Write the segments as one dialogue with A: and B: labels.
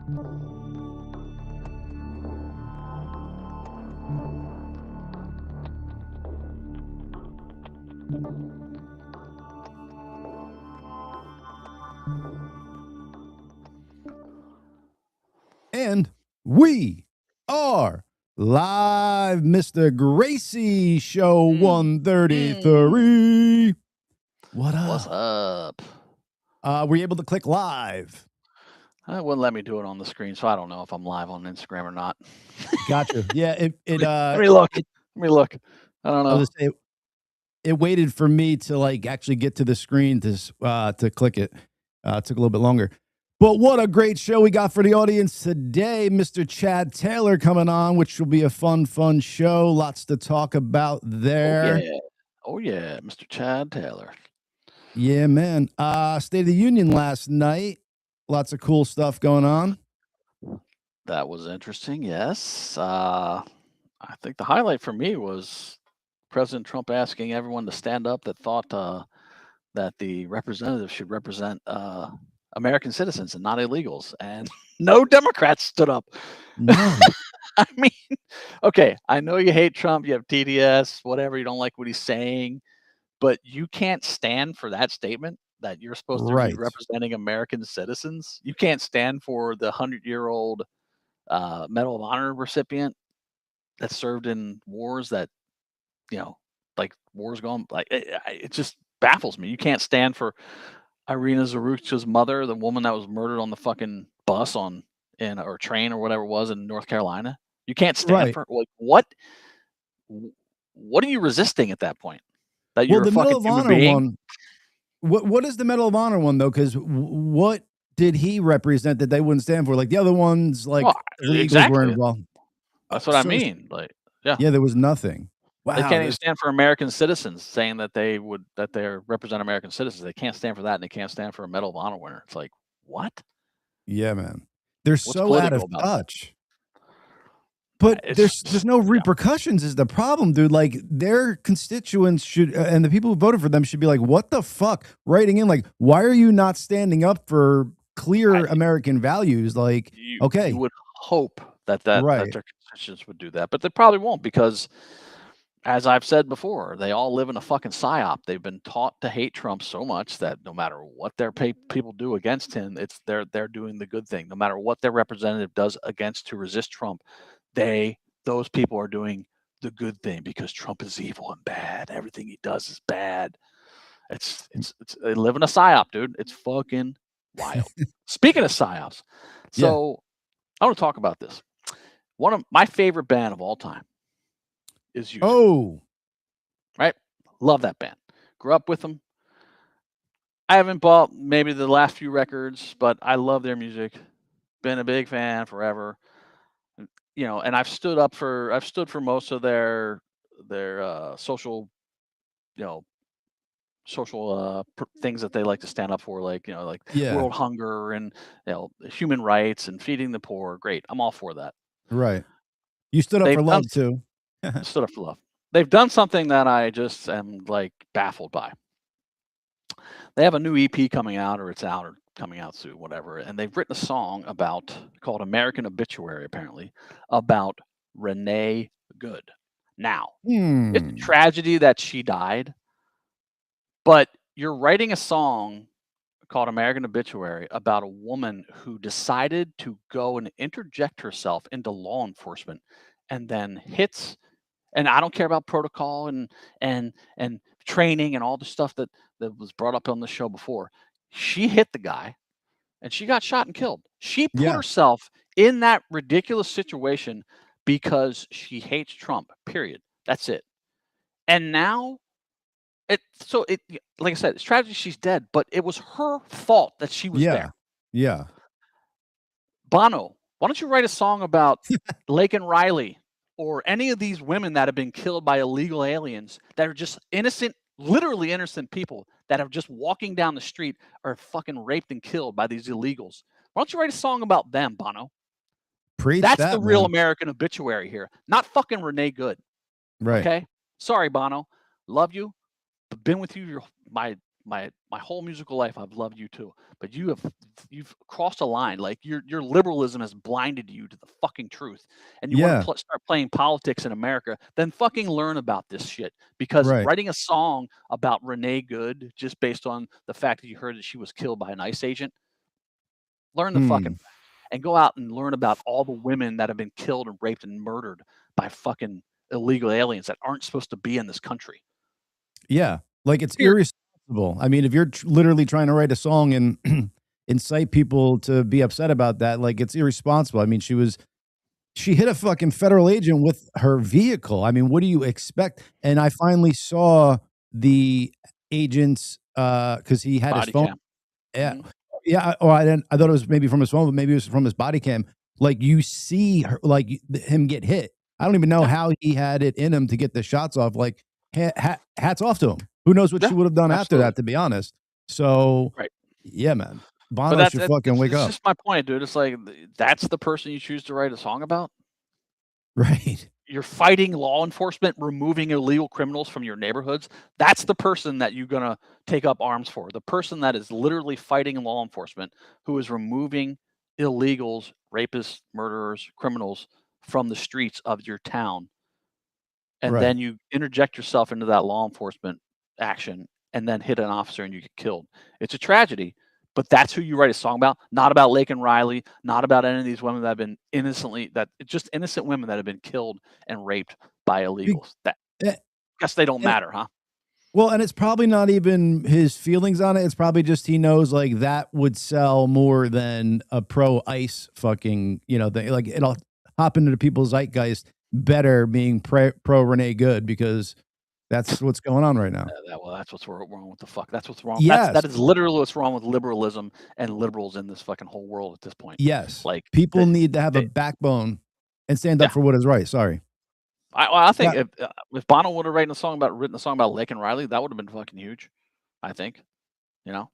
A: And we are live, Mr. Gracey Show 133. What up?
B: What's up?
A: Were you able to click live?
B: It wouldn't let me do it on the screen, so I don't know if I'm live on Instagram or not.
A: Gotcha. Yeah,
B: let me look. Let me look. I don't know.
A: It waited for me to like actually get to the screen to click it. It took a little bit longer. But what a great show we got for the audience today. Mr. Chad Taylor coming on, which will be a fun show. Lots to talk about there.
B: Oh, yeah. Mr. Chad Taylor.
A: Yeah, man. State of the Union last night. Lots of cool stuff going on.
B: That was interesting, yes. I think the highlight for me was President Trump asking everyone to stand up that thought that the representatives should represent American citizens and not illegals. And no Democrats stood up.
A: No.
B: I mean, okay, I know you hate Trump, you have TDS, whatever, you don't like what he's saying, but you can't stand for that statement that you're supposed to be representing American citizens. You can't stand for the 100-year-old Medal of Honor recipient that served in wars that, like wars going, like it just baffles me. You can't stand for Irina Zaruch's mother, the woman that was murdered on the fucking bus or train or whatever it was in North Carolina. You can't stand for like what? What are you resisting at that point? That you're
A: the
B: a fucking
A: Medal of
B: human
A: Honor
B: being?
A: one. What is the Medal of Honor one though? Because what did he represent that they wouldn't stand for? Like the other ones, like illegals were involved.
B: That's what I mean. Like, yeah,
A: there was nothing. Wow,
B: they can't even stand for American citizens, saying that they represent American citizens. They can't stand for that, and they can't stand for a Medal of Honor winner. It's like, what?
A: Yeah, man. They're so out of touch. But there's no repercussions is the problem, dude. Like their constituents should, and the people who voted for them should be like, what the fuck? Writing in like, why are you not standing up for clear American values? Like, okay.
B: You would hope that their constituents would do that, but they probably won't because, as I've said before, they all live in a fucking psyop. They've been taught to hate Trump so much that no matter what their people do against him, they're doing the good thing. No matter what their representative does to resist Trump, those people are doing the good thing because Trump is evil and bad. Everything he does is bad. They live in a psyop, dude. It's fucking wild. Speaking of psyops, so I want to talk about this. One of my favorite band of all time is U2.
A: Oh,
B: right. Love that band. Grew up with them. I haven't bought maybe the last few records, but I love their music. Been a big fan forever. And I've stood for most of their social, things that they like to stand up for, like world hunger and human rights and feeding the poor. Great, I'm all for that.
A: Right. You stood up for love too.
B: Stood up for love. They've done something that I just am like baffled by. They have a new EP coming out, or it's out, or coming out soon, whatever. And they've written a song called American Obituary, apparently, about Renee Good. Now, it's a tragedy that she died, but you're writing a song called American Obituary about a woman who decided to go and interject herself into law enforcement and then hits, and I don't care about protocol and training and all the stuff that was brought up on the show before. She hit the guy and she got shot and killed. She put herself in that ridiculous situation because she hates Trump, period. That's it. And now like I said, it's tragedy she's dead, but it was her fault that she was there.
A: Yeah.
B: Bono, why don't you write a song about Laken Riley or any of these women that have been killed by illegal aliens that are just innocent, literally innocent people that are just walking down the street are fucking raped and killed by these illegals. Why don't you write a song about them, Bono? That's the real American obituary here, not fucking Renee Good.
A: Right.
B: Okay? Sorry, Bono. Love you. Been with you my my whole musical life I've loved you too, but you've crossed a line. Like your liberalism has blinded you to the fucking truth, and you want
A: Yeah,
B: to start playing politics in America. Then fucking learn about this shit. Because
A: right.
B: writing a song about Renee Good just based on the fact that you heard that she was killed by an ICE agent, learn the fucking
A: Hmm.
B: facts and go out and learn about all the women that have been killed and raped and murdered by fucking illegal aliens that aren't supposed to be in this country.
A: Yeah, like, it's
B: Period.
A: irresponsible. I mean, if you're literally trying to write a song and incite people to be upset about that, like, it's irresponsible. I mean, she hit a fucking federal agent with her vehicle. I mean, what do you expect? And I finally saw the agent's, because he had his
B: Body
A: phone.
B: cam.
A: Yeah.
B: Hmm.
A: Yeah, or I didn't I thought it was maybe from his phone, but maybe it was from his body cam. Like, you see her like, him get hit. I don't even know
B: Yeah,
A: how he had it in him to get the shots off, like, hats off to him. Who knows what
B: yeah,
A: she would have done after
B: absolutely.
A: that, to be honest. So,
B: Right.
A: yeah, man.
B: But
A: Bono should fucking wake
B: it's
A: up.
B: just my point, dude. It's like that's the person you choose to write a song about.
A: Right.
B: You're fighting law enforcement, removing illegal criminals from your neighborhoods. That's the person that you're gonna take up arms for. The person that is literally fighting law enforcement, who is removing illegals, rapists, murderers, criminals from the streets of your town, and
A: Right.
B: then you interject yourself into that law enforcement action and then hit an officer and you get killed. It's a tragedy, but that's who you write a song about, not about Lake and Riley, not about any of these women that have been just innocent women that have been killed and raped by
A: Be
B: illegals. That
A: eh,
B: guess they don't
A: and
B: matter, huh?
A: well, and it's probably not even his feelings on it. It's probably just he knows like that would sell more than a pro ice fucking, thing. Like it'll hop into the people's zeitgeist better being pro Renee Good because that's what's going on right now.
B: That's what's wrong with the fuck. That's what's wrong.
A: Yes.
B: That is literally what's wrong with liberalism and liberals in this fucking whole world at this point.
A: Yes.
B: Like
A: People
B: they,
A: need to have a
B: they
A: backbone and stand up
B: yeah.
A: for what is right. Sorry.
B: I think
A: Yeah.
B: if Bono would have written a song about Lake and Riley, that would have been fucking huge. I think, you know.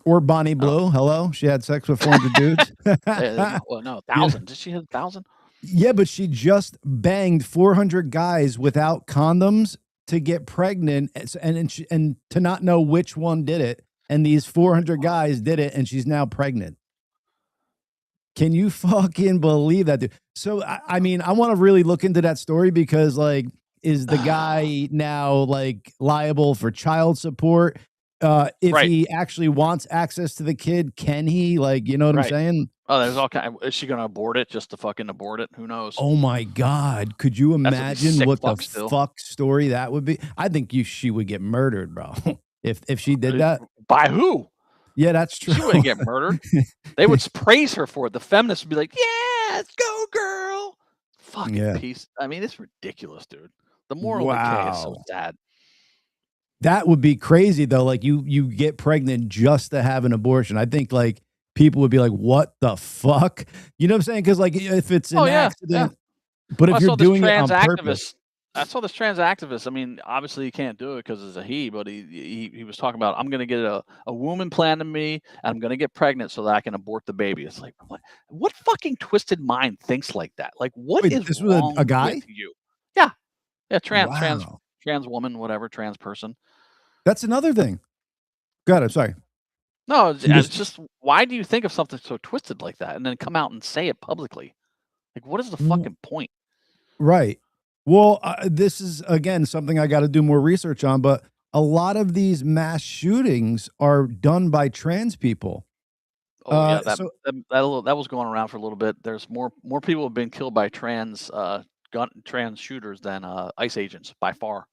A: Or Bonnie
B: I don't
A: Blue. Hello. She had sex with 400 dudes.
B: no, well, no,
A: You
B: 1,000. Did she hit 1,000?
A: Yeah, but she just banged 400 guys without condoms to get pregnant, and to not know which one did it, and these 400
B: Wow.
A: guys did it, and she's now pregnant. Can you fucking believe that, dude? So, I mean, I wanna really look into that story because, like, is the guy now, like, liable for child support? If
B: Right,
A: he actually wants access to the kid, can he? Like, you know what I'm
B: right.
A: saying?
B: Oh, there's all kind is she gonna abort it just to fucking abort it? Who knows?
A: Oh my god, could you
B: That's a
A: imagine
B: sick
A: what the
B: fuck still.
A: fuck story that would be? I think she would get murdered, bro, if she did that.
B: By who?
A: Yeah, that's true.
B: She wouldn't get murdered. They would praise her for it. The feminists would be like, "Yes, go girl." Fucking
A: Yeah.
B: piece. I mean, it's ridiculous, dude. The moral decay is so
A: Wow.
B: sad.
A: That would be crazy though, like, you get pregnant just to have an abortion. I think, like, people would be like, "What the fuck?" You know what I'm saying? Because like, if it's
B: Oh,
A: an
B: yeah, yeah.
A: accident but
B: Well,
A: if you're doing it on purpose.
B: I saw this trans activist. I mean, obviously he can't do it because it's a he, but he was talking about I'm gonna get a womb implanted in me, and I'm gonna get pregnant so that I can abort the baby. It's like what fucking twisted mind thinks like that? Like, what
A: Wait,
B: is
A: this was a
B: wrong with
A: guy?
B: you? Yeah, yeah,
A: Wow.
B: trans woman, whatever, trans person.
A: That's another thing. Go ahead, I'm sorry.
B: No,
A: You just
B: it's just why do you think of something so twisted like that and then come out and say it publicly? Like, what is the
A: w
B: fucking point?
A: Right. Well, this is again something I got to do more research on, but a lot of these mass shootings are done by trans people.
B: Oh yeah,
A: So
B: that was going around for a little bit. There's more people have been killed by trans shooters than ICE agents by far.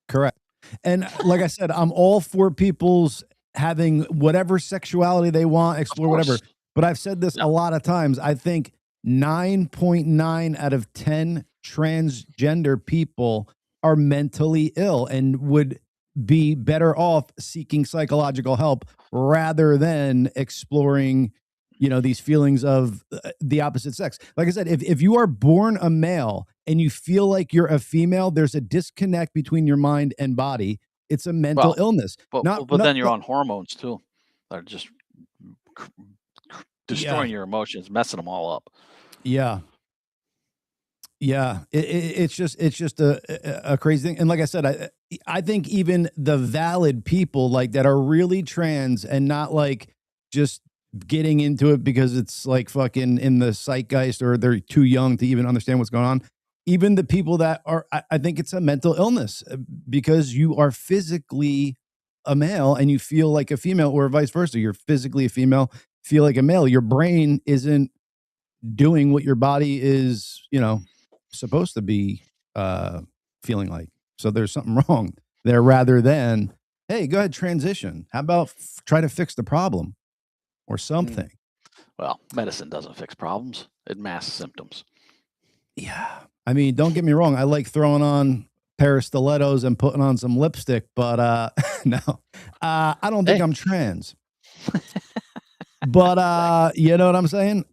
A: correct. And like I said, I'm all for people's having whatever sexuality they want,
B: Of
A: explore whatever.
B: course.
A: But I've said this
B: Yeah.
A: a lot of times. I think 9.9 out of 10 transgender people are mentally ill and would be better off seeking psychological help rather than exploring, these feelings of the opposite sex. Like I said, if you are born a male and you feel like you're a female, there's a disconnect between your mind and body. It's a mental
B: Well,
A: illness.
B: but then you're on hormones too. They're just c-
A: Yeah.
B: destroying your emotions, messing them all up.
A: Yeah. Yeah, it's just a crazy thing, and like I said, I think even the valid people, like, that are really trans and not, like, just getting into it because it's, like, fucking in the zeitgeist or they're too young to even understand what's going on. Even the people that are I think it's a mental illness, because you are physically a male and you feel like a female or vice versa. You're physically a female, feel like a male. Your brain isn't doing what your body is, supposed to be feeling like. So there's something wrong there rather than, hey, go ahead, transition. How about try to fix the problem or something?
B: Well, medicine doesn't fix problems, it masks symptoms.
A: Yeah. I mean, don't get me wrong. I like throwing on a pair of stilettos and putting on some lipstick, but no, I don't think
B: Hey.
A: I'm trans. But you know what I'm saying?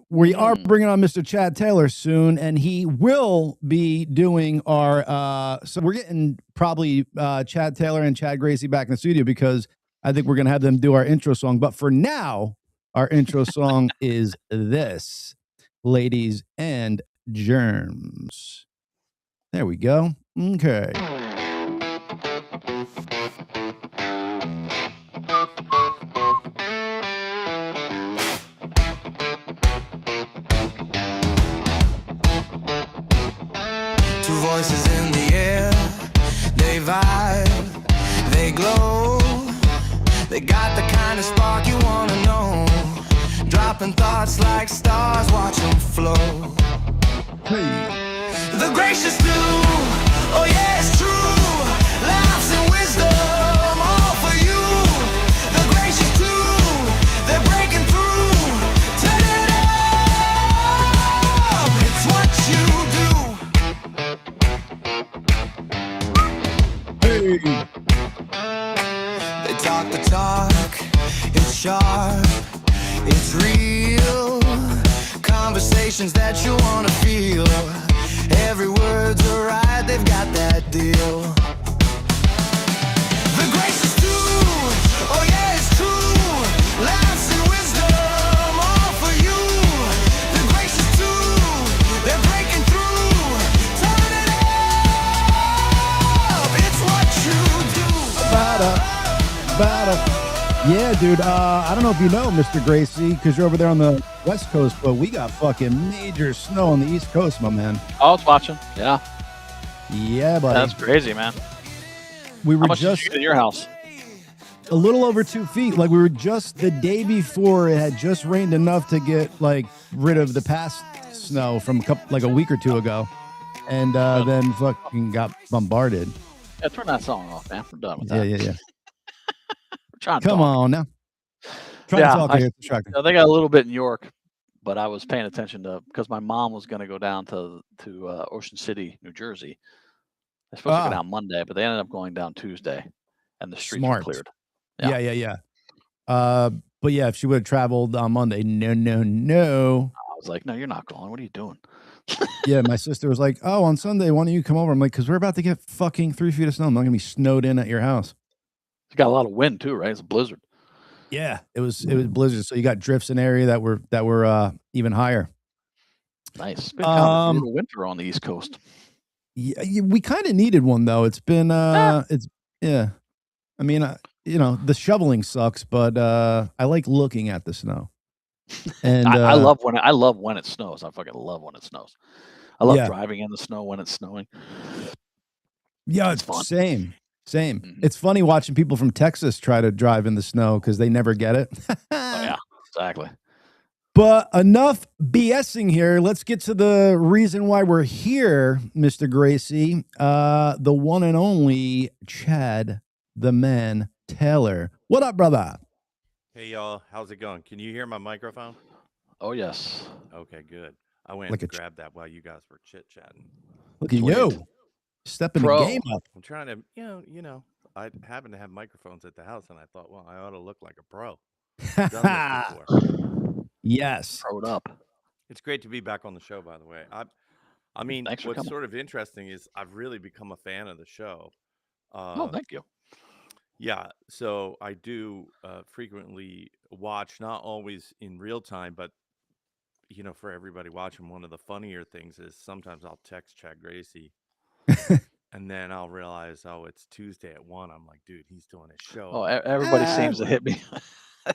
A: We are bringing on Mr. Chad Taylor soon, and he will be doing our so we're getting probably Chad Taylor and Chad Gracey back in the studio because I think we're gonna have them do our intro song. But for now, our intro song is this, Ladies and Germs. There we go. Okay.
C: Two voices in the air, they vibe, they glow. They got the kind of spark you wanna know. Dropping thoughts like stars, watch them flow. The gracious blue, oh yeah, it's true. Laughs and wisdom, all for you. The gracious two, they're breaking through. Turn it up, it's what you do.
A: Hey.
C: They talk the talk, it's sharp, it's real. Conversations that you wanna feel. Every word's alright, they've got that deal. The grace is true, oh yeah, it's true. Laughs and wisdom, all for you. The grace is true, they're breaking through. Turn it up, it's what you do.
A: Yeah, dude. I don't know if you know, Mr. Gracey, because you're over there on the West Coast, but we got fucking major snow on the East Coast, my man.
B: I was watching. Yeah.
A: Yeah, buddy.
B: That's crazy, man.
A: We were
B: How much
A: just
B: did you get in your house?
A: a little over 2 feet. Like we were just the day before it had just rained enough to get like rid of the past snow from a week or two ago, and then fucking got bombarded.
B: Yeah, turn that song off, man. We're done with that.
A: Yeah.
B: We're trying to
A: Come
B: talk.
A: on now. Trying to talk here. Distracting.
B: They got a little bit in York, but I was paying attention to because my mom was going to go down to Ocean City, New Jersey. They're supposed to go down Monday, but they ended up going down Tuesday, and the streets were cleared.
A: Yeah. But yeah, if she would have traveled on Monday, no.
B: I was like, no, you're not going. What are you doing?
A: Yeah, my sister was like, oh, on Sunday, why don't you come over? I'm like, because we're about to get fucking 3 feet of snow. I'm not going to be snowed in at your house.
B: You got a lot of wind too, right? It's a blizzard.
A: Yeah, it was blizzard. So you got drifts in area that were even higher.
B: Nice. It's been kind of brutal winter on the East Coast.
A: Yeah, we kind of needed one though. It's been it's yeah. I mean, the shoveling sucks, but I like looking at the snow. And
B: I love when it snows. I fucking love when it snows. I love driving in the snow when it's snowing.
A: Yeah, it's fun. Same. Mm-hmm. It's funny watching people from Texas try to drive in the snow because they never get it.
B: Oh yeah, exactly.
A: But enough BSing here. Let's get to the reason why we're here, Mr. Gracey. The one and only Chad, the man, Taylor. What up, brother?
D: Hey, y'all. How's it going? Can you hear my microphone?
B: Oh, yes.
D: Okay, good. I went and grabbed that while you guys were chit-chatting.
A: Look at you. Stepping the game up.
D: I'm trying to, I happen to have microphones at the house, and I thought, well, I ought to look like a pro. I've done this before.
A: Yes.
B: Pro'd up.
D: It's great to be back on the show, by the way. I mean, what's sort of interesting is I've really become a fan of the show.
B: Oh, thank you.
D: Yeah, so I do frequently watch, not always in real time, but for everybody watching, one of the funnier things is sometimes I'll text Chad Gracey and then I'll realize, oh, it's Tuesday at 1. I'm like, dude, he's doing a show.
B: Oh, everybody seems to hit me.
D: Yeah.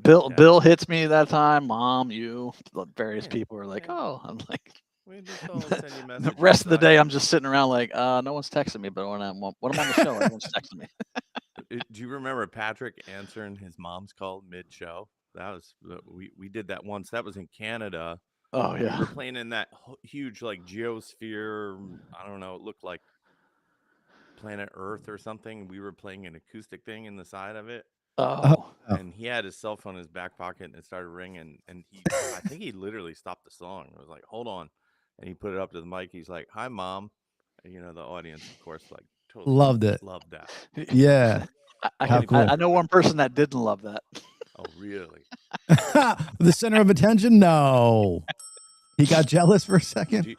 B: Bill hits me that time. Mom, you, various people are like, oh, I'm like, the rest of the day I'm just sitting around like, no one's texting me, but when I'm on the show, everyone's texting me.
D: Do you remember Patrick answering his mom's call mid-show? That was we did that once. That was in Canada.
B: Oh yeah.
D: We were playing in that huge like geosphere. I don't know. It looked like planet Earth or something. We were playing an acoustic thing in the side of it.
B: Oh.
D: And he had his cell phone in his back pocket and it started ringing. And I think he literally stopped the song. It was like, hold on. And he put it up to the mic. He's like, hi, Mom. And, the audience, of course, like totally
A: loved it.
D: Loved that.
A: Yeah.
B: I know one person that didn't love that.
D: Oh, really?
A: The center of attention? No. He got jealous for a second.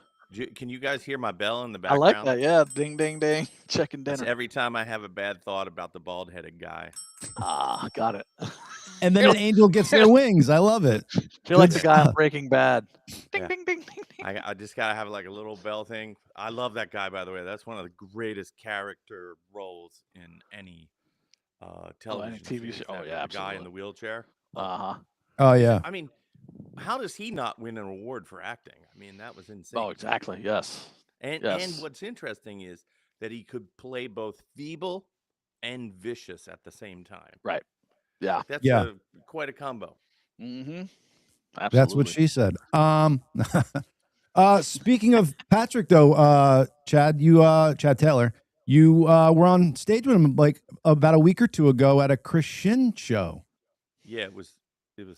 D: Can you guys hear my bell in the background?
B: I like that. Yeah. Ding, ding, ding. Checking dinner.
D: That's every time I have a bad thought about the bald-headed guy.
B: Got it.
A: And then an angel gets their wings. I love it.
B: Feel like the guy on Breaking Bad. Ding, ding, ding, ding, ding.
D: I just got to have like a little bell thing. I love that guy, by the way. That's one of the greatest character roles in any television
B: TV show. Oh, yeah,
D: the
B: absolutely.
D: guy in the wheelchair.
A: Oh, yeah.
D: I mean, how does he not win an award for acting? I mean, that was insane.
B: Oh, exactly. Yes.
D: And what's interesting is that he could play both feeble and vicious at the same time.
B: Right. Yeah.
D: That's quite a combo.
B: Mm-hmm. Absolutely.
A: That's what she said. Speaking of Patrick, though, Chad Taylor, you were on stage with him like about a week or two ago at a Christian show.
D: Yeah, it was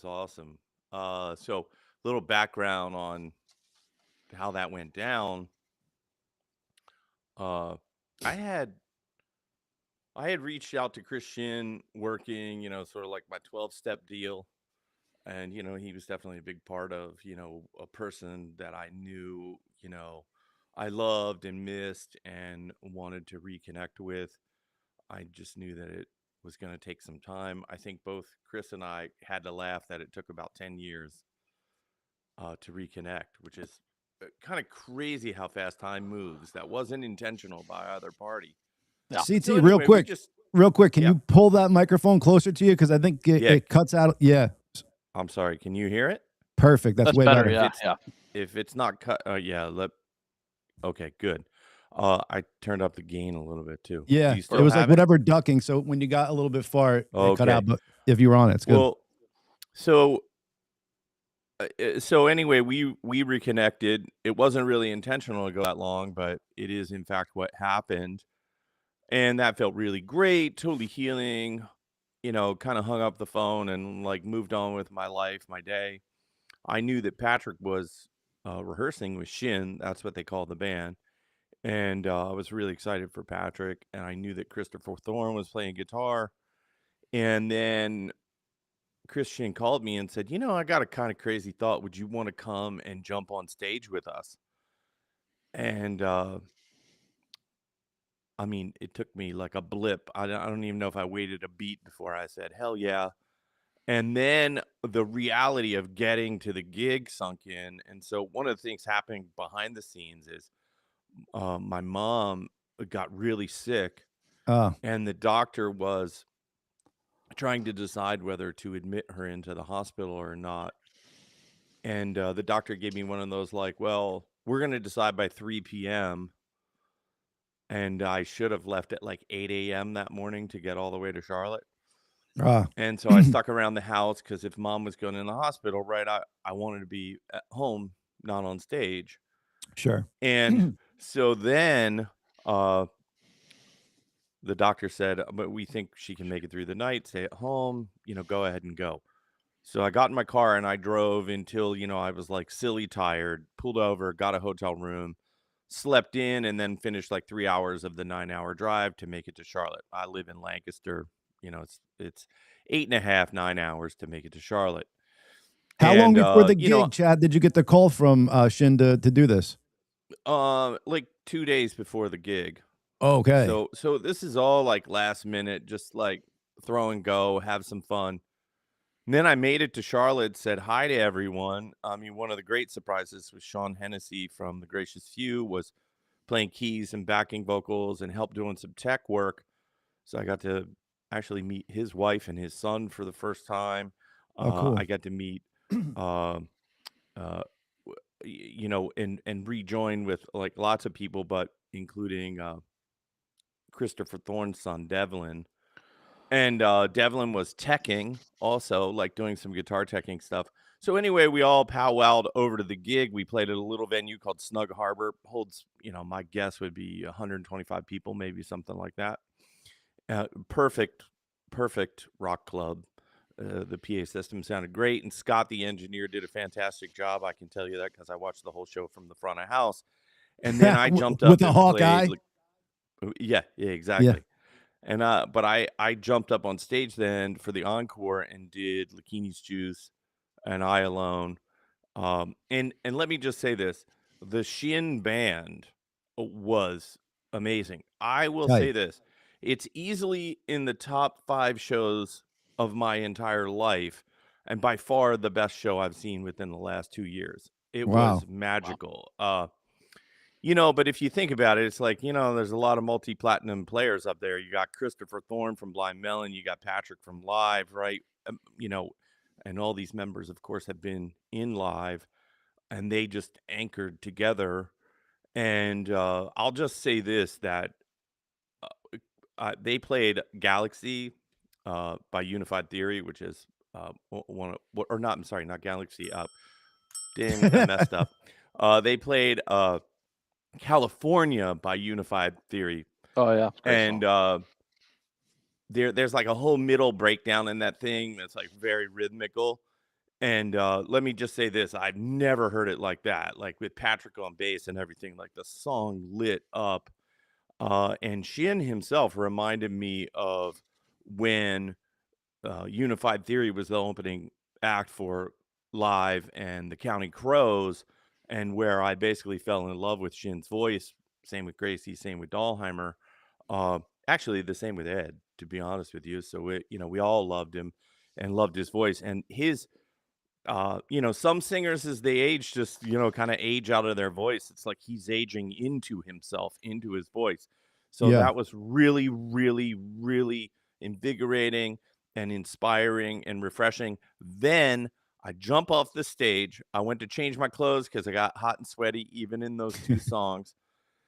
D: awesome. So little background on how that went down. I had reached out to Christian working, sort of like my 12-step deal. And, he was definitely a big part of, a person that I knew, I loved and missed and wanted to reconnect with. I just knew that it was going to take some time. I think both Chris and I had to laugh that it took about 10 years to reconnect, which is kind of crazy how fast time moves. That wasn't intentional by either party.
A: Yeah. CT, so anyway, real quick, can you pull that microphone closer to you? Because I think it cuts out. Yeah.
D: I'm sorry. Can you hear it?
A: Perfect. That's way better.
B: Yeah.
D: If it's not cut, okay, good. I turned up the gain a little bit too.
A: Yeah, it was like whatever ducking. So when you got a little bit far, it cut out. But if you were on it, it's good.
D: Well, so anyway, we reconnected. It wasn't really intentional to go that long, but it is in fact what happened, and that felt really great. Totally healing. Kind of hung up the phone and like moved on with my life, my day. I knew that Patrick was rehearsing with Shin. That's what they call the band. And I was really excited for Patrick. And I knew that Christopher Thorne was playing guitar. And then Christian called me and said, I got a kind of crazy thought. Would you want to come and jump on stage with us? And I mean, it took me like a blip. I don't even know if I waited a beat before I said, hell yeah. And then the reality of getting to the gig sunk in. And so one of the things happening behind the scenes is my mom got really sick. And the doctor was trying to decide whether to admit her into the hospital or not. And the doctor gave me one of those like, well, we're going to decide by 3 p.m. And I should have left at like 8 a.m. that morning to get all the way to Charlotte. And so I stuck around the house because if Mom was going in the hospital, right, I wanted to be at home, not on stage.
A: Sure.
D: And so then the doctor said, but we think she can make it through the night, stay at home, go ahead and go. So I got in my car and I drove until, I was like silly tired, pulled over, got a hotel room, slept in, and then finished like 3 hours of the 9-hour drive to make it to Charlotte. I live in Lancaster. It's 8.5, 9 hours to make it to Charlotte.
A: How long before the gig, Chad, did you get the call from Shin to do this?
D: Like 2 days before the gig.
A: Okay.
D: So this is all like last minute, just like throw and go, have some fun. And then I made it to Charlotte, said hi to everyone. I mean, one of the great surprises was Sean Hennessy from The Gracious Few was playing keys and backing vocals and helped doing some tech work. So I got to actually meet his wife and his son for the first time.
A: Oh, cool.
D: I got to meet, uh, uh, and rejoin with like lots of people, but including Christopher Thorne's son, Devlin. And Devlin was teching also, like doing some guitar teching stuff. So anyway, we all powwowed over to the gig. We played at a little venue called Snug Harbor. Holds, my guess would be 125 people, maybe something like that. Perfect rock club. The PA system sounded great, and Scott, the engineer, did a fantastic job. I can tell you that because I watched the whole show from the front of house. And then I jumped up
A: with the
D: and
A: Hawkeye.
D: played. Yeah, exactly.
A: Yeah.
D: And but I jumped up on stage then for the encore and did Lakini's Juice and I Alone. And let me just say this: the Shin band was amazing. I will say
A: Tight.
D: this: it's easily in the top 5 shows of my entire life, and by far the best show I've seen within the last 2 years. It
A: Wow.
D: was magical. But if you think about it, it's like, there's a lot of multi-platinum players up there. You got Christopher Thorne from Blind Melon, you got Patrick from Live, right? And all these members, of course, have been in Live, and they just anchored together. And I'll just say this, that they played Galaxy by Unified Theory, which is not Galaxy. Dang, I messed up. They played California by Unified Theory.
B: Oh yeah,
D: and there's like a whole middle breakdown in that thing that's like very rhythmical. And let me just say this: I've never heard it like that, like with Patrick on bass and everything. Like the song lit up. And Shin himself reminded me of when Unified Theory was the opening act for Live and the Counting Crows, and where I basically fell in love with Shin's voice. Same with Gracey, same with Dahlheimer. Actually, the same with Ed, to be honest with you. So we all loved him and loved his voice. And his, some singers as they age just kind of age out of their voice. It's like he's aging into himself, into his voice. So
A: Yeah.
D: that was really, really, really invigorating and inspiring and refreshing. Then I jump off the stage. I went to change my clothes because I got hot and sweaty even in those 2 songs.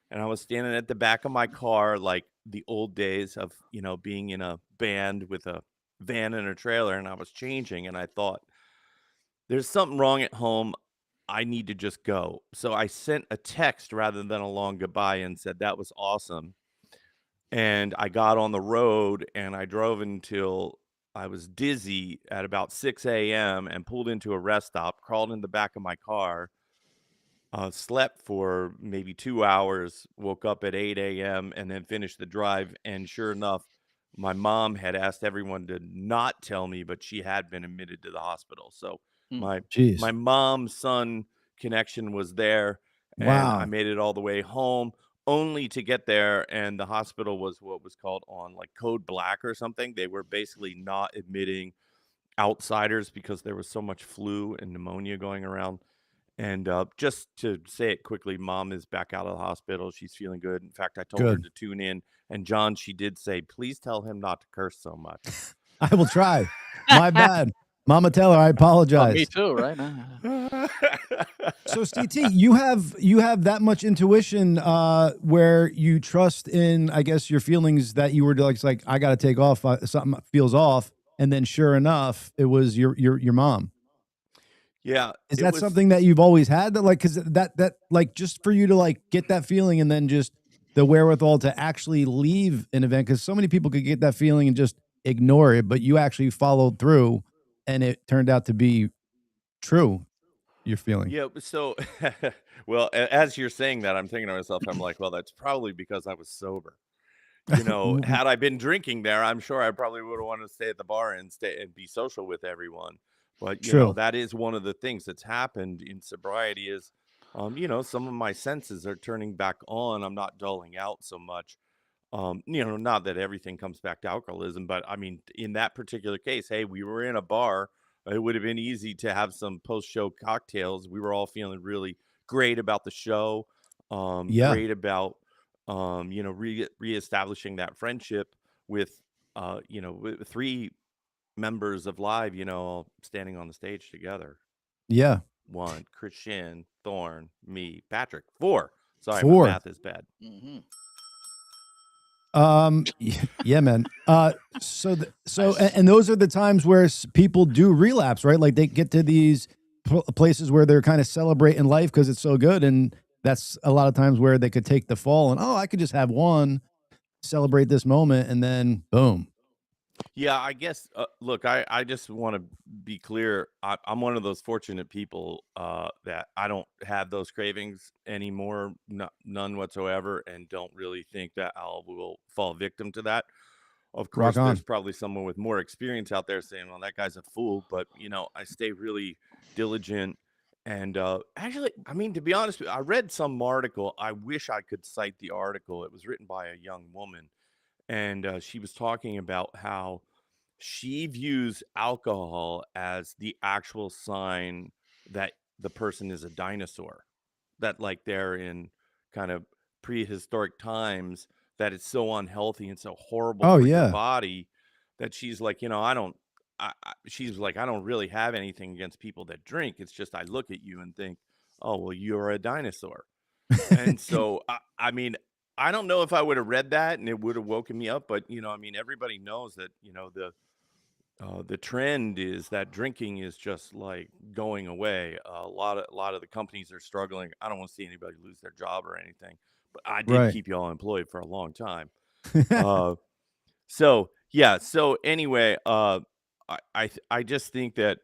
D: And I was standing at the back of my car like the old days of, being in a band with a van and a trailer. And I was changing, and I thought, there's something wrong at home. I need to just go. So I sent a text rather than a long goodbye and said that was awesome. And I got on the road and I drove until I was dizzy at about 6 a.m. and pulled into a rest stop, crawled in the back of my car, slept for maybe 2 hours, woke up at 8 a.m. and then finished the drive. And sure enough, my mom had asked everyone to not tell me, but she had been admitted to the hospital. So my mom-son connection was there, and I made it all the way home, only to get there, and the hospital was what was called on like code black or something. They were basically not admitting outsiders because there was so much flu and pneumonia going around. And just to say it quickly, Mom is back out of the hospital. She's feeling good. In fact, I told her to tune in. And John, she did say, please tell him not to curse so much.
A: I will try. My bad. Mama, tell her I apologize.
B: Me too, right now.
A: So, CT, you have that much intuition where you trust in, I guess, your feelings that you were like I got to take off. Something feels off, and then sure enough, it was your mom.
D: Yeah.
A: Is that something that you've always had? That because that like just for you to like get that feeling and then just the wherewithal to actually leave an event, because so many people could get that feeling and just ignore it, but you actually followed through, and it turned out to be true. Your feeling.
D: Yeah. So, well, as you're saying that, I'm thinking to myself, I'm like, well, that's probably because I was sober. Had I been drinking there, I'm sure I probably would have wanted to stay at the bar and stay and be social with everyone. But that is one of the things that's happened in sobriety is, some of my senses are turning back on. I'm not dulling out so much. Not that everything comes back to alcoholism, but I mean, in that particular case, hey, we were in a bar. it would have been easy to have some post-show cocktails. We were all feeling really great about the show,
A: Yeah.
D: great about reestablishing that friendship with with three members of Live, all standing on the stage together.
A: Yeah.
D: One, Christian, Thorne, me, Patrick. Four. Sorry, my
A: 4.
D: math is bad.
B: Mhm.
A: Yeah, man. So
B: Nice.
A: and those are the times where people do relapse, right? Like they get to these places where they're kind of celebrating life because it's so good, and that's a lot of times where they could take the fall and I could just have one, celebrate this moment, and then boom.
D: Yeah, I guess. Look, I just want to be clear. I'm one of those fortunate people that I don't have those cravings anymore, none whatsoever, and don't really think that I will fall victim to that. Of
A: Rock
D: course, there's
A: on.
D: probably someone with more experience out there saying, "Well, that guy's a fool," but I stay really diligent. And actually, I mean, to be honest, I read some article. I wish I could cite the article. It was written by a young woman, and she was talking about how she views alcohol as the actual sign that the person is a dinosaur, that like they're in kind of prehistoric times, that it's so unhealthy and so horrible
A: Oh
D: for your
A: yeah.
D: body that she's like, I don't. She's like, I don't really have anything against people that drink. It's just I look at you and think, oh, well, you're a dinosaur. And so, I mean, I don't know if I would have read that and it would have woken me up, but I mean, everybody knows that the trend is that drinking is just like going away. A lot of the companies are struggling. I don't want to see anybody lose their job or anything, but I did
A: Right.
D: keep y'all employed for a long time. Uh, so yeah. So anyway, I just think that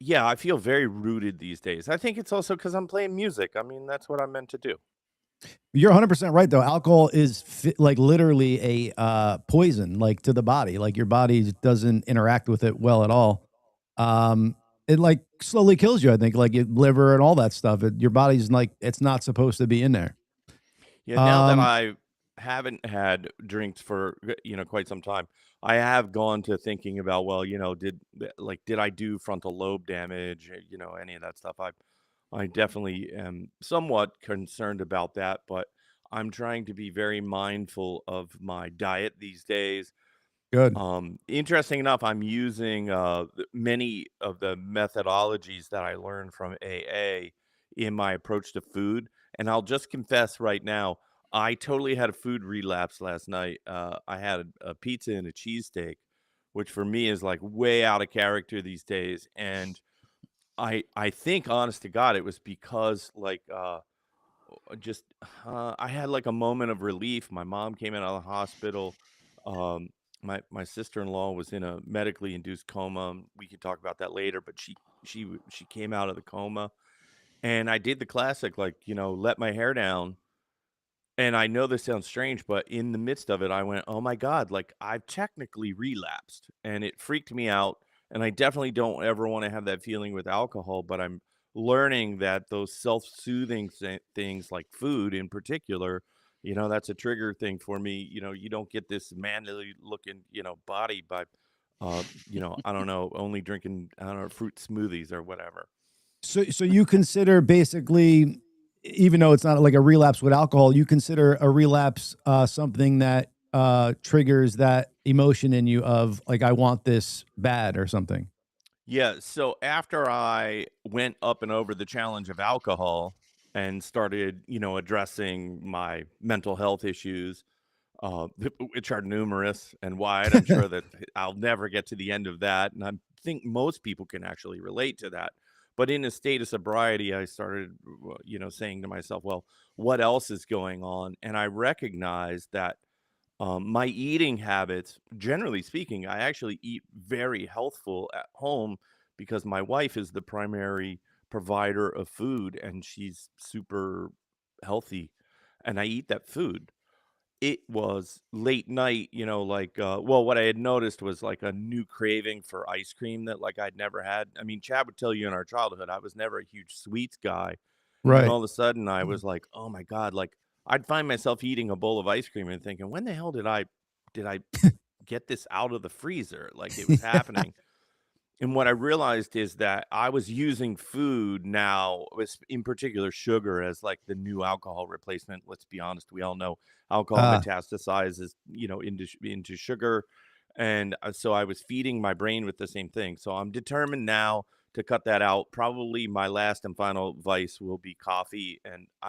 D: yeah, I feel very rooted these days. I think it's also because I'm playing music. I mean, that's what I'm meant to do.
A: You're 100% right though. Alcohol is like literally a poison like to the body. Like your body doesn't interact with it well at all. It like slowly kills you, I think, like your liver and all that stuff. Your body's like it's not supposed to be in there.
D: Yeah, now that
A: Um
D: I haven't had drinks for quite some time, I have gone to thinking about, well, did I do frontal lobe damage, any of that stuff. I definitely am somewhat concerned about that, but I'm trying to be very mindful of my diet these days.
A: good.
D: Interesting enough, I'm using many of the methodologies that I learned from AA in my approach to food. And I'll just confess right now, I totally had a food relapse last night. I had a pizza and a cheesesteak, which for me is like way out of character these days. And I think, honest to God, it was because like just I had like a moment of relief. My mom came out of the hospital. Um, my sister-in-law was in a medically induced coma. We could talk about that later, but she came out of the coma, and I did the classic, like let my hair down. And I know this sounds strange, but in the midst of it, I went, "Oh my God, like I've technically relapsed." And it freaked me out. And I definitely don't ever want to have that feeling with alcohol, but I'm learning that those self-soothing things like food in particular, that's a trigger thing for me. You don't get this manly looking, body by, I don't know, only drinking, I don't know, fruit smoothies or whatever.
A: So you consider basically, even though it's not like a relapse with alcohol, you consider a relapse something that triggers that emotion in you of like I want this bad or something.
D: Yeah, so after I went up and over the challenge of alcohol and started, addressing my mental health issues, which are numerous and wide, I'm sure that I'll never get to the end of that. And I think most people can actually relate to that. But in a state of sobriety, I started, saying to myself, well, what else is going on? And I recognized that my eating habits, generally speaking, I actually eat very healthful at home because my wife is the primary provider of food and she's super healthy. And I eat that food. It was late night, like, well, what I had noticed was like a new craving for ice cream that like I'd never had. I mean, Chad would tell you in our childhood, I was never a huge sweets guy. And then
A: Right.
D: all of a sudden I was like, oh my God, like I'd find myself eating a bowl of ice cream and thinking, when the hell did I get this out of the freezer? Like it was happening. And what I realized is that I was using food now, in particular sugar, as like the new alcohol replacement. Let's be honest, we all know alcohol
A: Uh,
D: metastasizes, into sugar, and so I was feeding my brain with the same thing. So I'm determined now to cut that out. Probably my last and final vice will be coffee, and I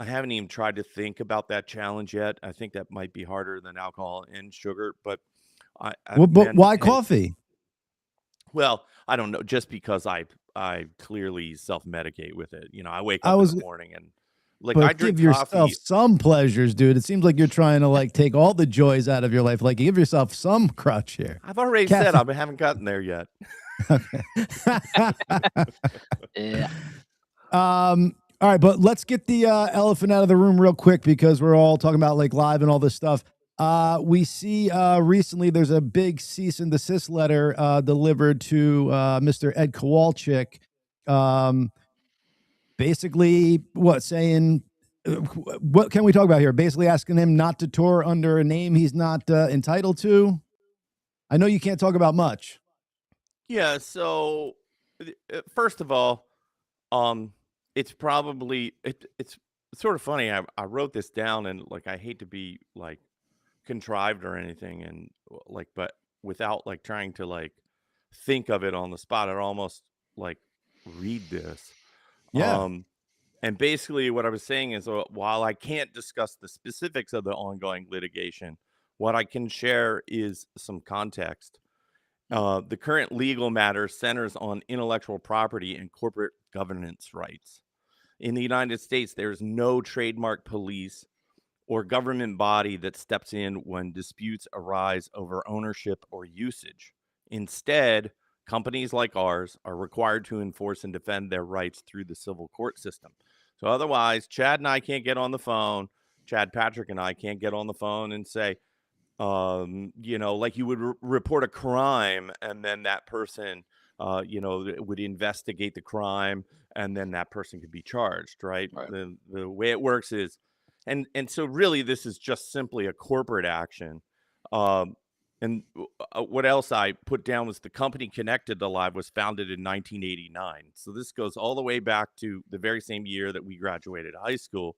D: haven't even tried to think about that challenge yet. I think that might be harder than alcohol and sugar, but
A: but
D: man,
A: why
D: hey,
A: coffee?
D: well, I don't know, just because I clearly self-medicate with it. I wake
A: I
D: up in the
A: was,
D: morning and like I
A: but
D: drink
A: give yourself
D: coffee.
A: some pleasures, dude. It seems like you're trying to like take all the joys out of your life. Like give yourself some crutch here.
D: I've already said
A: Caffeine.
D: I haven't gotten there yet.
A: Okay.
B: Yeah.
A: All right, but let's get the elephant out of the room real quick because we're all talking about like live and all this stuff. We see recently there's a big cease and desist letter delivered to Mr. Ed Kowalczyk. Basically, what saying? What can we talk about here? Basically, asking him not to tour under a name he's not entitled to. I know you can't talk about much.
D: Yeah, so first of all, it's probably it's sort of funny. I wrote this down, and like I hate to be like contrived or anything, and like but without like trying to like think of it on the spot, I'd almost like read this.
A: Yeah,
D: And basically what I was saying is, while I can't discuss the specifics of the ongoing litigation, what I can share is some context. The current legal matter centers on intellectual property and corporate governance rights. In the United States, there's no trademark police or government body that steps in when disputes arise over ownership or usage. Instead, companies like ours are required to enforce and defend their rights through the civil court system. So otherwise, Chad and I can't get on the phone. Chad Patrick and I can't get on the phone and say, like you would report a crime, and then that person, would investigate the crime, and then that person could be charged, right?
B: Right.
D: The way it works is, and so really, this is just simply a corporate action. And what else I put down was the company connected to Live was founded in 1989. So this goes all the way back to the very same year that we graduated high school,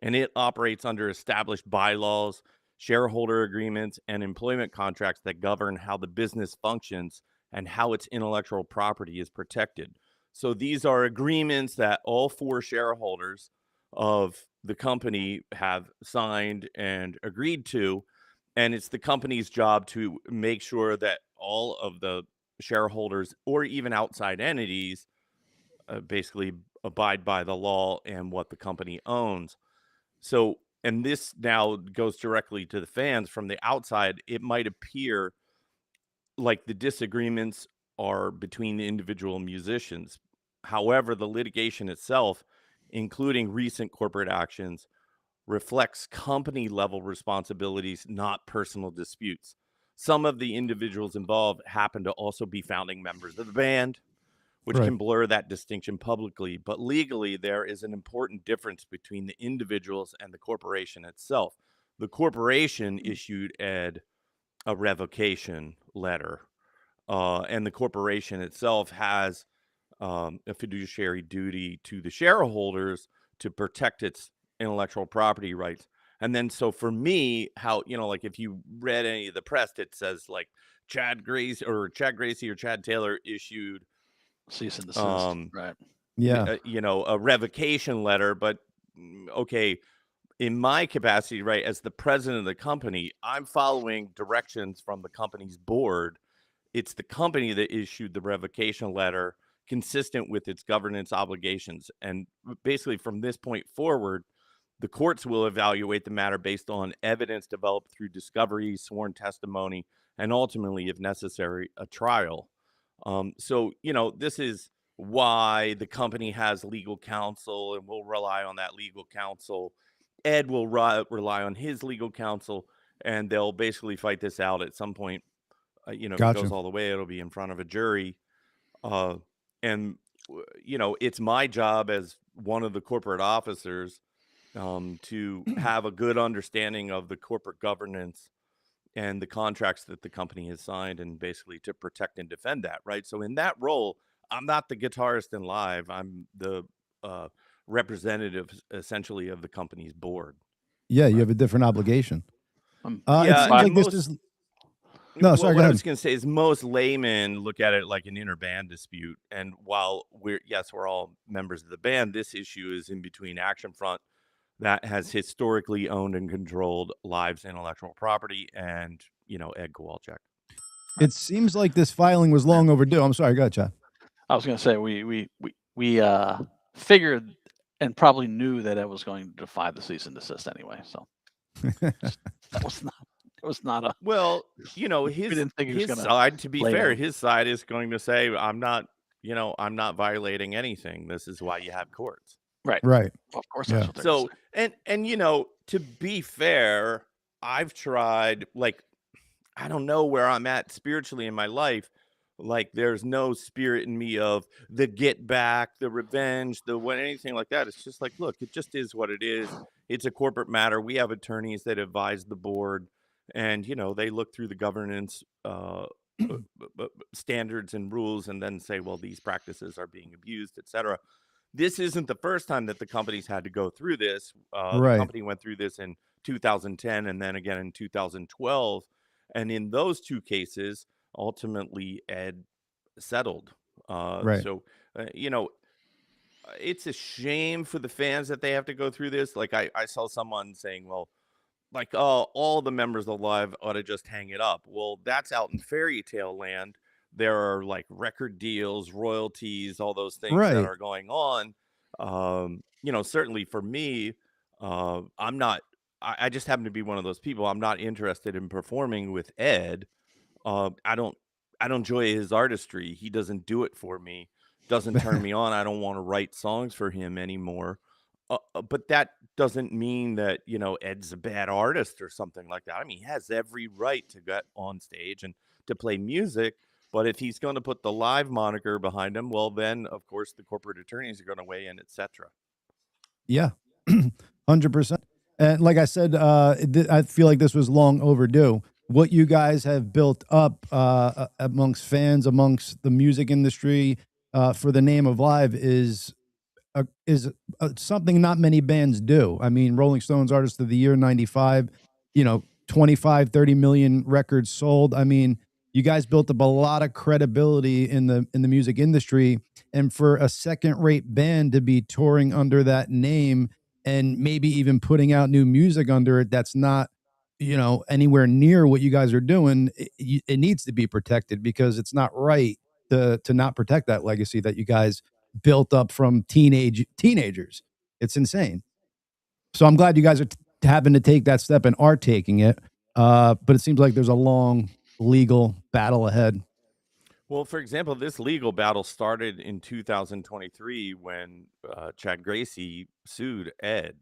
D: and it operates under established bylaws, shareholder agreements, and employment contracts that govern how the business functions and how its intellectual property is protected. So these are agreements that all four shareholders of the company have signed and agreed to. And it's the company's job to make sure that all of the shareholders or even outside entities basically abide by the law and what the company owns. So, and this now goes directly to the fans. From the outside, it might appear like the disagreements are between the individual musicians. However, the litigation itself, including recent corporate actions, reflects company level responsibilities, not personal disputes. Some of the individuals involved happen to also be founding members of the band, which
A: right.
D: can blur that distinction publicly. But legally, there is an important difference between the individuals and the corporation itself. The corporation issued Ed a revocation letter, and the corporation itself has a fiduciary duty to the shareholders to protect its intellectual property rights. And then, so for me, how, like if you read any of the press, it says like Chad Gracey or Chad Taylor issued
B: Cease and desist.
D: um
B: Right.
A: Yeah,
D: a revocation letter, but okay, in my capacity, right, as the president of the company, I'm following directions from the company's board. It's the company that issued the revocation letter consistent with its governance obligations, and basically from this point forward, the courts will evaluate the matter based on evidence developed through discovery, sworn testimony, and ultimately, if necessary, a trial. So, this is why the company has legal counsel, and we'll rely on that legal counsel. Ed will rely on his legal counsel, and they'll basically fight this out at some point. If it
A: gotcha.
D: goes all the way, it'll be in front of a jury. Uh, and, it's my job as one of the corporate officers to have a good understanding of the corporate governance and the contracts that the company has signed, and basically to protect and defend that, right? So in that role, I'm not the guitarist in live. I'm the representative, essentially, of the company's board.
A: Yeah, you have a different obligation.
D: Yeah,
A: it seems like this is. No, sorry. Go
D: What I
A: ahead.
D: was going to say is most laymen look at it like an interband dispute, and while we're all members of the band, this issue is in between Action Front, that has historically owned and controlled Live's intellectual property, and Ed Kowalczyk.
A: It seems like this filing was long overdue. I'm sorry. Go ahead, Chad.
B: I was going to say we figured and probably knew that it was going to defy the cease and desist anyway. So that was not a.
D: Well, his side. To be fair, his side is going to say, I'm not violating anything. This is why you have courts.
B: Right.
A: Right.
B: Well, of course. That's what
D: so and to be fair, I've tried, like, I don't know where I'm at spiritually in my life. Like, there's no spirit in me of the get back, the revenge, anything like that. It's just like, look, it just is what it is. It's a corporate matter. We have attorneys that advise the board, and they look through the governance standards and rules, and then say, well, these practices are being abused, etc. This isn't the first time that the company's had to go through this. The company went through this in 2010 and then again in 2012. And in those two cases, ultimately, Ed settled. So, it's a shame for the fans that they have to go through this. Like, I saw someone saying, well, like, oh, all the members of Live ought to just hang it up. Well, that's out in fairy tale land. There are, like, record deals, royalties, all those things that are going on. Certainly for me, I'm not. I just happen to be one of those people. I'm not interested in performing with Ed. I don't enjoy his artistry. He doesn't do it for me. Doesn't turn me on. I don't want to write songs for him anymore. But that doesn't mean that Ed's a bad artist or something like that. I mean, he has every right to get on stage and to play music. But if he's going to put the Live moniker behind him, well, then of course the corporate attorneys are going to weigh in, etc.
A: Yeah, 100%. And like I said, I feel like this was long overdue. What you guys have built up amongst fans, amongst the music industry, for the name of Live is something not many bands do. I mean, Rolling Stones Artist of the Year, 95, 25, 30 million records sold. I mean, you guys built up a lot of credibility in the music industry, and for a second-rate band to be touring under that name and maybe even putting out new music under it, that's not anywhere near what you guys are doing. It needs to be protected, because it's not right to not protect that legacy that you guys built up from teenagers. It's insane. So I'm glad you guys are having to take that step and are taking it. But it seems like there's a long legal battle ahead.
D: Well, for example, this legal battle started in 2023 when Chad Gracey sued Ed.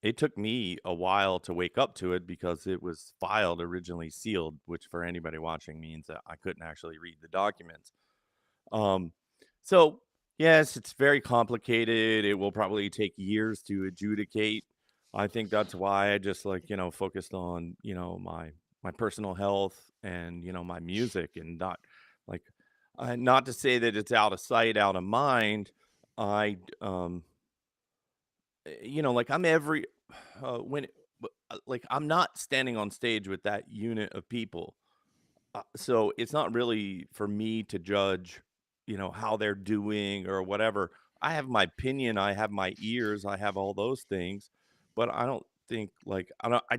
D: It took me a while to wake up to it, because it was filed originally sealed, which for anybody watching means that I couldn't actually read the documents. So yes, it's very complicated. It will probably take years to adjudicate. I think that's why I just focused on, my personal health and, my music, and not to say that it's out of sight, out of mind. I'm I'm not standing on stage with that unit of people. So it's not really for me to judge, how they're doing or whatever. I have my opinion. I have my ears. I have all those things, but I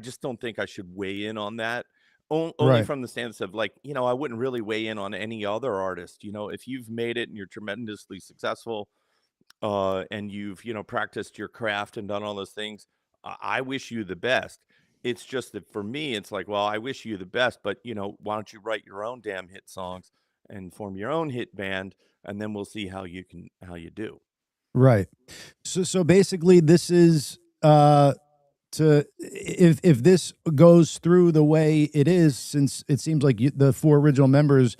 D: just don't think I should weigh in on that. Only from the stance of I wouldn't really weigh in on any other artist. If you've made it and you're tremendously successful, and you've, practiced your craft and done all those things, I wish you the best. It's just that for me, it's like, well, I wish you the best, but why don't you write your own damn hit songs and form your own hit band, and then we'll see how you do.
A: Right. So basically, this is if this goes through the way it is, since it seems like the four original members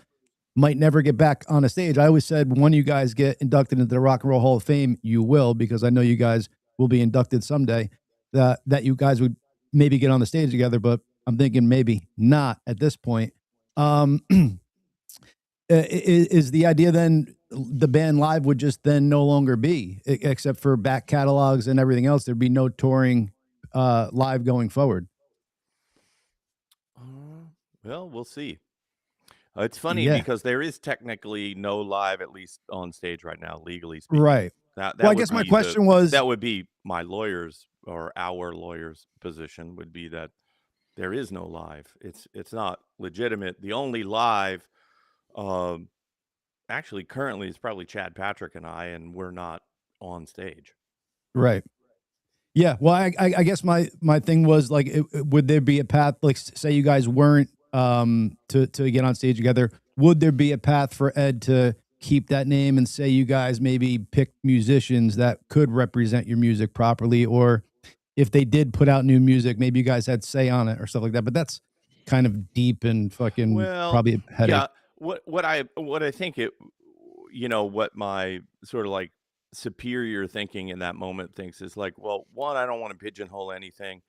A: might never get back on a stage. I always said, when you guys get inducted into the Rock and Roll Hall of Fame, you will, because I know you guys will be inducted someday, that you guys would maybe get on the stage together. But I'm thinking maybe not at this point. Is the idea then the band live would just then no longer be, except for back catalogs and everything else? There'd be no touring live going forward.
D: Well, we'll see. It's funny
A: Yeah.
D: because there is technically no live, at least on stage right now, legally speaking.
A: Right.
D: That
A: Well, I
D: would
A: guess my
D: be
A: question was,
D: that would be my lawyer's or our lawyer's position would be that there is no live. It's not legitimate. The only live, actually, currently is probably Chad Patrick and I, and we're not on stage.
A: right. Yeah. Well, I guess my thing was like, would there be a path, like say you guys weren't to get on stage together, would there be a path for Ed to keep that name and say you guys maybe pick musicians that could represent your music properly, or if they did put out new music, maybe you guys had say on it or stuff like that? But that's kind of deep and fucking
D: Well,
A: probably a headache.
D: yeah. What I think it, what my sort of like superior thinking in that moment thinks is like, well, one, I don't want to pigeonhole anything.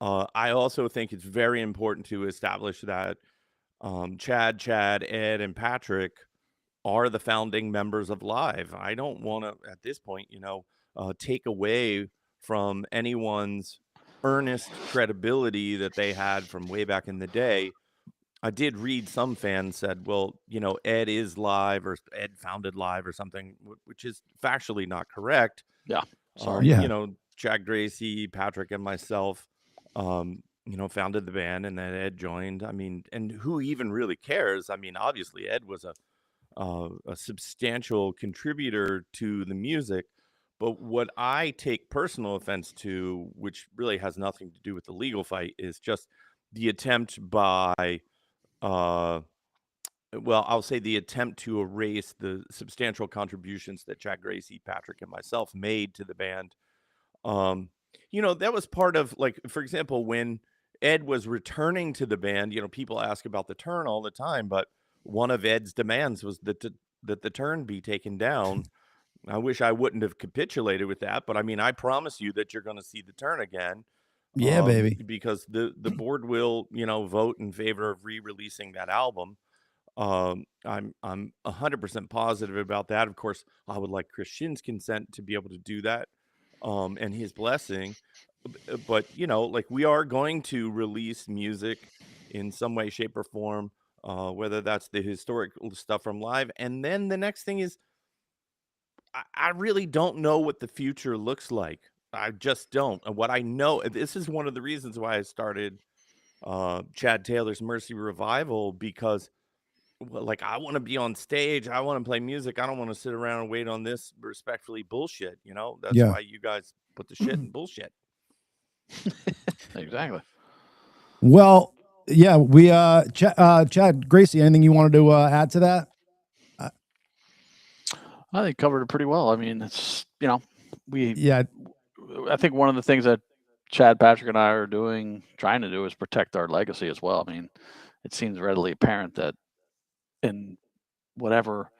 D: I also think it's very important to establish that Chad, Ed, and Patrick are the founding members of Live. I don't want to, at this point, take away from anyone's earnest credibility that they had from way back in the day. I did read some fans said, well, Ed is Live or Ed founded Live or something, which is factually not correct.
B: Yeah. Sorry.
A: Yeah.
D: Chad Gracey, Patrick, and myself, founded the band, and then Ed joined. I mean, and who even really cares? I mean, obviously Ed was a substantial contributor to the music. But what I take personal offense to, which really has nothing to do with the legal fight, is just the attempt by, I'll say the attempt to erase the substantial contributions that Chad Gracey, Patrick, and myself made to the band. That was part of, like, for example, when Ed was returning to the band, people ask about the turn all the time, but one of Ed's demands was that the turn be taken down. I wish I wouldn't have capitulated with that, but I mean, I promise you that you're going to see the turn again.
A: Yeah, baby.
D: Because the board will, vote in favor of re-releasing that album. I'm 100% positive about that. Of course, I would like Christian's consent to be able to do that, and his blessing. But like, we are going to release music in some way, shape, or form, whether that's the historic stuff from Live. And then the next thing is, I really don't know what the future looks like. I just don't. And what I know, this is one of the reasons why I started Chad Taylor's Mercy Revival, because, well, like, I want to be on stage. I want to play music. I don't want to sit around and wait on this respectfully bullshit. That's
A: Yeah.
D: why you guys put the shit in bullshit.
B: Exactly.
A: Well, yeah, we Chad Gracey, anything you wanted to add to that?
B: I think covered it pretty well. I mean, it's,
A: Yeah.
B: I think one of the things that Chad, Patrick, and I are trying to do is protect our legacy as well. I mean, it seems readily apparent that in whatever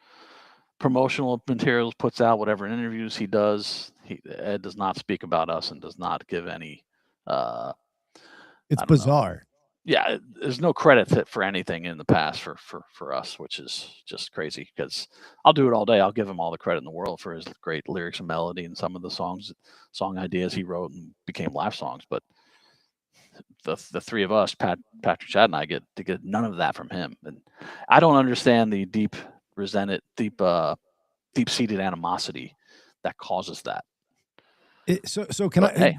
B: promotional materials puts out, whatever interviews he does, Ed does not speak about us and does not give any.
A: It's bizarre.
B: Yeah, there's no credit for anything in the past for us, which is just crazy, because I'll do it all day. I'll give him all the credit in the world for his great lyrics and melody and some of the song ideas he wrote and became live songs. But the three of us, Patrick, Chad, and I, get none of that from him. And I don't understand the deep-seated animosity that causes that.
A: So can
B: But, hey,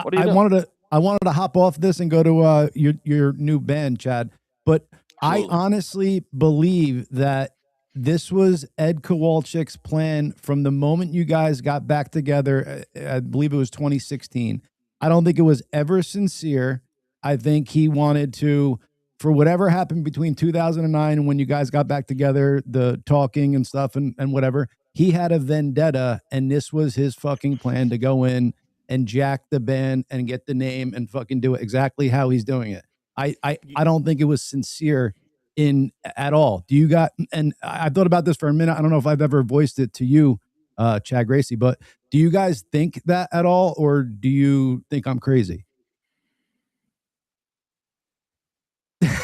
B: what are you doing?
A: I wanted to hop off this and go to your new band, Chad. But
B: Absolutely.
A: I honestly believe that this was Ed Kowalczyk's plan from the moment you guys got back together. I believe it was 2016. I don't think it was ever sincere. I think he wanted to, for whatever happened between 2009 and when you guys got back together, the talking and stuff and whatever, he had a vendetta, and this was his fucking plan to go in and jack the band and get the name and fucking do it exactly how he's doing it. I don't think it was sincere at all. Do you got, and I thought about this for a minute. I don't know if I've ever voiced it to you, Chad Gracey, but do you guys think that at all? Or do you think I'm crazy?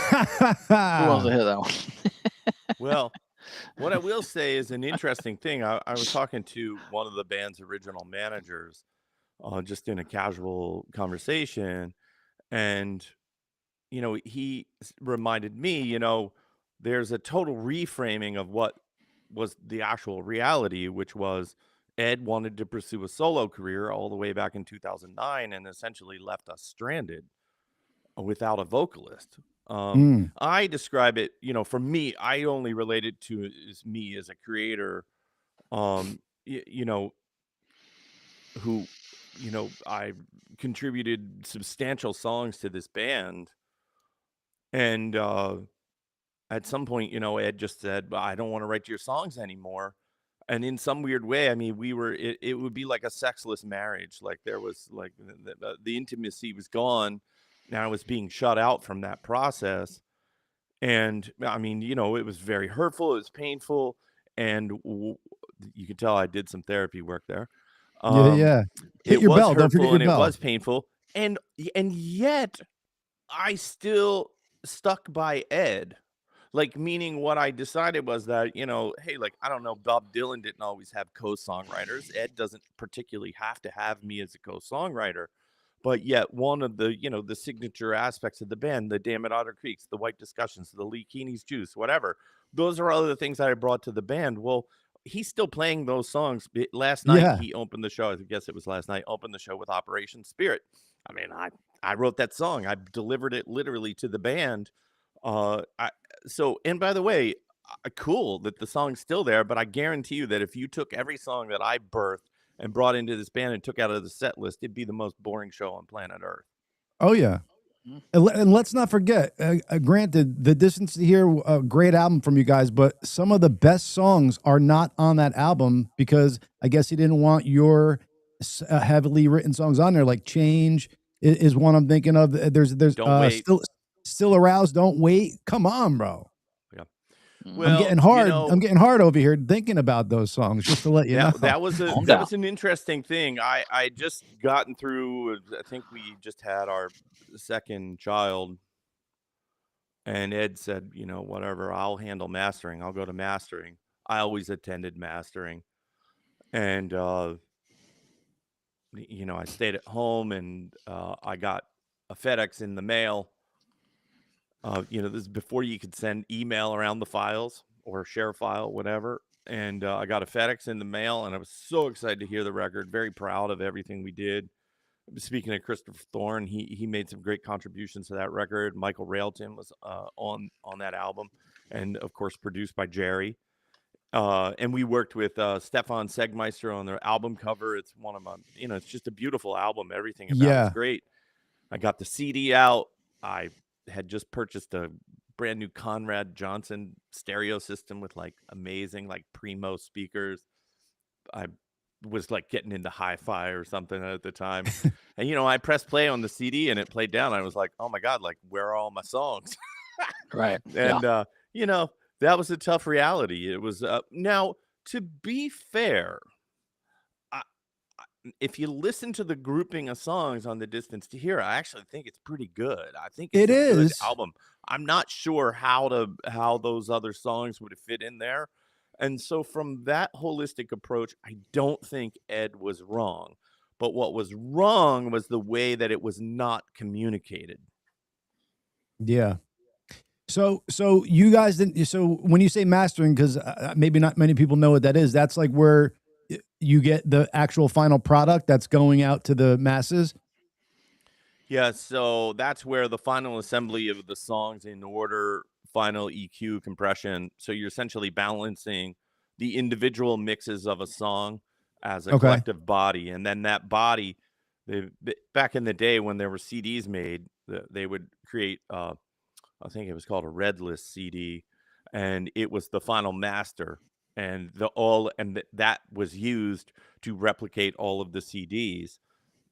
B: Who wants to hear that one?
D: Well, what I will say is an interesting thing. I was talking to one of the band's original managers, just in a casual conversation, and he reminded me, there's a total reframing of what was the actual reality, which was Ed wanted to pursue a solo career all the way back in 2009 and essentially left us stranded without a vocalist. I describe it, for me, I only relate it to me as a creator, who, I contributed substantial songs to this band. And at some point, Ed just said, "Well, I don't want to write your songs anymore." And in some weird way, I mean, it would be like a sexless marriage. Like there was like the intimacy was gone. Now I was being shut out from that process. And I mean, it was very hurtful. It was painful. And you could tell I did some therapy work there.
A: Yeah. Hit
D: It
A: your
D: was
A: bell. Don't forget
D: hurtful
A: your
D: and it
A: bell.
D: was painful. And yet I still stuck by Ed. Like, meaning what I decided was that, hey, like, I don't know, Bob Dylan didn't always have co-songwriters. Ed doesn't particularly have to have me as a co-songwriter. But yet one of the, the signature aspects of the band, the Damn It Otter Creeks, the White Discussions, the Lee Keeney's Juice, whatever, those are other things that I brought to the band. Well, he's still playing those songs. Last night, he opened the show. I guess it was last night, opened the show with Operation Spirit. I mean, I wrote that song. I delivered it literally to the band. And by the way, cool that the song's still there, but I guarantee you that if you took every song that I birthed and brought into this band and took out of the set list, it'd be the most boring show on planet Earth.
A: Oh yeah. And let's not forget, granted, The Distance to Here, a great album from you guys, but some of the best songs are not on that album because I guess he didn't want your heavily written songs on there. Like Change is one I'm thinking of. There's
D: Don't Wait.
A: Still Aroused, Don't Wait. Come on, bro.
D: Yeah.
A: Well, I'm getting hard. I'm getting hard over here thinking about those songs, just to let you know.
D: That was an interesting thing. I just gotten through. I think we just had our second child, and Ed said, whatever, I'll handle mastering. I'll go to mastering. I always attended mastering, and I stayed at home, and I got a FedEx in the mail. This is before you could send email around the files or share a file, whatever. And I got a FedEx in the mail, and I was so excited to hear the record. Very proud of everything we did. Speaking of Christopher Thorne, he made some great contributions to that record. Michael Railton was on that album, and of course produced by Jerry. And we worked with Stefan Segmeister on their album cover. It's one of my, it's just a beautiful album. Everything about it's great. I got the CD out. I had just purchased a brand new Conrad Johnson stereo system with like amazing like primo speakers. I was like getting into hi-fi or something at the time. And I pressed play on the CD and it played down. I was like, oh my God, like where are all my songs?
B: Right.
D: And that was a tough reality. It was now, to be fair, if you listen to the grouping of songs on The Distance to Here, I actually think it's pretty good. I think it's a good album. I'm not sure how those other songs would have fit in there. And so from that holistic approach, I don't think Ed was wrong. But what was wrong was the way that it was not communicated.
A: Yeah. So you guys didn't. So when you say mastering, because maybe not many people know what that is, that's like where you get the actual final product that's going out to the masses.
D: Yeah, so that's where the final assembly of the songs in order, final EQ, compression. So you're essentially balancing the individual mixes of a song as a collective body, and then that body. Back in the day when there were CDs made, they would create. I think it was called a red list CD, and it was the final master, and that was used to replicate all of the CDs,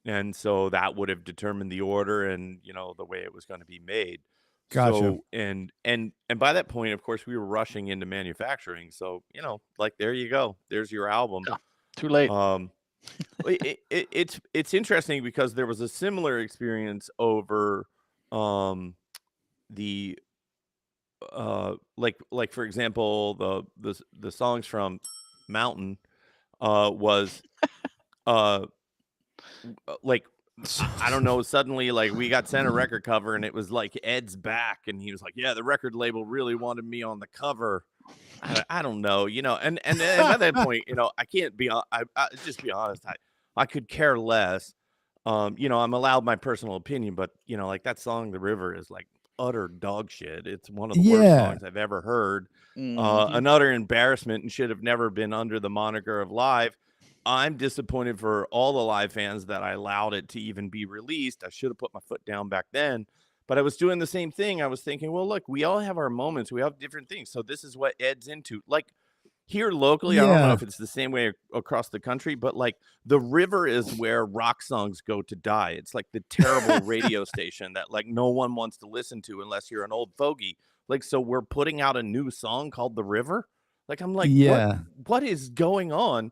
D: and so that would have determined the order and the way it was going to be made.
A: Gotcha.
D: So and by that point, of course, we were rushing into manufacturing. So like there you go, there's your album.
B: Yeah, too late.
D: It's interesting because there was a similar experience over the like for example, the songs from Mountain was like I don't know, suddenly like we got sent a record cover and it was like Ed's back and he was like, yeah, the record label really wanted me on the cover. I don't know, and at that point, I can't be I just be honest, I could care less. I'm allowed my personal opinion, but like that song The River is like utter dog shit. It's one of the worst
A: Yeah.
D: songs I've ever heard.
B: Mhm.
D: An utter embarrassment and should have never been under the moniker of live. I'm disappointed for all the live fans that I allowed it to even be released. I should have put my foot down back then, but I was doing the same thing. I was thinking, well, look, we all have our moments. We have different things. So this is what Ed's into. Like here locally, I don't know
A: Yeah.
D: if it's the same way across the country, but like The River is where rock songs go to die. It's like the terrible radio station that like no one wants to listen to unless you're an old fogey. Like, so we're putting out a new song called The River. Like, I'm like,
A: Yeah.
D: what is going on?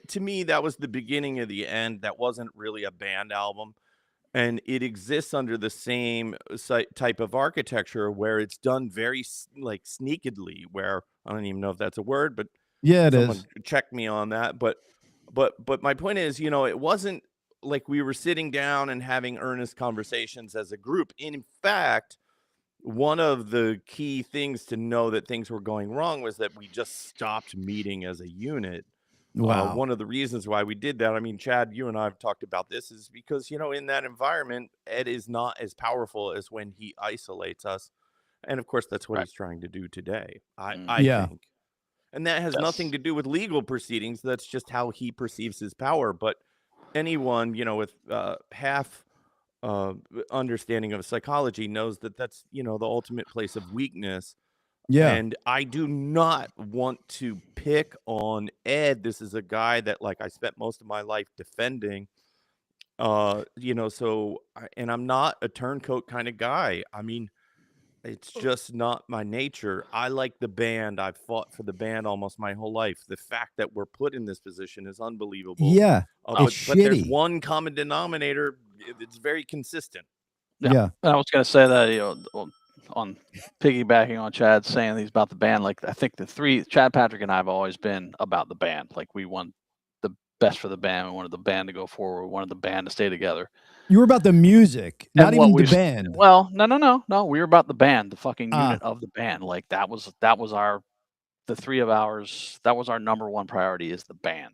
D: To me, that was the beginning of the end. That wasn't really a band album. And it exists under the same type of architecture where it's done very like sneakily, where I don't even know if that's a word, but
A: Yeah, it
D: someone
A: is.
D: check me on that. But my point is, it wasn't like we were sitting down and having earnest conversations as a group. In fact, one of the key things to know that things were going wrong was that we just stopped meeting as a unit.
A: Wow.
D: One of the reasons why we did that, I mean, Chad, you and I have talked about this, is because, in that environment, Ed is not as powerful as when he isolates us. And of course, that's what
B: Right.
D: he's trying to do today, I
A: Yeah.
D: think. And that has nothing
B: Yes.
D: to do with legal proceedings. That's just how he perceives his power. But anyone, with half understanding of psychology knows that that's, the ultimate place of weakness.
A: Yeah.
D: And I do not want to pick on Ed. This is a guy that like I spent most of my life defending. And I'm not a turncoat kind of guy. I mean, it's just not my nature. I like the band. I've fought for the band almost my whole life. The fact that we're put in this position is unbelievable.
A: Yeah. It's
D: But there's
A: shitty.
D: one common denominator. It's very consistent.
A: Yeah.
B: And I was going to say that, on piggybacking on Chad saying these about the band, like I think Chad, Patrick, and I have always been about the band. Like we want the best for the band. We wanted the band to go forward. We wanted the band to stay together.
A: You were about the music, not even the band.
B: Well, no. We were about the band, the fucking unit of the band. Like that was the three of ours. That was our number one priority is the band.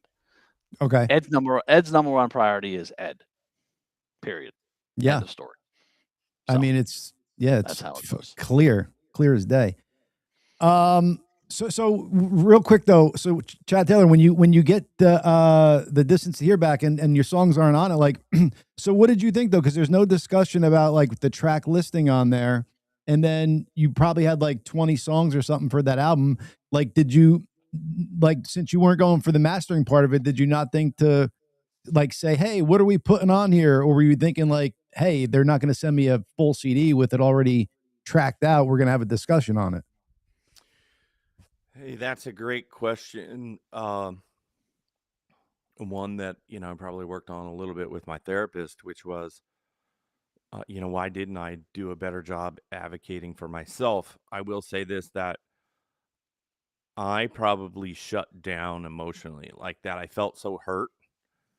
A: Okay.
B: Ed's number one priority is Ed. Period.
A: Yeah.
B: End of story.
A: I mean, it's
B: that's how it goes.
A: clear as day. So real quick though, so Chad Taylor, when you get the Distance to Hear back and your songs aren't on it, like, so what did you think though? Because there's no discussion about like the track listing on there, and then you probably had like 20 songs or something for that album. Like, did you since you weren't going for the mastering part of it, did you not think to like say, hey, what are we putting on here? Or were you thinking like, hey, they're not going to send me a full CD with it already tracked out. We're going to have a discussion on it.
D: Hey, that's a great question. One that, I probably worked on a little bit with my therapist, which was, why didn't I do a better job advocating for myself? I will say this, that I probably shut down emotionally like that. I felt so hurt.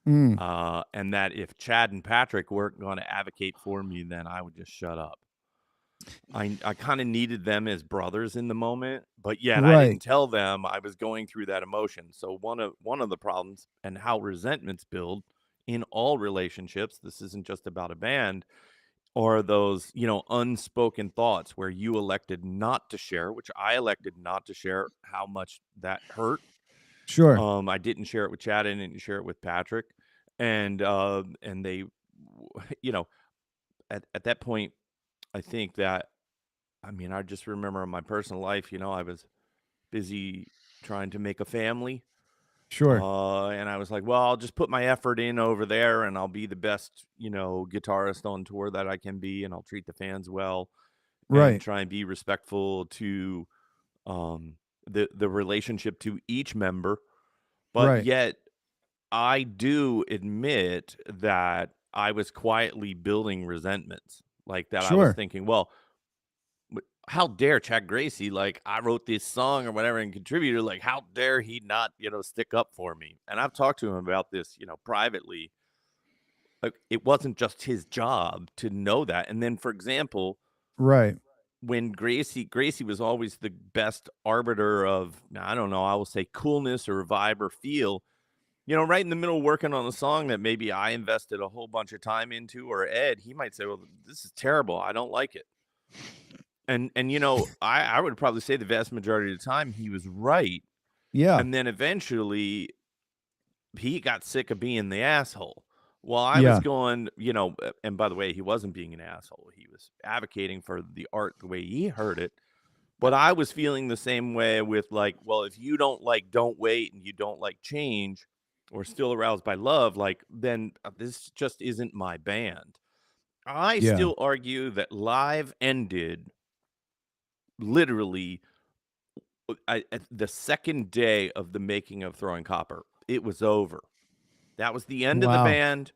D: And that if Chad and Patrick weren't going to advocate for me, then I would just shut up. I kind of needed them as brothers in the moment, but yet I didn't tell them I was going through that emotion. So one of the problems and how resentments build in all relationships, this isn't just about a band, are those, unspoken thoughts where you elected not to share, which I elected not to share, how much that hurt.
A: Sure.
D: I didn't share it with Chad. I didn't share it with Patrick. And they, at that point, I think that, I just remember in my personal life, I was busy trying to make a family.
A: Sure.
D: And I was like, well, I'll just put my effort in over there and I'll be the best, guitarist on tour that I can be. And I'll treat the fans well. And try and be respectful to the relationship to each member. But yet I do admit that I was quietly building resentments like that. I was thinking, well, how dare Chad Gracey, like, I wrote this song or whatever and contributor, like, how dare he not, stick up for me? And I've talked to him about this, privately. Like, it wasn't just his job to know that. And then, for example,
A: Right.
D: when Gracey was always the best arbiter of, I don't know, I will say coolness or vibe or feel, right in the middle working on a song that maybe I invested a whole bunch of time into, or Ed, he might say, well, this is terrible. I don't like it. And I would probably say the vast majority of the time he was right.
A: Yeah.
D: And then eventually he got sick of being the asshole. While I was going, and by the way, he wasn't being an asshole. He was advocating for the art the way he heard it. But I was feeling the same way with, like, well, if you don't like Don't Wait and you don't like Change or Still Aroused by Love, like, then this just isn't my band. I still argue that Live ended literally at the second day of the making of Throwing Copper. It was over. That was the end of the band,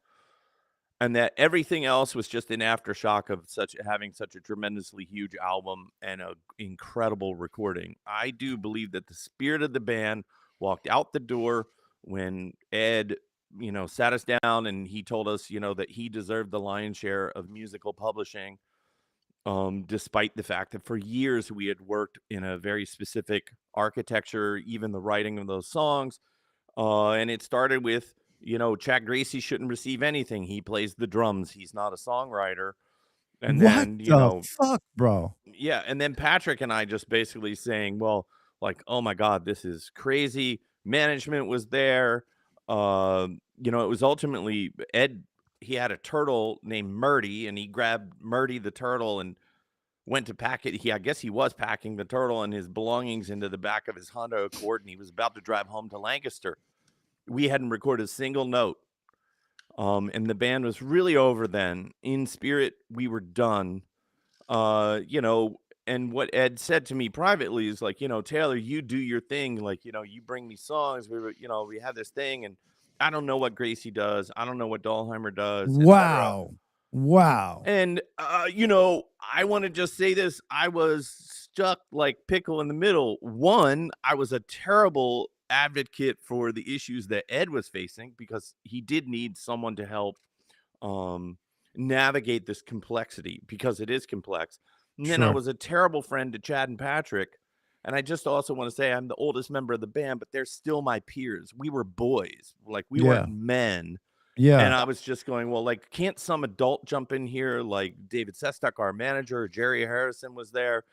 D: and that everything else was just an aftershock of having such a tremendously huge album and an incredible recording. I do believe that the spirit of the band walked out the door when Ed, sat us down and he told us, that he deserved the lion's share of musical publishing. Despite the fact that for years we had worked in a very specific architecture, even the writing of those songs. And it started with, Chad Gracey shouldn't receive anything. He plays the drums. He's not a songwriter. And then,
A: the fuck, bro?
D: Yeah. And then Patrick and I just basically saying, well, like, oh my God, this is crazy. Management was there. It was ultimately Ed. He had a turtle named Murdy, and he grabbed Murdy the turtle and went to pack it. I guess he was packing the turtle and his belongings into the back of his Honda Accord, and he was about to drive home to Lancaster. We hadn't recorded a single note. And the band was really over then. In spirit, we were done. And what Ed said to me privately is like, Taylor, you do your thing. Like, you bring me songs. We have this thing, and I don't know what Gracey does. I don't know what Dahlheimer does.
A: Wow. Wow.
D: And, I want to just say this. I was stuck like pickle in the middle. One, I was a terrible advocate for the issues that Ed was facing because he did need someone to help navigate this complexity because it is complex. And then I was a terrible friend to Chad and Patrick. And I just also want to say I'm the oldest member of the band, but they're still my peers. We were boys. Like, we weren't men.
A: Yeah.
D: And I was just going, well, like, can't some adult jump in here? Like David Sestak, our manager, Jerry Harrison was there.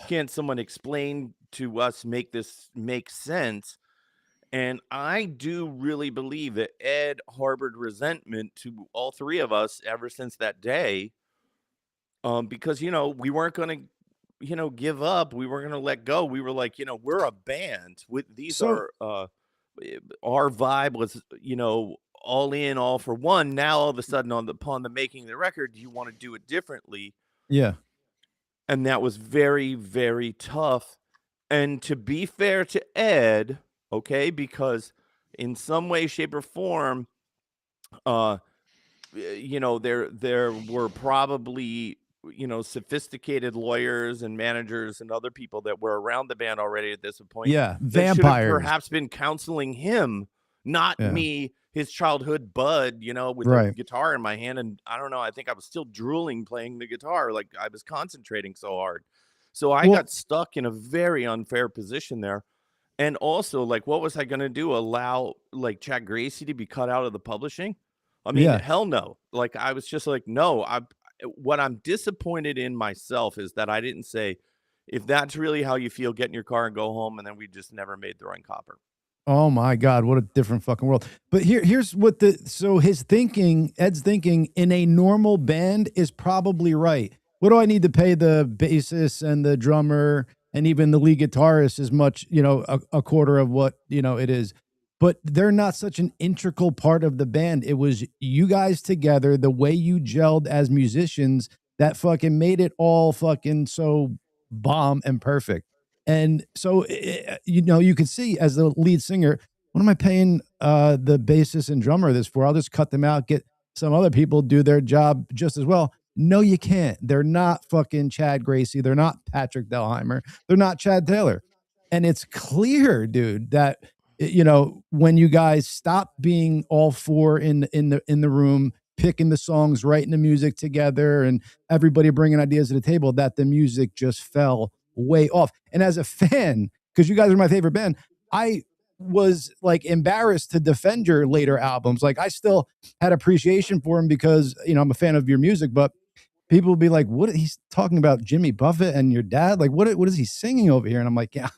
D: Can't someone explain to us, make this make sense? And I do really believe that Ed harbored resentment to all three of us ever since that day. Because, we weren't going to, give up. We weren't going to let go. We were like, we're a band with these our vibe was, all in, all for one. Now, all of a sudden upon the making of the record, you want to do it differently.
A: Yeah.
D: And that was very, very tough. And to be fair to Ed, okay, because in some way, shape, or form, there were probably, sophisticated lawyers and managers and other people that were around the band already at this point.
A: Yeah,
D: vampires. Should have perhaps been counseling him, not me, his childhood bud, with a guitar in my hand. And I don't know, I think I was still drooling playing the guitar. Like, I was concentrating so hard. So I got stuck in a very unfair position there. And also, like, what was I going to do? Allow, like, Chad Gracey to be cut out of the publishing? I mean, hell no. Like, I was just like, no. What I'm disappointed in myself is that I didn't say, if that's really how you feel, get in your car and go home. And then we just never made Throwing Copper.
A: Oh my God, what a different fucking world. But here's what Ed's thinking in a normal band is probably right. What do I need to pay the bassist and the drummer and even the lead guitarist as much, a quarter of what, it is. But they're not such an integral part of the band. It was you guys together, the way you gelled as musicians that fucking made it all fucking so bomb and perfect. And so, you can see as the lead singer, what am I paying the bassist and drummer this for? I'll just cut them out, get some other people do their job just as well. No, you can't. They're not fucking Chad Gracey. They're not Patrick Delheimer. They're not Chad Taylor. And it's clear, dude, that when you guys stop being all four in the room, picking the songs, writing the music together, and everybody bringing ideas to the table, that the music just fell way off. And as a fan, because you guys are my favorite band, I was like embarrassed to defend your later albums. Like I still had appreciation for them because I'm a fan of your music, but people would be like, what, he's talking about Jimmy Buffett and your dad? Like, what is he singing over here? And I'm like, yeah,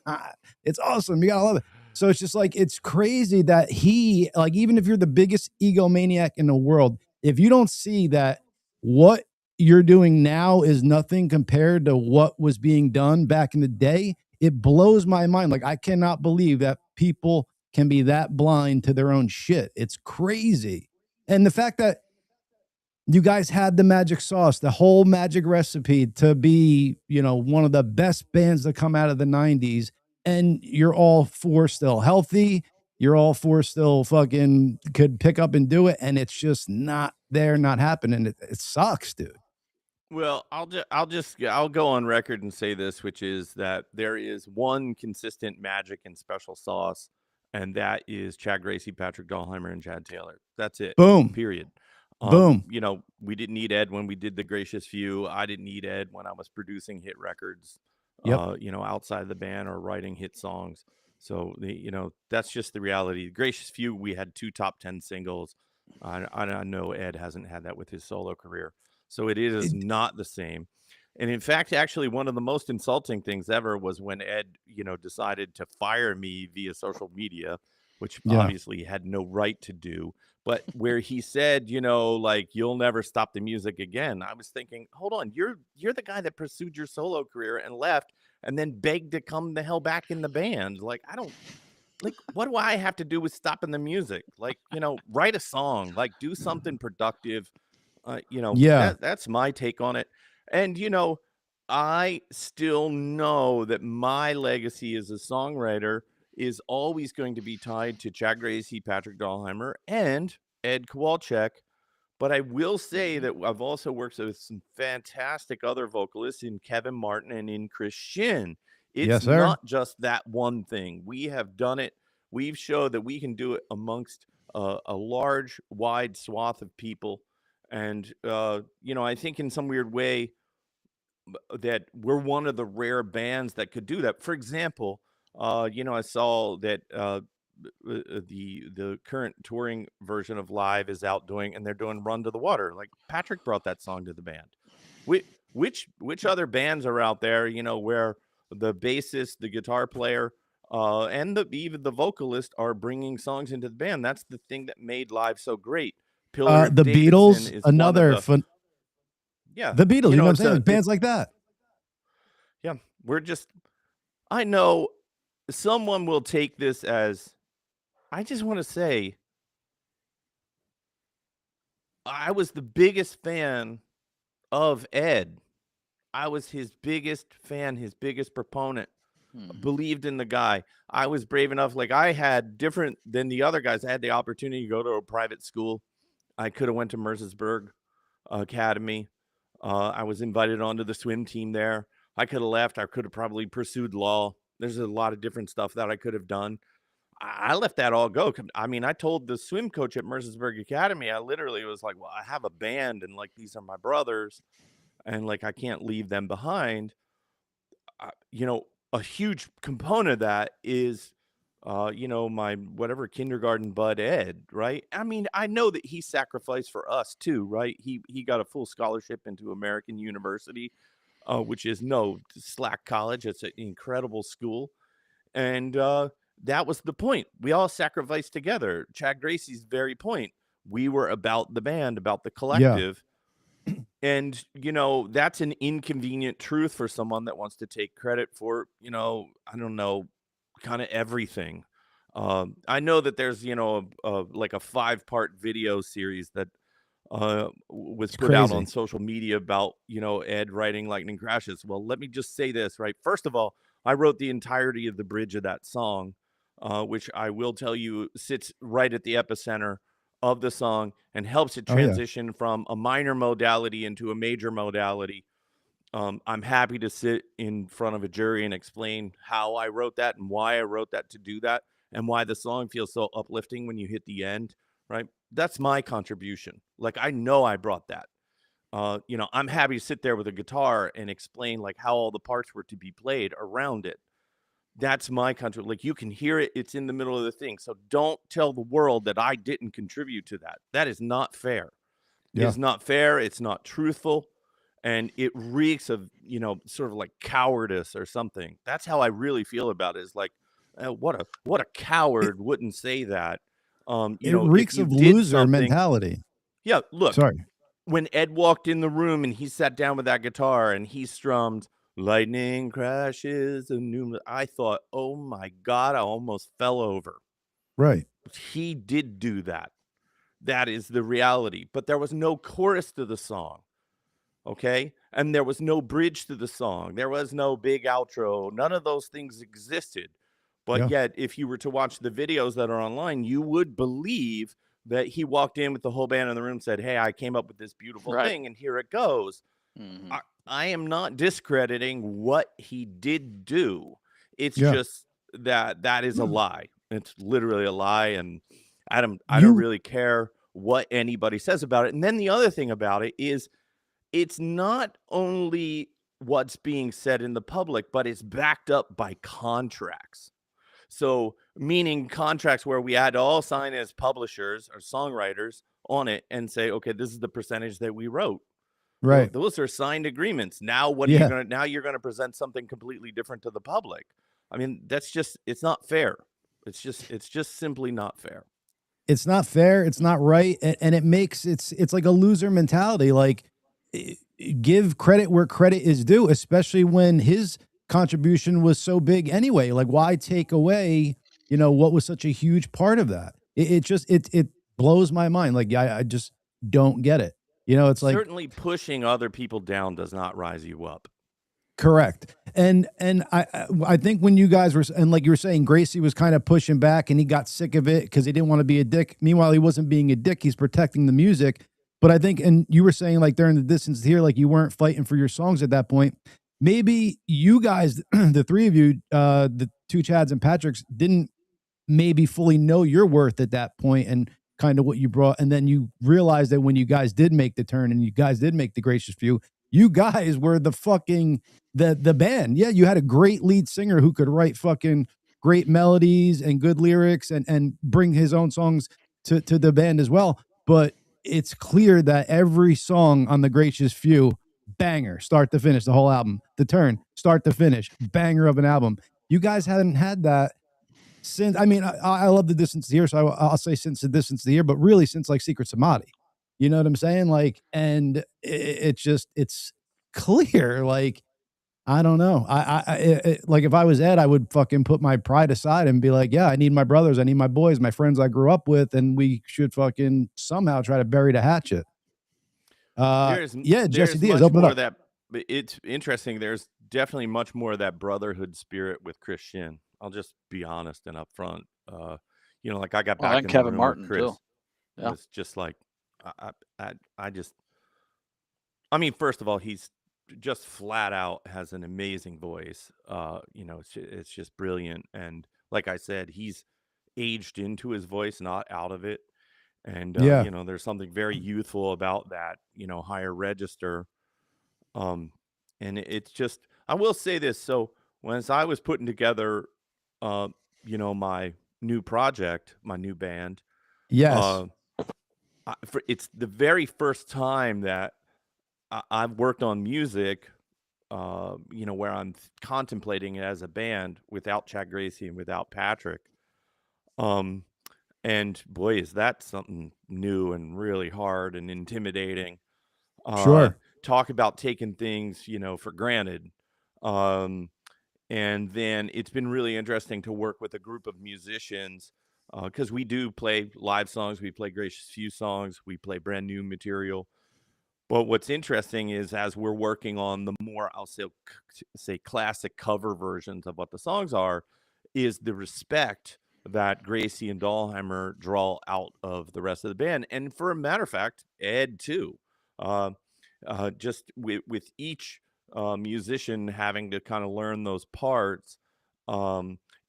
A: it's awesome. You gotta love it. So it's just like, it's crazy that he, like, even if you're the biggest egomaniac in the world, if you don't see that what you're doing now is nothing compared to what was being done back in the day, it blows my mind. Like, I cannot believe that people can be that blind to their own shit. It's crazy. And the fact that you guys had the magic sauce, the whole magic recipe to be, one of the best bands to come out of the 90s. And you're all four still healthy. You're all four still fucking could pick up and do it. And it's just not there, not happening. It sucks, dude.
D: Well, I'll go on record and say this, which is that there is one consistent magic and special sauce, and that is Chad Gracey, Patrick Dahlheimer, and Chad Taylor. That's it.
A: Boom.
D: Period.
A: Boom.
D: We didn't need Ed when we did The Gracious Few. I didn't need Ed when I was producing hit records,
A: Yep.
D: Outside the band or writing hit songs. So, that's just the reality. The Gracious Few, we had 2 top 10 singles. I know Ed hasn't had that with his solo career. So it is not the same. And in fact, actually, one of the most insulting things ever was when Ed, decided to fire me via social media, which obviously he had no right to do. But where he said, like, you'll never stop the music again. I was thinking, hold on, you're the guy that pursued your solo career and left and then begged to come the hell back in the band. Like, what do I have to do with stopping the music? Like, write a song, like do something productive. That's my take on it. And, I still know that my legacy as a songwriter is always going to be tied to Chad Gracey, Patrick Dahlheimer, and Ed Kowalczyk. But I will say that I've also worked with some fantastic other vocalists in Kevin Martin and in Chris Shin. It's not just that one thing. We have done it. We've showed that we can do it amongst a large, wide swath of people. And, I think in some weird way that we're one of the rare bands that could do that. For example, I saw that the current touring version of Live is out doing, and they're doing Run to the Water. Like Patrick brought that song to the band. Which other bands are out there, where the bassist, the guitar player, and even the vocalist are bringing songs into the band? That's the thing that made Live so great.
A: The Beatles, another fun.
D: Yeah,
A: the Beatles. You know what I'm saying? Bands like that.
D: Yeah, I know someone will take this as, I just want to say, I was the biggest fan of Ed. I was his biggest fan, his biggest proponent. Believed in the guy. I was brave enough. Like, I had, different than the other guys, I had the opportunity to go to a private school. I could have went to Mercersburg Academy. I was invited onto the swim team there. I could have left. I could have probably pursued law. There's a lot of different stuff that I could have done. I let that all go. I mean, I told the swim coach at Mercersburg Academy, I literally was like, well, I have a band, and like, these are my brothers, and like, I can't leave them behind. A huge component of that is, my whatever kindergarten bud Ed, right? I mean, I know that he sacrificed for us too, right? He got a full scholarship into American University, which is no slack college. It's an incredible school. And that was the point. We all sacrificed together. Chad Gracey's very point. We were about the band, about the collective. Yeah. And, that's an inconvenient truth for someone that wants to take credit for, I don't know, kind of everything. I know that there's, like a 5-part video series that was put out on social media about, Ed writing Lightning Crashes. Well, let me just say this, right? First of all, I wrote the entirety of the bridge of that song, which I will tell you sits right at the epicenter of the song and helps it
A: Oh, yeah.
D: transition from a minor modality into a major modality. I'm happy to sit in front of a jury and explain how I wrote that and why I wrote that to do that and why the song feels so uplifting when you hit the end, right? That's my contribution. Like, I know I brought that. I'm happy to sit there with a guitar and explain like how all the parts were to be played around it. That's my country. Like, you can hear it. It's in the middle of the thing. So don't tell the world that I didn't contribute to that. That is not fair.
A: Yeah.
D: It's not fair. It's not truthful. And it reeks of, sort of like cowardice or something. That's how I really feel about it. Is like, what a coward wouldn't say that.
A: It reeks of loser mentality.
D: Yeah, look.
A: Sorry.
D: When Ed walked in the room and he sat down with that guitar and he strummed "Lightning Crashes," I thought, oh my God, I almost fell over.
A: Right.
D: He did do that. That is the reality. But there was no chorus to the song. Okay. And there was no bridge to the song. There was no big outro. None of those things existed. But yet, if you were to watch the videos that are online, you would believe that he walked in with the whole band in the room and said, hey, I came up with this beautiful thing and here it goes.
B: Mm-hmm.
D: I am not discrediting what he did do. It's just that is a lie. It's literally a lie. And I don't really care what anybody says about it. And then the other thing about it is it's not only what's being said in the public, but it's backed up by contracts. So meaning contracts where we had to all sign as publishers or songwriters on it and say, okay, this is the percentage that we wrote.
A: Right.
D: Well, those are signed agreements. Now what are you going to, now you're going to present something completely different to the public. I mean, it's not fair. It's just simply not fair.
A: It's not fair. It's not right. And it makes, it's like a loser mentality. Like, give credit where credit is due, especially when his contribution was so big anyway. Like, why take away, what was such a huge part of that? It blows my mind. Like, I just don't get it. It's like,
D: certainly pushing other people down does not rise you up.
A: Correct. And I think when you guys were, and like you were saying, Gracey was kind of pushing back and he got sick of it because he didn't want to be a dick. Meanwhile, he wasn't being a dick. He's protecting the music. But I think, and you were saying like during the distance here, like you weren't fighting for your songs at that point. Maybe you guys, the three of you, the two Chads and Patricks, didn't maybe fully know your worth at that point and kind of what you brought. And then you realized that when you guys did make the turn and you guys did make the Gracious Few, you guys were the fucking, the band. Yeah, you had a great lead singer who could write fucking great melodies and good lyrics and bring his own songs to the band as well. But it's clear that every song on the Gracious Few, banger, start to finish, the whole album. The Turn, start to finish, banger of an album. You guys hadn't had that since, I mean, I love The Distance to Here, so I'll say since The Distance to Here, but really since like Secret Samadhi. You know what I'm saying? Like, and it's clear, like, I don't know. Like if I was Ed, I would fucking put my pride aside and be like, yeah, I need my brothers. I need my boys, my friends I grew up with. And we should fucking somehow try to bury the hatchet. Jesse Diaz, open it up.
D: It's interesting. There's definitely much more of that brotherhood spirit with Chris Shin. I'll just be honest and upfront. Like I got back in
B: Kevin
D: the room
B: Martin
D: with Chris.
B: too. Yeah.
D: It's just like, I mean, first of all, he's just flat out has an amazing voice. It's just brilliant. And like I said, he's aged into his voice, not out of it. And, there's something very youthful about that, higher register. And it's just, I will say this. So as I was putting together, my new project, my new band.
A: Yes.
D: It's the very first time that I've worked on music, where I'm contemplating it as a band without Chad Gracey and without Patrick. And boy, is that something new and really hard and intimidating.
A: Sure.
D: Talk about taking things, for granted. And then it's been really interesting to work with a group of musicians because we do play live songs. We play Gracious Few songs. We play brand new material. But what's interesting is as we're working on the more, I'll say classic cover versions of what the songs are, is the respect that Gracey and Dahlheimer draw out of the rest of the band. And for a matter of fact, Ed too. Just with each musician having to kind of learn those parts.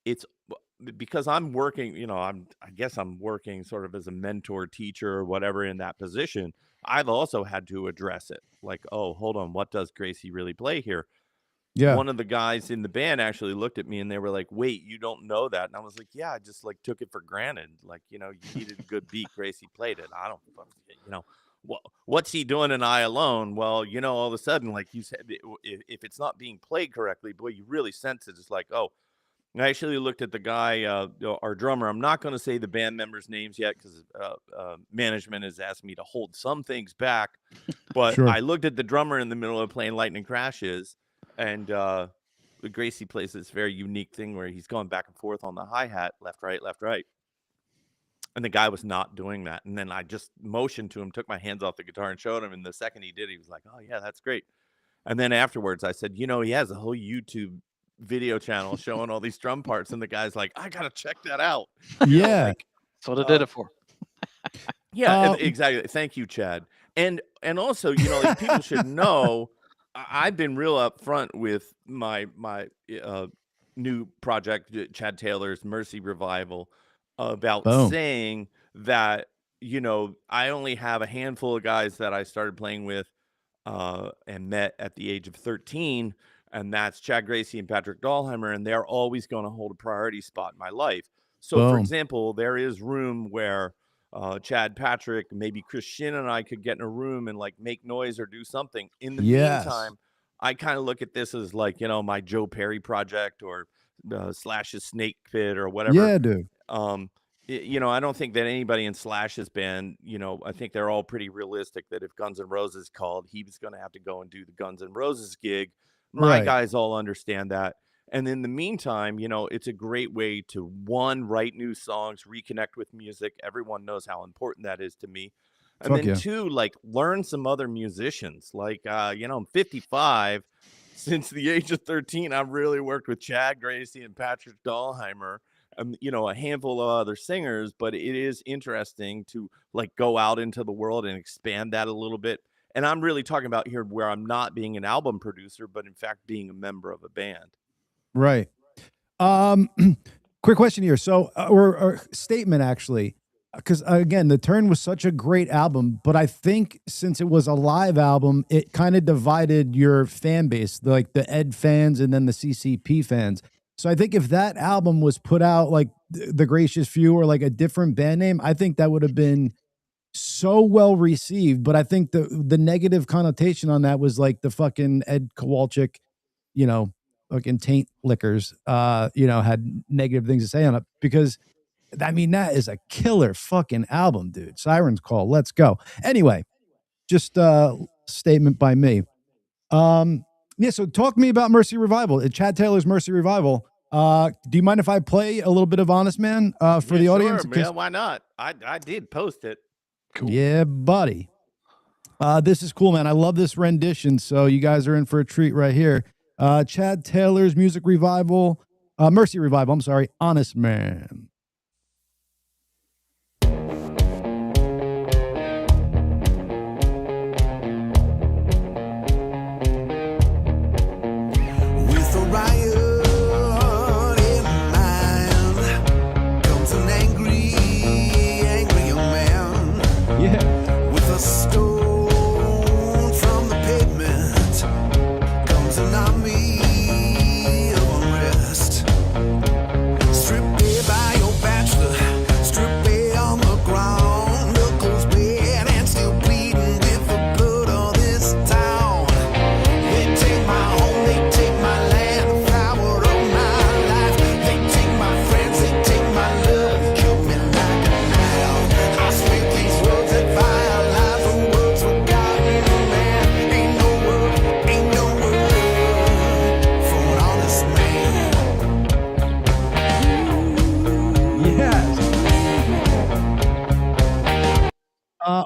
D: It's because I'm working, I guess I'm working sort of as a mentor, teacher, or whatever in that position. I've also had to address it. Like, oh, hold on, what does Gracey really play here?
A: Yeah.
D: One of the guys in the band actually looked at me and they were like, wait, you don't know that? And I was like, yeah, I just like took it for granted. Like, you needed a good beat. Gracey played it. I don't, what's he doing in I Alone? Well, all of a sudden, like you said, if it's not being played correctly, boy, you really sense it. It's like, oh, I actually looked at the guy, our drummer. I'm not going to say the band members' names yet because management has asked me to hold some things back. But
A: Sure.
D: I looked at the drummer in the middle of playing Lightning Crashes, and Gracey plays this very unique thing where he's going back and forth on the hi-hat, left, right, left, right. And the guy was not doing that. And then I just motioned to him, took my hands off the guitar and showed him. And the second he did, he was like, oh, yeah, that's great. And then afterwards, I said, he has a whole YouTube video channel showing all these drum parts. And the guy's like, I got to check that out.
A: Yeah.
B: That's what I did it for.
D: Yeah, exactly. Thank you, Chad. And also, like, people should know, I've been real upfront with my new project, Chad Taylor's Mercy Revival, about saying that, I only have a handful of guys that I started playing with and met at the age of 13, and that's Chad Gracey and Patrick Dahlheimer, and they're always going to hold a priority spot in my life. So, for example, there is room where Chad, Patrick, maybe Chris Shin and I could get in a room and like make noise or do something. In the meantime, I kind of look at this as like, my Joe Perry project or Slash's Snake Pit or whatever.
A: Yeah, dude.
D: I don't think that anybody in Slash's band, I think they're all pretty realistic that if Guns N' Roses called, he was going to have to go and do the Guns N' Roses gig. My guys all understand that. And in the meantime, it's a great way to, one, write new songs, reconnect with music. Everyone knows how important that is to me. And then two, like, learn some other musicians. Like, I'm 55. Since the age of 13, I've really worked with Chad Gracey and Patrick Dahlheimer. A handful of other singers, but it is interesting to like go out into the world and expand that a little bit. And I'm really talking about here where I'm not being an album producer, but in fact being a member of a band.
A: Right. Quick question here. So, or statement actually, because again, The Turn was such a great album, but I think since it was a live album, it kind of divided your fan base, like the Ed fans and then the CCP fans. So I think if that album was put out like The Gracious Few or like a different band name, I think that would have been so well received. But I think the negative connotation on that was like the fucking Ed Kowalczyk, fucking taint liquors, had negative things to say on it because I mean, that is a killer fucking album, dude. Siren's Call. Let's go. Anyway, just a statement by me. Yeah, so talk to me about Mercy Revival. Chad Taylor's Mercy Revival. Do you mind if I play a little bit of Honest Man for the audience?
D: Yeah, why not? I did post it.
A: Cool. Yeah, buddy. This is cool, man. I love this rendition, so you guys are in for a treat right here. Chad Taylor's Mercy Revival, I'm sorry, Honest Man.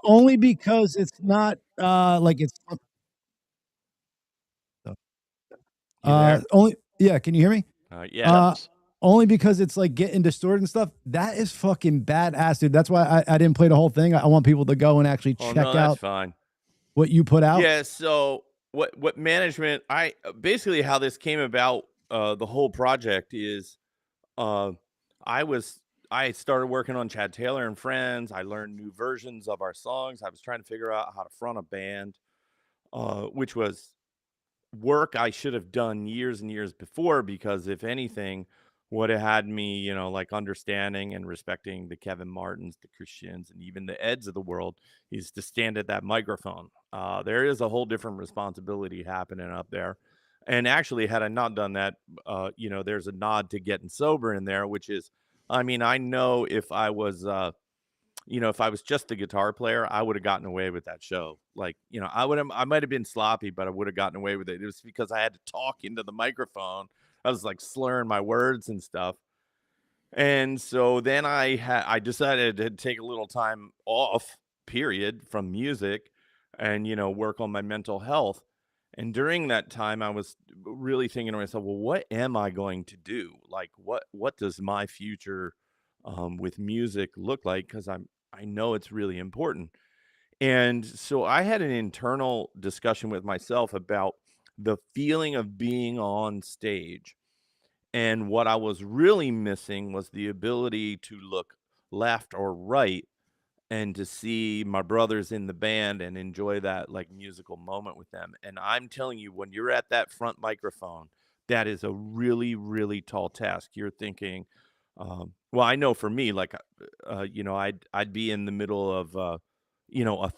A: Only because it's not like it's only. Yeah, can you hear me?
D: Yeah.
A: only because it's like getting distorted and stuff. That is fucking badass, dude. That's why I didn't play the whole thing. I want people to go and actually check out
D: fine.
A: what you put out.
D: Yeah. So what management? Basically how this came about. The whole project is, I started working on Chad Taylor and Friends. I learned new versions of our songs. I was trying to figure out how to front a band, which was work I should have done years and years before, because if anything would have had me, like understanding and respecting the Kevin Martins, the Christians, and even the Eds of the world, is to stand at that microphone. There is a whole different responsibility happening up there. And actually, had I not done that, there's a nod to getting sober in there, which is, I mean, I know if I was, if I was just the guitar player, I would have gotten away with that show. Like, I might have been sloppy, but I would have gotten away with it. It was because I had to talk into the microphone. I was like slurring my words and stuff. And so then I decided to take a little time off, period, from music and, work on my mental health. And during that time, I was really thinking to myself, well, what am I going to do? Like, what does my future with music look like? Because I know it's really important. And so I had an internal discussion with myself about the feeling of being on stage. And what I was really missing was the ability to look left or right and to see my brothers in the band and enjoy that like musical moment with them. And I'm telling you, when you're at that front microphone, that is a really, really tall task. You're thinking, well, I know for me, like, I'd be in the middle of, a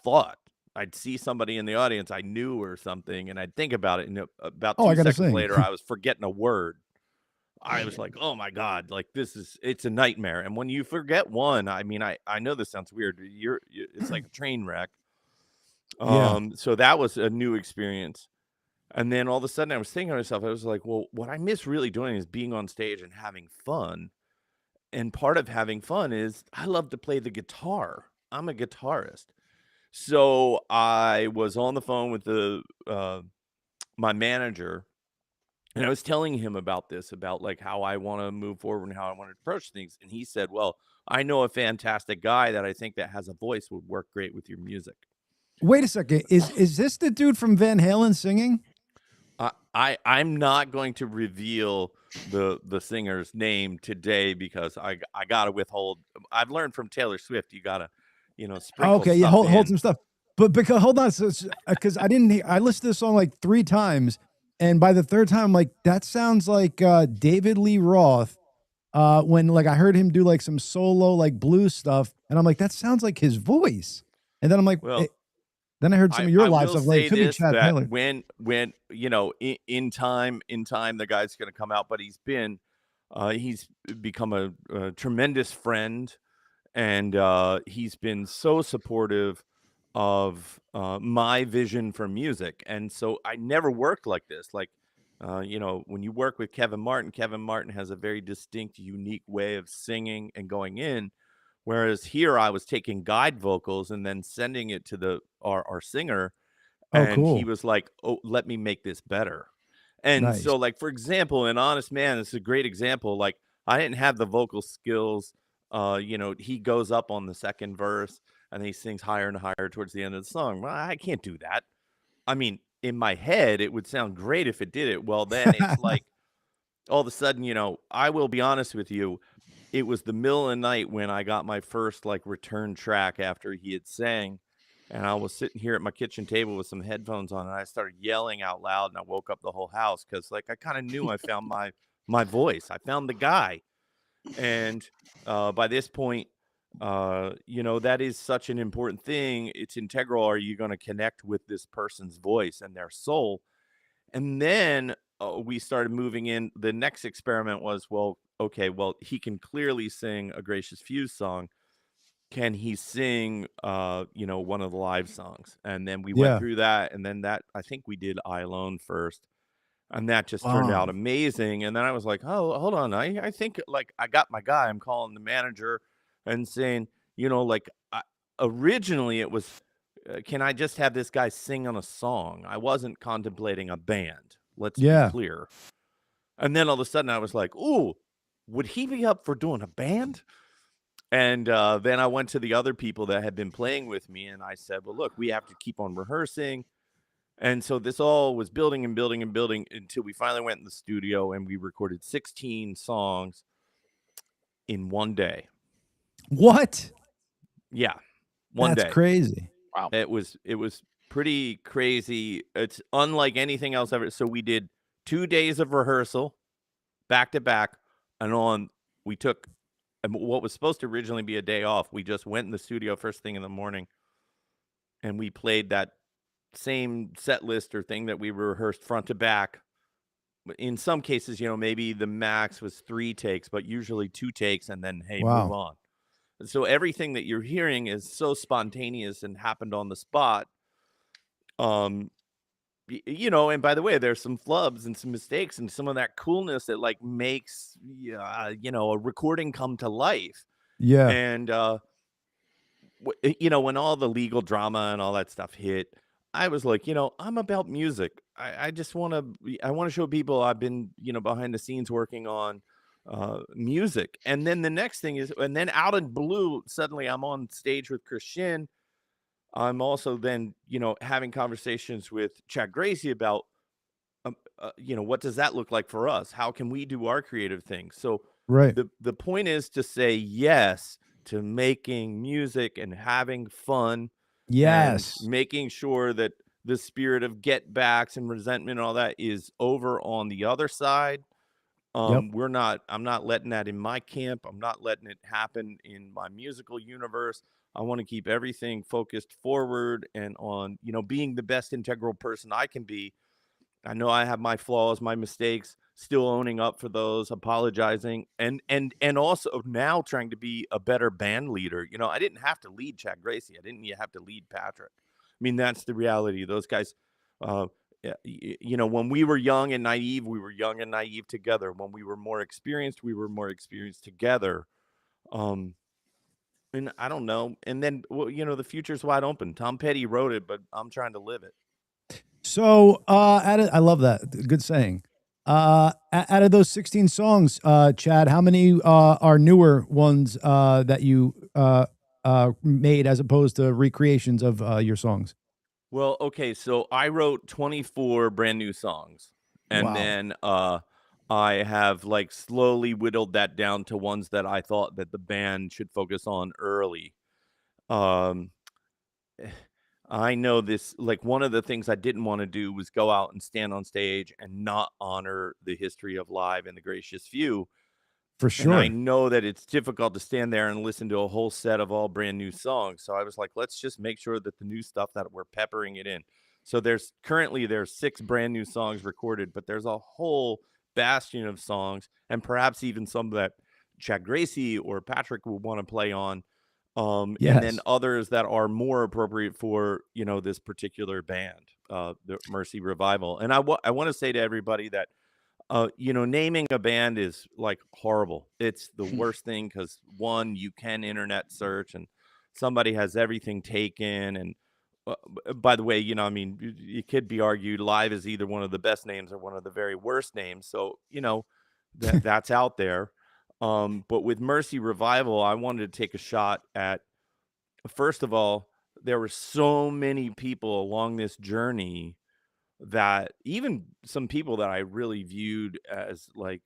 D: thought. I'd see somebody in the audience I knew or something, and I'd think about it. And about 2 seconds later, I was forgetting a word. I was like, oh my God, like it's a nightmare. And when you forget one, I mean, I know this sounds weird. It's like a train wreck. So that was a new experience. And then all of a sudden I was thinking to myself, I was like, well, what I miss really doing is being on stage and having fun. And part of having fun is I love to play the guitar. I'm a guitarist. So I was on the phone with my manager, and I was telling him about this, about like how I want to move forward and how I want to approach things. And he said, well, I know a fantastic guy that I think that has a voice would work great with your music.
A: Wait a second. Is this the dude from Van Halen singing?
D: I'm not going to reveal the singer's name today because I gotta withhold. I've learned from Taylor Swift, you gotta, sprinkle.
A: Okay, yeah, hold some stuff. But because hold on, because I listened to this song like 3 times, and by the 3rd time, I'm like, that sounds like David Lee Roth. When like I heard him do like some solo like blues stuff, and I'm like, that sounds like his voice. And then I'm like, well, then I heard some of your live stuff. Like, it could be Chad Taylor.
D: When in time, the guy's going to come out, but he's become a tremendous friend, and he's been so supportive of my vision for music. And so I never worked like this. Like, when you work with Kevin Martin has a very distinct, unique way of singing and going in. Whereas here I was taking guide vocals and then sending it to our singer. And
A: cool.
D: He was like, oh, let me make this better. And
A: Nice.
D: So like, for example, in Honest Man, it's a great example. Like, I didn't have the vocal skills. He goes up on the second verse and he sings higher and higher towards the end of the song. Well, I can't do that. I mean, in my head, it would sound great if it did it. Well, then it's like all of a sudden, I will be honest with you. It was the middle of the night when I got my first like return track after he had sang. And I was sitting here at my kitchen table with some headphones on, and I started yelling out loud, and I woke up the whole house because like I kind of knew I found my voice. I found the guy. And by this point, that is such an important thing. It's integral. Are you going to connect with this person's voice and their soul? And then we started moving in. The next experiment was, well, okay, well, he can clearly sing a Gracious Fuse song. Can he sing, one of the live songs? And then we went through that. And then I think we did I Alone first. And that just turned out amazing. And then I was like, oh, hold on. I think like I got my guy. I'm calling the manager and saying, originally it was, can I just have this guy sing on a song? I wasn't contemplating a band. Let's be clear. And then all of a sudden I was like, ooh, would he be up for doing a band? And then I went to the other people that had been playing with me, and I said, well, look, we have to keep on rehearsing. And so this all was building and building and building until we finally went in the studio and we recorded 16 songs in one day.
A: What?
D: Yeah, one
A: That's
D: day.
A: crazy.
B: Wow.
D: It was pretty crazy. It's unlike anything else ever. So we did 2 days of rehearsal back to back, and we took what was supposed to originally be a day off. We just went in the studio first thing in the morning, and we played that same set list or thing that we rehearsed front to back. In some cases, maybe the max was 3 takes, but usually 2 takes, and then, hey, move on. And so everything that you're hearing is so spontaneous and happened on the spot. And by the way, there's some flubs and some mistakes and some of that coolness that like makes, a recording come to life.
A: Yeah.
D: And, when all the legal drama and all that stuff hit, I was like, I'm about music. I just want to show people I've been, behind the scenes working on music. And then the next thing is, and then out of blue, suddenly I'm on stage with Christian. I'm also then, having conversations with Chad Gracey about, what does that look like for us? How can we do our creative thing? So
A: right.
D: The point is to say yes to making music and having fun.
A: Yes.
D: And making sure that the spirit of get backs and resentment and all that is over on the other side. I'm not letting that in my camp. I'm not letting it happen in my musical universe. I want to keep everything focused forward and on, being the best integral person I can be. I know I have my flaws, my mistakes, still owning up for those, apologizing, and also now trying to be a better band leader. I didn't have to lead Chad Gracey. I didn't have to lead Patrick. I mean, that's the reality. Those guys, when we were young and naive, we were young and naive together. When we were more experienced, we were more experienced together. And I don't know. And then, the future's wide open. Tom Petty wrote it, but I'm trying to live it.
A: So, I love that. Good saying. Out of those 16 songs, Chad, how many are newer ones that you made as opposed to recreations of your songs?
D: Well, okay, so I wrote 24 brand new songs, and then I have like slowly whittled that down to ones that I thought that the band should focus on early. I know this, like one of the things I didn't want to do was go out and stand on stage and not honor the history of live and the gracious few.
A: For sure.
D: And I know that it's difficult to stand there and listen to a whole set of all brand new songs. So I was like, let's just make sure that the new stuff that we're peppering it in. So there's 6 brand new songs recorded, but there's a whole bastion of songs and perhaps even some that Chad Gracey or Patrick will want to play on. And then others that are more appropriate for, this particular band, the Mercy Revival. And I want to say to everybody that, naming a band is like horrible. It's the worst thing because one, you can internet search and somebody has everything taken. And by the way, it could be argued live is either one of the best names or one of the very worst names. So, that's out there. But with Mercy Revival, I wanted to take a shot at, first of all, there were so many people along this journey that even some people that I really viewed as like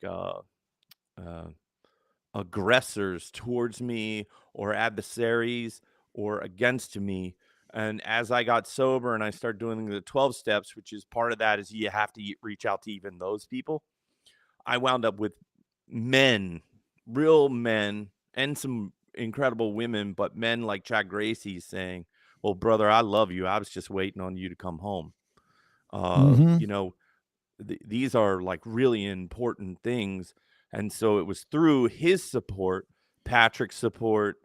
D: aggressors towards me or adversaries or against me. And as I got sober and I started doing the 12 steps, which is part of that is you have to reach out to even those people. I wound up with men, real men, and some incredible women, but men like Chad Gracey saying, well, brother, I love you. I was just waiting on you to come home. These are like really important things. And so it was through his support, Patrick's support,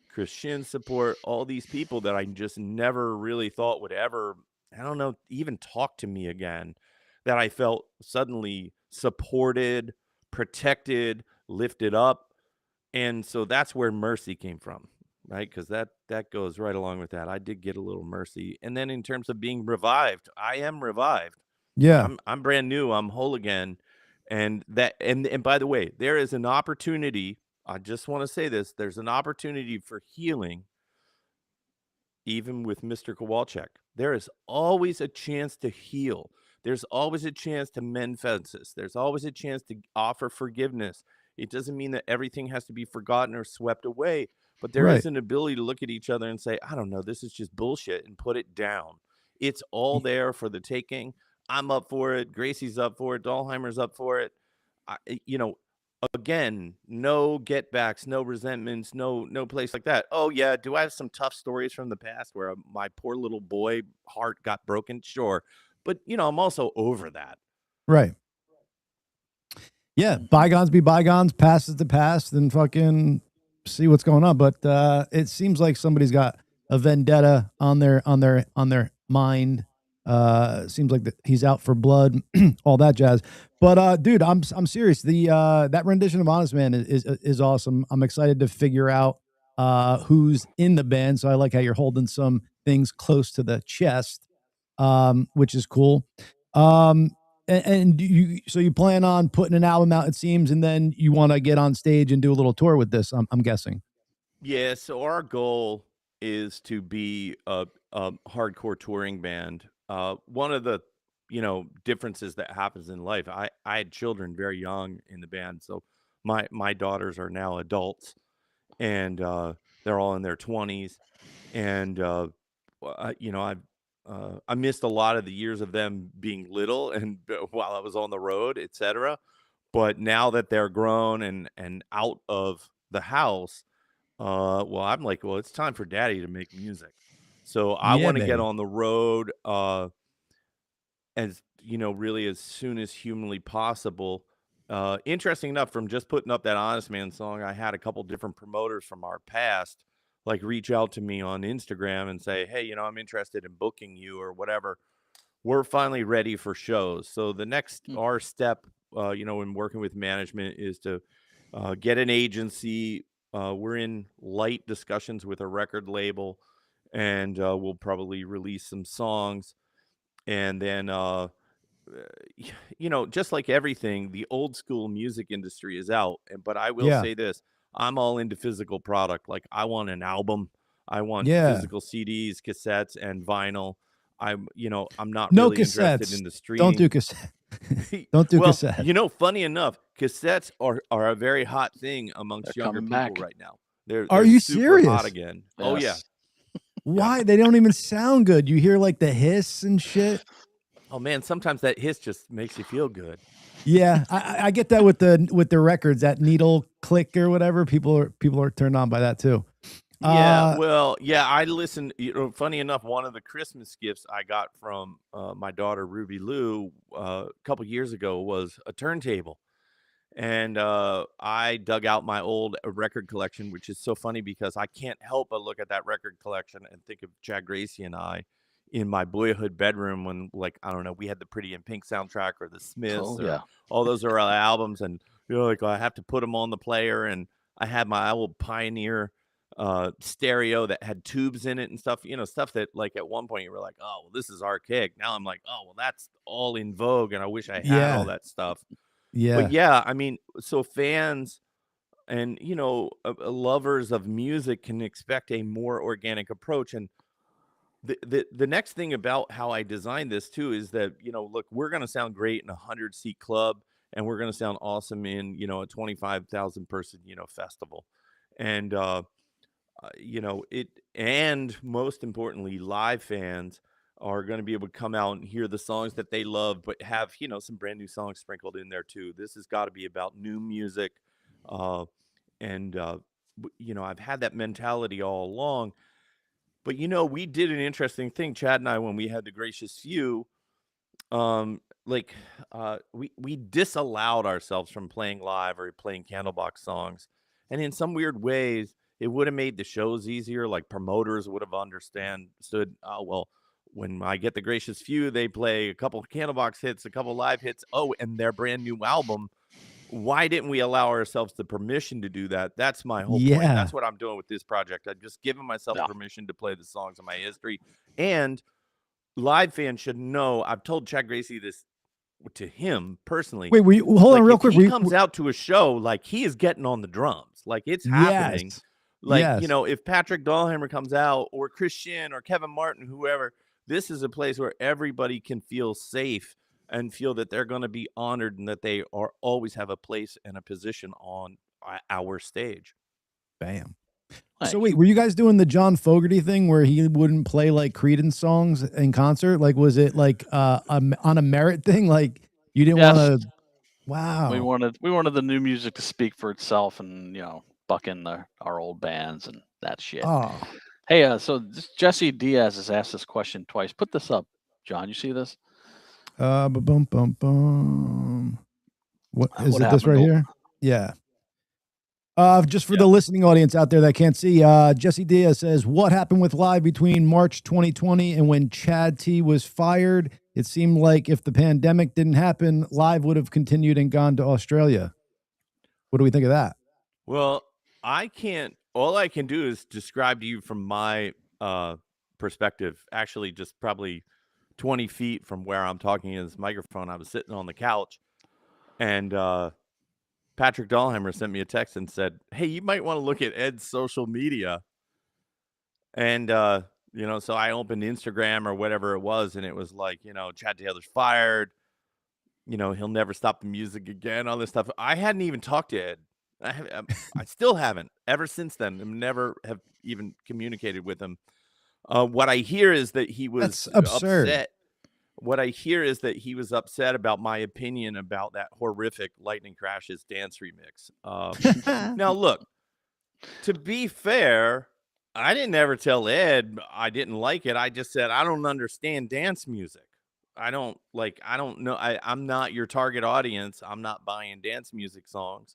D: Christian's support, all these people that I just never really thought would ever, I don't know, even talk to me again, that I felt suddenly supported, protected, lifted up. And so that's where mercy came from, right? Because that goes right along with that. I did get a little mercy. And then in terms of being revived, I am revived.
A: Yeah.
D: I'm brand new. I'm whole again. And by the way, there is an opportunity. I just want to say this. There's an opportunity for healing even with Mr. Kowalczyk. There is always a chance to heal. There's always a chance to mend fences. There's always a chance to offer forgiveness. It doesn't mean that everything has to be forgotten or swept away, but there is
A: Right.
D: an ability to look at each other and say, I don't know, this is just bullshit, and put it down. It's all there for the taking. I'm up for it. Gracey's up for it. Dahlheimer's up for it. You know, again, no get backs, no resentments, no place like that. Oh yeah, do I have some tough stories from the past where my poor little boy heart got broken? Sure. But you know, I'm also over that.
A: Right. Yeah, bygones be bygones, past is the past, and fucking see what's going on. But it seems like somebody's got a vendetta on their mind. Seems like he's out for blood, all that jazz. But dude, I'm serious. The that rendition of Honest Man is awesome. I'm excited to figure out who's in the band. So I like how you're holding some things close to the chest, which is cool. And you plan on putting an album out, it seems, and then you want to get on stage and do a little tour with this, I'm guessing.
D: Yeah, so our goal is to be a hardcore touring band. One of the, you know, differences that happens in life, I had children very young in the band, so my daughters are now adults, and they're all in their 20s, and you know, I missed a lot of the years of them being little and while I was on the road, etc. But now that they're grown and out of the house, well, I'm like, well, it's time for daddy to make music. So I
A: Yeah,
D: want to get
A: baby.
D: on the road as, you know, really as soon as humanly possible. Interesting enough, from just putting up that Honest Man song, I had a couple different promoters from our past like reach out to me on Instagram and say, hey, you know, I'm interested in booking you or whatever. We're finally ready for shows. So the next, our step, you know, in working with management is to get an agency. We're in light discussions with a record label, and we'll probably release some songs. And then, you know, just like everything, the old school music industry is out. But I will
A: Yeah.
D: say this, I'm all into physical product. Like, I want an album. I want
A: Yeah.
D: physical CDs, cassettes, and vinyl. You know, I'm not
A: No
D: really interested
A: cassettes.
D: in the
A: Don't do
D: streaming.
A: cassettes. Don't do
D: Well,
A: cassettes.
D: you know, funny enough, cassettes are a very hot thing amongst
B: They're
D: younger
B: coming
D: people
B: back.
D: right now. They're
A: Are you
D: super hot
A: serious?
D: again. Oh yeah.
B: Yes.
A: Why? They don't even sound good. You hear like the hiss and shit.
D: Oh man, sometimes that hiss just makes you feel good.
A: Yeah, I get that with the records, that needle click or whatever. People are turned on by that too.
D: Yeah, well, yeah, I listened. You know, funny enough, one of the Christmas gifts I got from my daughter Ruby Lou a couple years ago was a turntable, and I dug out my old record collection, which is so funny because I can't help but look at that record collection and think of Chad Gracey and I in my boyhood bedroom when, like, I don't know, we had the Pretty in Pink soundtrack or the Smiths
B: Oh
D: or
B: yeah.
D: all those early albums, and you know, like I have to put them on the player, and I had my old Pioneer stereo that had tubes in it and stuff, you know, stuff that like at one point you were like, oh, well, this is archaic. Now I'm like, oh, well, that's all in vogue, and I wish I had all
A: Yeah,
D: that stuff. But
A: yeah,
D: yeah, I mean, so fans and, you know, lovers of music can expect a more organic approach. And the next thing about how I designed this too is that, you know, look, we're going to sound great in a 100-seat club, and we're going to sound awesome in, you know, a 25,000 person, you know, festival. And you know, and most importantly, live fans are going to be able to come out and hear the songs that they love, but have, you know, some brand new songs sprinkled in there too. This has got to be about new music. Uh, and, you know, I've had that mentality all along. But, you know, we did an interesting thing, Chad and I, when we had the Gracious Few. Like, we disallowed ourselves from playing live or playing Candlebox songs. And in some weird ways, it would have made the shows easier. Like, promoters would have understood, oh, well, when I get the Gracious Few, they play a couple Candlebox hits, a couple live hits. Oh, and their brand new album. Why didn't we allow ourselves the permission to do that? That's my whole point.
A: yeah,
D: That's what I'm doing with this project. I've just given myself
B: Yeah.
D: permission to play the songs of my history. And live fans should know, I've told Chad Gracey this to him personally.
A: Wait, hold on real quick.
D: He comes out to a show, like, he is getting on the drums, like, it's happening. Like,
A: yes.
D: you know, if Patrick Dahlhammer comes out, or Christian or Kevin Martin, whoever, this is a place where everybody can feel safe and feel that they're going to be honored and that they are always have a place and a position on our stage.
A: Bam. So wait, were you guys doing the John Fogerty thing where he wouldn't play like Creedence songs in concert? Like, was it like on a merit thing? Like, you didn't want to? Wow.
B: We wanted the new music to speak for itself, and you know, buck in our old bands and that shit.
A: Oh.
B: Hey, so Jesse Diaz has asked this question twice. Put this up, John. You see this?
A: What is it? This right here? Yeah. Just for the listening audience out there that can't see, Jesse Diaz says, what happened with Live between March 2020 and when Chad T was fired? It seemed like if the pandemic didn't happen, Live would have continued and gone to Australia. What do we think of that?
D: Well, all I can do is describe to you from my perspective, actually just probably 20 feet from where I'm talking in this microphone. I was sitting on the couch, and Patrick Dahlhammer sent me a text and said, hey, you might want to look at Ed's social media. And, you know, so I opened Instagram or whatever it was, and it was like, you know, Chad Taylor's fired. You know, he'll never stop the music again, all this stuff. I hadn't even talked to Ed. I still haven't ever since then. I never have even communicated with him. What I hear is that he was upset. What I hear is that he was upset about my opinion about that horrific Lightning Crashes dance remix. Now, look, to be fair, I didn't ever tell Ed I didn't like it. I just said, I don't understand dance music. I don't know. I'm not your target audience. I'm not buying dance music songs.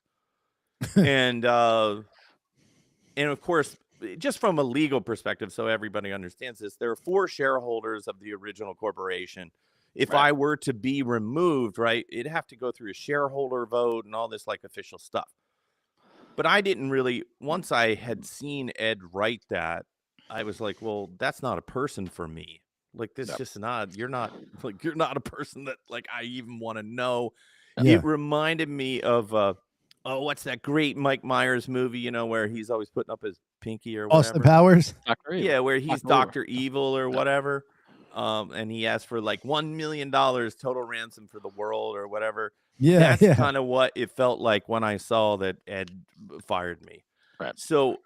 D: And of course, just from a legal perspective, so everybody understands this, there are 4 shareholders of the original corporation. If I were to be removed, right, it'd have to go through a shareholder vote and all this like official stuff. But I didn't really, once I had seen Ed write that, I was like, well, that's not a person for me. Like, this just not, you're not a person that like I even want to know. Yeah. It reminded me of what's that great Mike Myers movie, you know, where he's always putting up his pinky or whatever.
A: Austin Powers?
D: Yeah, where he's Dr. Evil or whatever. And he asked for like $1 million total ransom for the world or whatever.
A: Yeah.
D: That's kind of what it felt like when I saw that Ed fired me.
B: Right.
D: So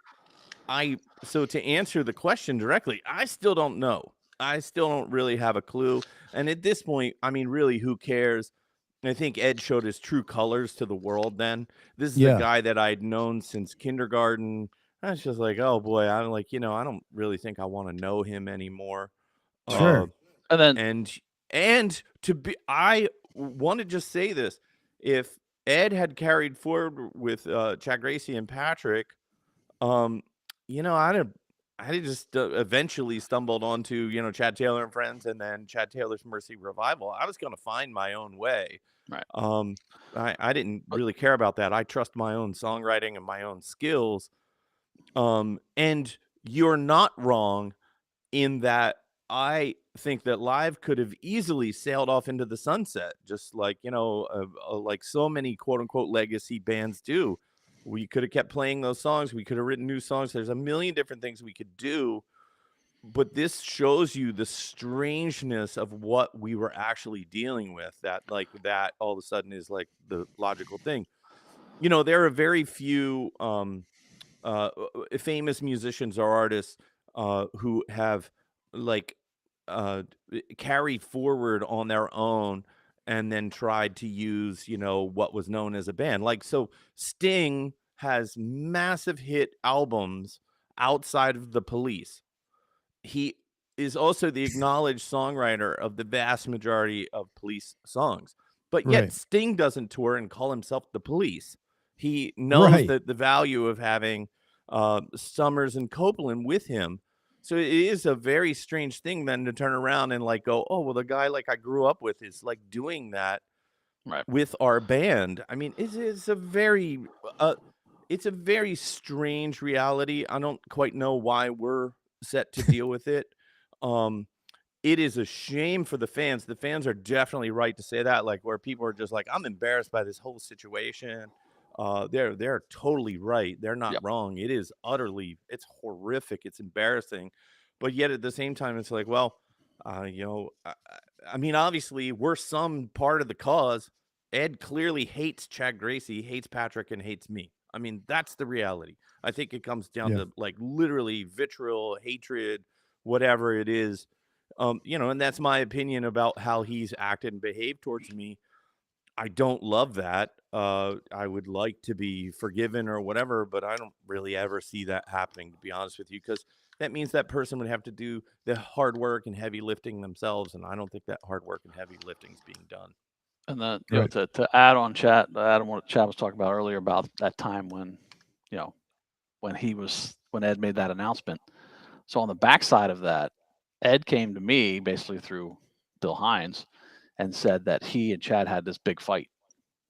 D: to answer the question directly, I still don't know. I still don't really have a clue. And at this point, I mean, really, who cares? I think Ed showed his true colors to the world then. This is a guy that I'd known since kindergarten. I was just like, oh boy, I'm like, you know, I don't really think I want to know him anymore.
A: Sure.
D: And to be, I want to just say this. If Ed had carried forward with Chad Gracey and Patrick, you know, I just eventually stumbled onto, you know, Chad Taylor and Friends and then Chad Taylor's Mercy Revival. I was going to find my own way.
B: Right.
D: I didn't really care about that. I trust my own songwriting and my own skills. And you're not wrong in that I think that Live could have easily sailed off into the sunset, just like, you know, like so many quote unquote legacy bands do. We could have kept playing those songs. We could have written new songs. There's a million different things we could do. But this shows you the strangeness of what we were actually dealing with, that like that all of a sudden is like the logical thing. You know, there are very few famous musicians or artists who have like carried forward on their own and then tried to use, you know, what was known as a band. Like, so Sting has massive hit albums outside of the Police. He is also the acknowledged songwriter of the vast majority of Police songs, but yet Sting doesn't tour and call himself the Police. He knows that the value of having Summers and Copeland with him. So it is a very strange thing then to turn around and like go, oh, well, the guy like I grew up with is like doing that with our band. I mean, it's a very strange reality. I don't quite know why we're set to deal with it. it is a shame for the fans. The fans are definitely right to say that, like where people are just like, I'm embarrassed by this whole situation. They're totally right. They're not
B: Yep.
D: wrong. It is it's horrific. It's embarrassing. But yet at the same time, it's like, well, I mean, obviously we're some part of the cause. Ed clearly hates Chad Gracey, hates Patrick, and hates me. I mean, that's the reality. I think it comes down to like literally vitriol, hatred, whatever it is. And that's my opinion about how he's acted and behaved towards me. I don't love that. I would like to be forgiven or whatever, but I don't really ever see that happening, to be honest with you, because that means that person would have to do the hard work and heavy lifting themselves, and I don't think that hard work and heavy lifting is being done.
B: And then, to add on what Chad was talking about earlier about that time when, when Ed made that announcement. So on the backside of that, Ed came to me basically through Bill Hines and said that he and Chad had this big fight.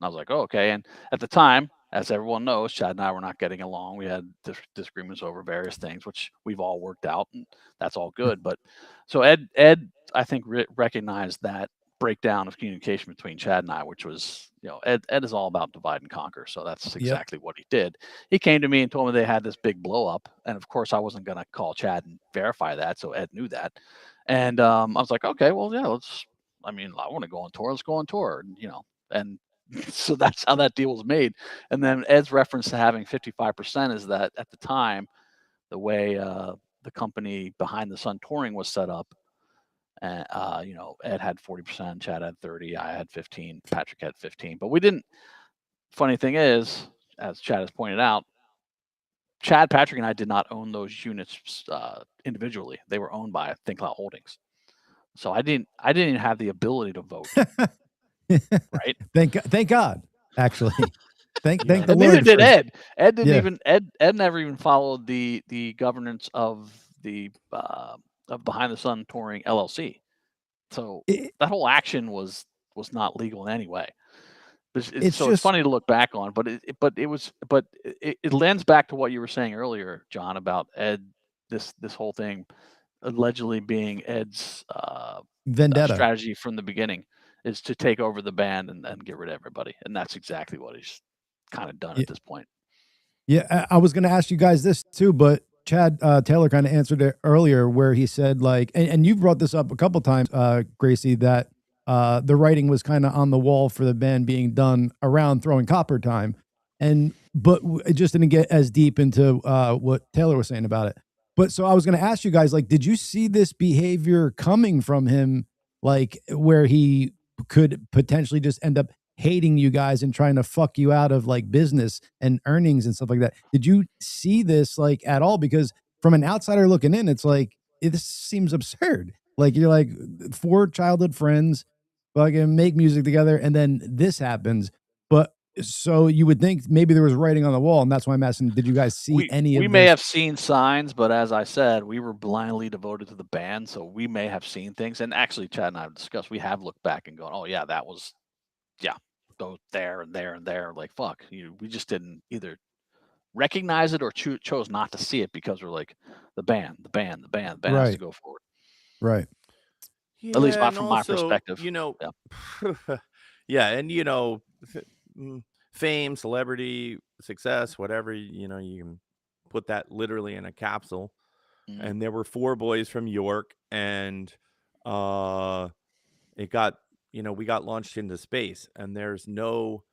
B: And I was like, oh, okay. And at the time, as everyone knows, Chad and I were not getting along. We had disagreements over various things, which we've all worked out, and that's all good. But so Ed, I think recognized that breakdown of communication between Chad and I, which was, Ed is all about divide and conquer. So that's exactly what he did. He came to me and told me they had this big blow up. And of course I wasn't going to call Chad and verify that. So Ed knew that. And I was like, okay, well, yeah, I want to go on tour. Let's go on tour. And so that's how that deal was made. And then Ed's reference to having 55% is that at the time, the way the company Behind the Sun Touring was set up, and Ed had 40%, Chad had 30, I had 15, Patrick had 15. But we didn't. Funny thing is, as Chad has pointed out, Chad, Patrick, and I did not own those units individually. They were owned by Think Cloud Holdings. So I didn't even have the ability to vote. Right?
A: Thank God. Actually, thank the Lord.
B: Neither did Ed. Ed didn't even. Ed never even followed the governance of the of Behind the Sun Touring LLC. So that whole action was not legal in any way. It's funny to look back on, but it lends back to what you were saying earlier, John, about Ed. This whole thing allegedly being Ed's
A: vendetta
B: strategy from the beginning is to take over the band and get rid of everybody. And that's exactly what he's kind of done at this point.
A: Yeah. I was going to ask you guys this too, but Chad Taylor kind of answered it earlier where he said like, and you've brought this up a couple times, Gracey, that the writing was kind of on the wall for the band being done around Throwing Copper time. But it just didn't get as deep into what Taylor was saying about it. But so I was going to ask you guys, like, did you see this behavior coming from him, like where he could potentially just end up hating you guys and trying to fuck you out of like business and earnings and stuff like that? Did you see this like at all? Because from an outsider looking in, it's like, this seems absurd. Like you're like 4 childhood friends fucking make music together and then this happens. But so you would think maybe there was writing on the wall, and that's why I'm asking, did you guys see any of this?
B: We may have seen signs, but as I said, we were blindly devoted to the band, so we may have seen things. And actually, Chad and I have discussed, we have looked back and gone, oh, yeah, that was, go there and there and there. Like, fuck, we just didn't either recognize it or chose not to see it because we're like, the band has to go forward.
A: Right.
D: Yeah,
B: at least from my perspective.
D: Yeah, and fame, celebrity, success, whatever, you can put that literally in a capsule. Mm-hmm. And there were 4 boys from York, and it got, we got launched into space, and there's no,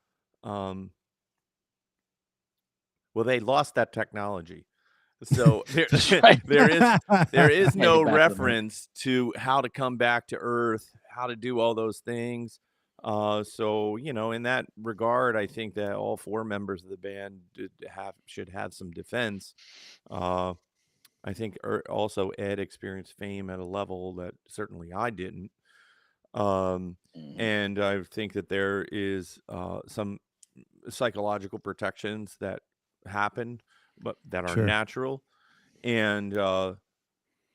D: they lost that technology. So there is no reference to how to come back to Earth, how to do all those things. So in that regard, I think that all 4 members of the band should have some defense. I think also Ed experienced fame at a level that certainly I didn't. And I think that there is some psychological protections that happen, but that are natural. And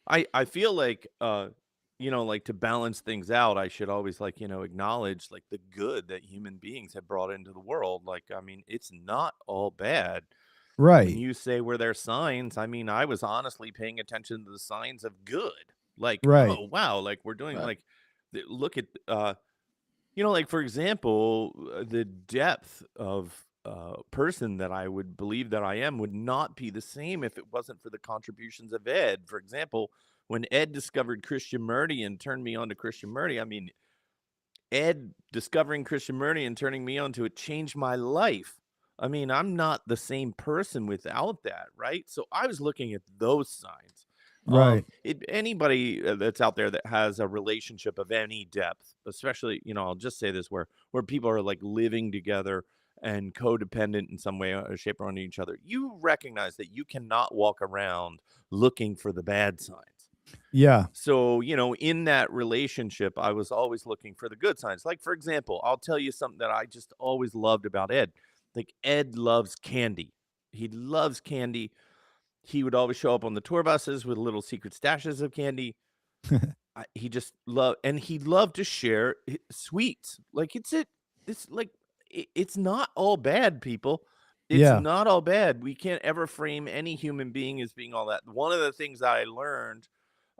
D: I feel like like to balance things out, I should always acknowledge like the good that human beings have brought into the world. Like, I mean, it's not all bad.
A: Right.
D: When you say were there signs, I mean, I was honestly paying attention to the signs of good. Like,
A: Right.
D: oh wow, like we're doing
B: Right.
D: like look at like for example, the depth of person that I would believe that I am would not be the same if it wasn't for the contributions of Ed. For example, when Ed discovered Christianity and turned me on to Christianity, I mean, Ed discovering Christianity and turning me on to it changed my life. I mean, I'm not the same person without that, right? So I was looking at those signs.
A: Right.
D: Anybody that's out there that has a relationship of any depth, especially, I'll just say this, where people are like living together and codependent in some way or shape on each other, you recognize that you cannot walk around looking for the bad signs.
A: Yeah.
D: So, in that relationship, I was always looking for the good signs. Like, for example, I'll tell you something that I just always loved about Ed. Like, Ed loves candy. He loves candy. He would always show up on the tour buses with little secret stashes of candy. He just loved, and he loved to share sweets. Like, it's not all bad, people. It's
A: Yeah.
D: not all bad. We can't ever frame any human being as being all that. One of the things that I learned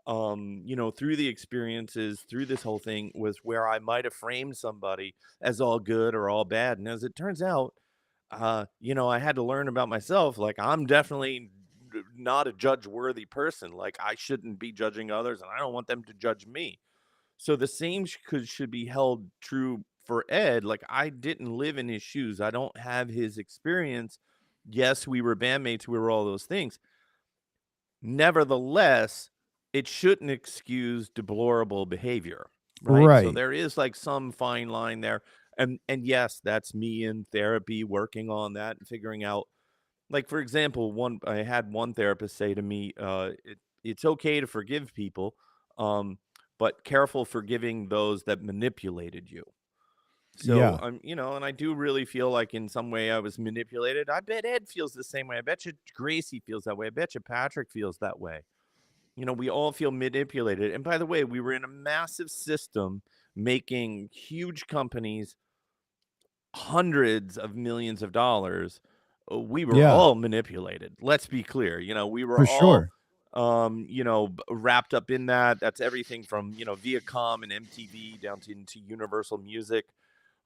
D: through the experiences, through this whole thing, was where I might have framed somebody as all good or all bad. And as it turns out, I had to learn about myself. Like, I'm definitely not a judge-worthy person. Like, I shouldn't be judging others, and I don't want them to judge me. So the same should be held true for Ed. Like, I didn't live in his shoes. I don't have his experience. Yes, we were bandmates. We were all those things. Nevertheless, it shouldn't excuse deplorable behavior, right? So there is like some fine line there. And yes, that's me in therapy working on that and figuring out, like, for example, I had one therapist say to me, it's okay to forgive people, but careful forgiving those that manipulated you. So
A: Yeah.
D: and I do really feel like in some way I was manipulated. I bet Ed feels the same way. I bet you Gracey feels that way. I bet you Patrick feels that way. We all feel manipulated. And by the way, we were in a massive system making huge companies hundreds of millions of dollars. We were all manipulated. Let's be clear. We were
A: For
D: all,
A: sure.
D: wrapped up in that. That's everything from, Viacom and MTV down to Universal Music,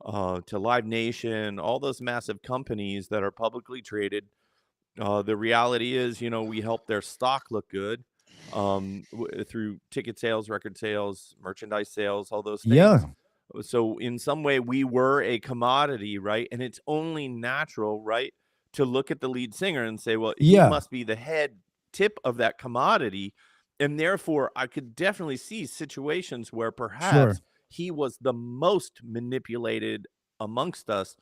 D: to Live Nation, all those massive companies that are publicly traded. The reality is, we help their stock look good through ticket sales, record sales, merchandise sales, all those things.
A: Yeah.
D: So in some way we were a commodity, right? And it's only natural, right, to look at the lead singer and say, well, he must be the head tip of that commodity. And therefore I could definitely see situations where perhaps he was the most manipulated amongst us.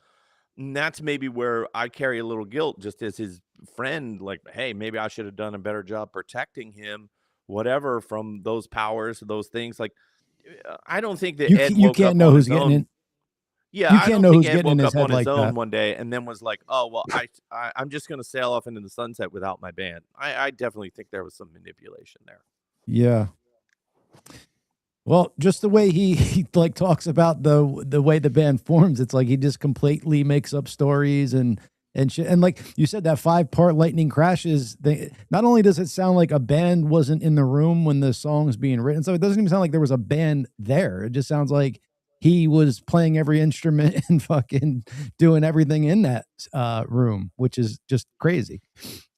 D: And that's maybe where I carry a little guilt just as his friend, like, hey, maybe I should have done a better job protecting him, whatever, from those powers, those things. Like, I don't think that Ed
A: You
D: woke
A: can't
D: up
A: know
D: on
A: who's
D: his
A: getting
D: own.
A: in.
D: Yeah,
A: You
D: I
A: can't
D: don't
A: know
D: think
A: who's
D: Ed
A: getting in
D: woke
A: his
D: up
A: head
D: on his
A: like
D: own
A: that.
D: one day and then was like, oh, well, I'm just going to sail off into the sunset without my band. I definitely think there was some manipulation there.
A: Yeah. Well, just the way he like talks about the way the band forms, it's like he just completely makes up stories and shit. And like you said, that 5-part Lightning Crashes, not only does it sound like a band wasn't in the room when the song's being written, so it doesn't even sound like there was a band there. It just sounds like he was playing every instrument and fucking doing everything in that room, which is just crazy.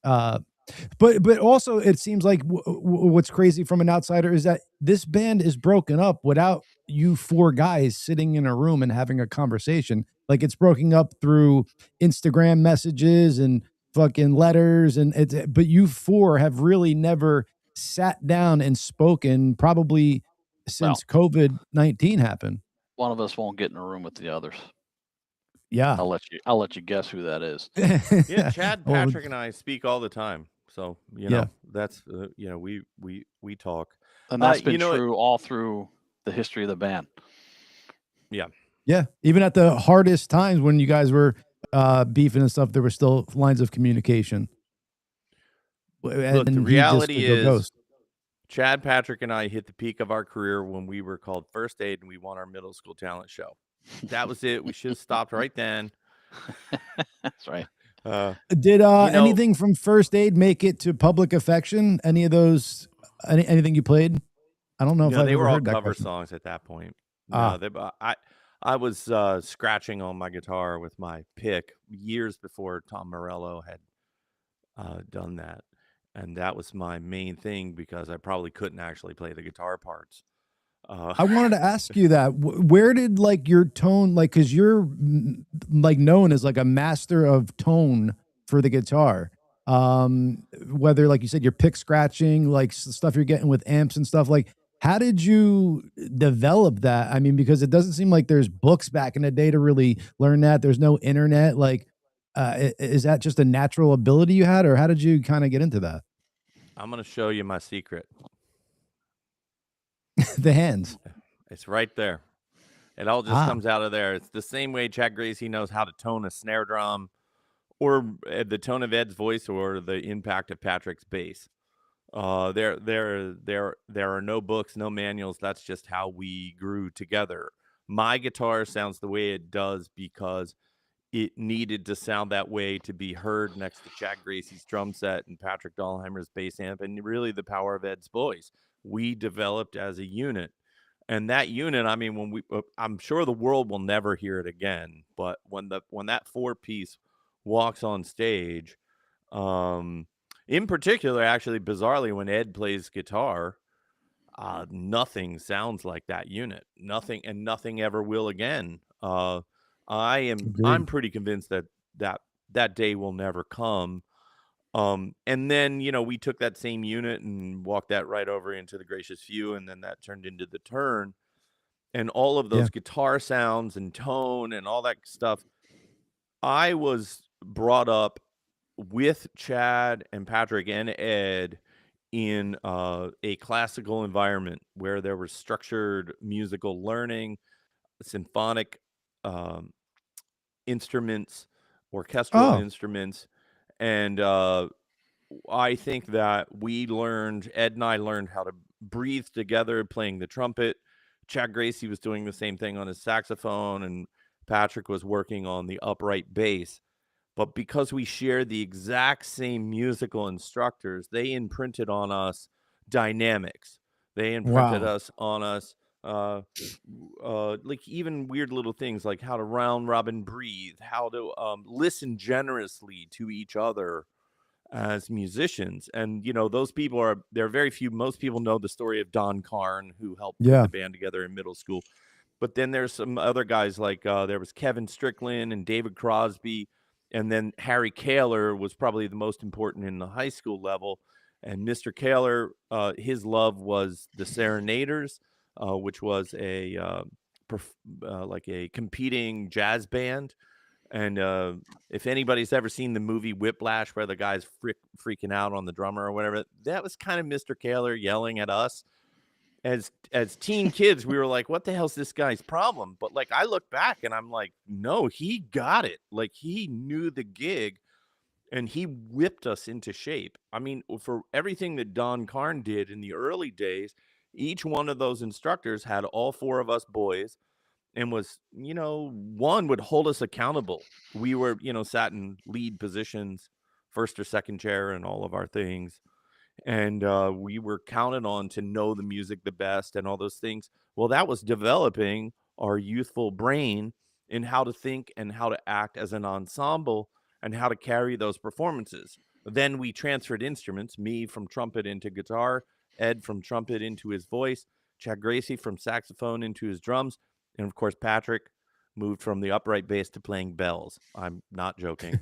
A: But also it seems like what's crazy from an outsider is that this band is broken up without you 4 guys sitting in a room and having a conversation. Like, it's broken up through Instagram messages and fucking letters, and but you 4 have really never sat down and spoken probably since COVID-19 happened.
B: One of us won't get in a room with the others.
A: Yeah.
B: I'll let you guess who that is.
D: Yeah, Chad, Patrick, and I speak all the time. So, that's, we talk.
B: And that's been true all through the history of the band.
D: Yeah.
A: Yeah. Even at the hardest times when you guys were beefing and stuff, there were still lines of communication.
D: Look, the reality is Chad, Patrick, and I hit the peak of our career when we were called First Aid and we won our middle school talent show. That was it. We should have stopped right then.
B: That's right.
A: Did anything from First Aid make it to Public Affection? Any of those? Anything you played? I don't know if I've
D: they
A: ever
D: were all
A: heard that
D: cover
A: question.
D: songs at that point.
A: Ah.
D: No, I was scratching on my guitar with my pick years before Tom Morello had done that, and that was my main thing because I probably couldn't actually play the guitar parts.
A: I wanted to ask you that. Where did like your tone, like, because you're like known as like a master of tone for the guitar. Whether like you said, your pick scratching, like stuff you're getting with amps and stuff. Like, how did you develop that? I mean, because it doesn't seem like there's books back in the day to really learn that. There's no internet. Like, is that just a natural ability you had, or how did you kind of get into that?
D: I'm gonna show you my secret.
A: The hands.
D: It's right there. It all just comes out of there. It's the same way Chad Gracey knows how to tone a snare drum, or the tone of Ed's voice, or the impact of Patrick's bass. There are no books, no manuals. That's just how we grew together. My guitar sounds the way it does because it needed to sound that way to be heard next to Chad Gracey's drum set and Patrick Dahlheimer's bass amp, and really the power of Ed's voice. We developed as a unit. And that unit, I mean, I'm sure the world will never hear it again, but when that 4-piece walks on stage, in particular, actually, bizarrely, when Ed plays guitar, nothing sounds like that unit. Nothing ever will again. I'm pretty convinced that day will never come. And then, we took that same unit and walked that right over into the Gracious Few, and then that turned into the Turn, and all of those guitar sounds and tone and all that stuff. I was brought up with Chad and Patrick and Ed in a classical environment where there was structured musical learning, symphonic instruments, orchestral instruments, and I think that Ed and I learned how to breathe together playing the trumpet. Chad Gracey was doing the same thing on his saxophone, and Patrick was working on the upright bass. But because we shared the exact same musical instructors, they imprinted on us dynamics. They imprinted on us like even weird little things like how to round robin breathe, how to listen generously to each other as musicians. And those people there are very few. Most people know the story of Don Carn, who helped put the band together in middle school. But then there's some other guys like there was Kevin Strickland and David Crosby, and then Harry Kaler was probably the most important in the high school level. And Mr. Kaler, his love was the Serenaders, which was like a competing jazz band. And if anybody's ever seen the movie Whiplash, where the guy's freaking out on the drummer or whatever, that was kind of Mr. Kaler yelling at us. As teen kids, we were like, what the hell's this guy's problem? But like, I look back and I'm like, no, he got it. Like, he knew the gig and he whipped us into shape. I mean, for everything that Don Carn did in the early days, each one of those instructors had all 4 of us boys and was, one would hold us accountable. We were, sat in lead positions, first or second chair and all of our things. And we were counted on to know the music the best and all those things. Well, that was developing our youthful brain in how to think and how to act as an ensemble and how to carry those performances. Then we transferred instruments, me from trumpet into guitar, Ed from trumpet into his voice, Chad Gracey from saxophone into his drums, and of course Patrick moved from the upright bass to playing bells. I'm not joking.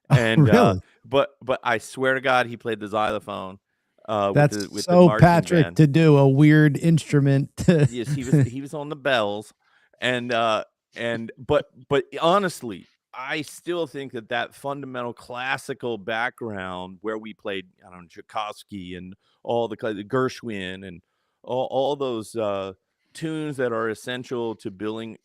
D: And
A: really?
D: But I swear to God, he played the xylophone.
A: That's
D: with
A: so
D: the
A: Patrick
D: band.
A: to do a weird instrument.
D: Yes, he was on the bells, but honestly, I still think that fundamental classical background where we played, I don't know, Tchaikovsky and all the Gershwin and all those tunes that are essential to building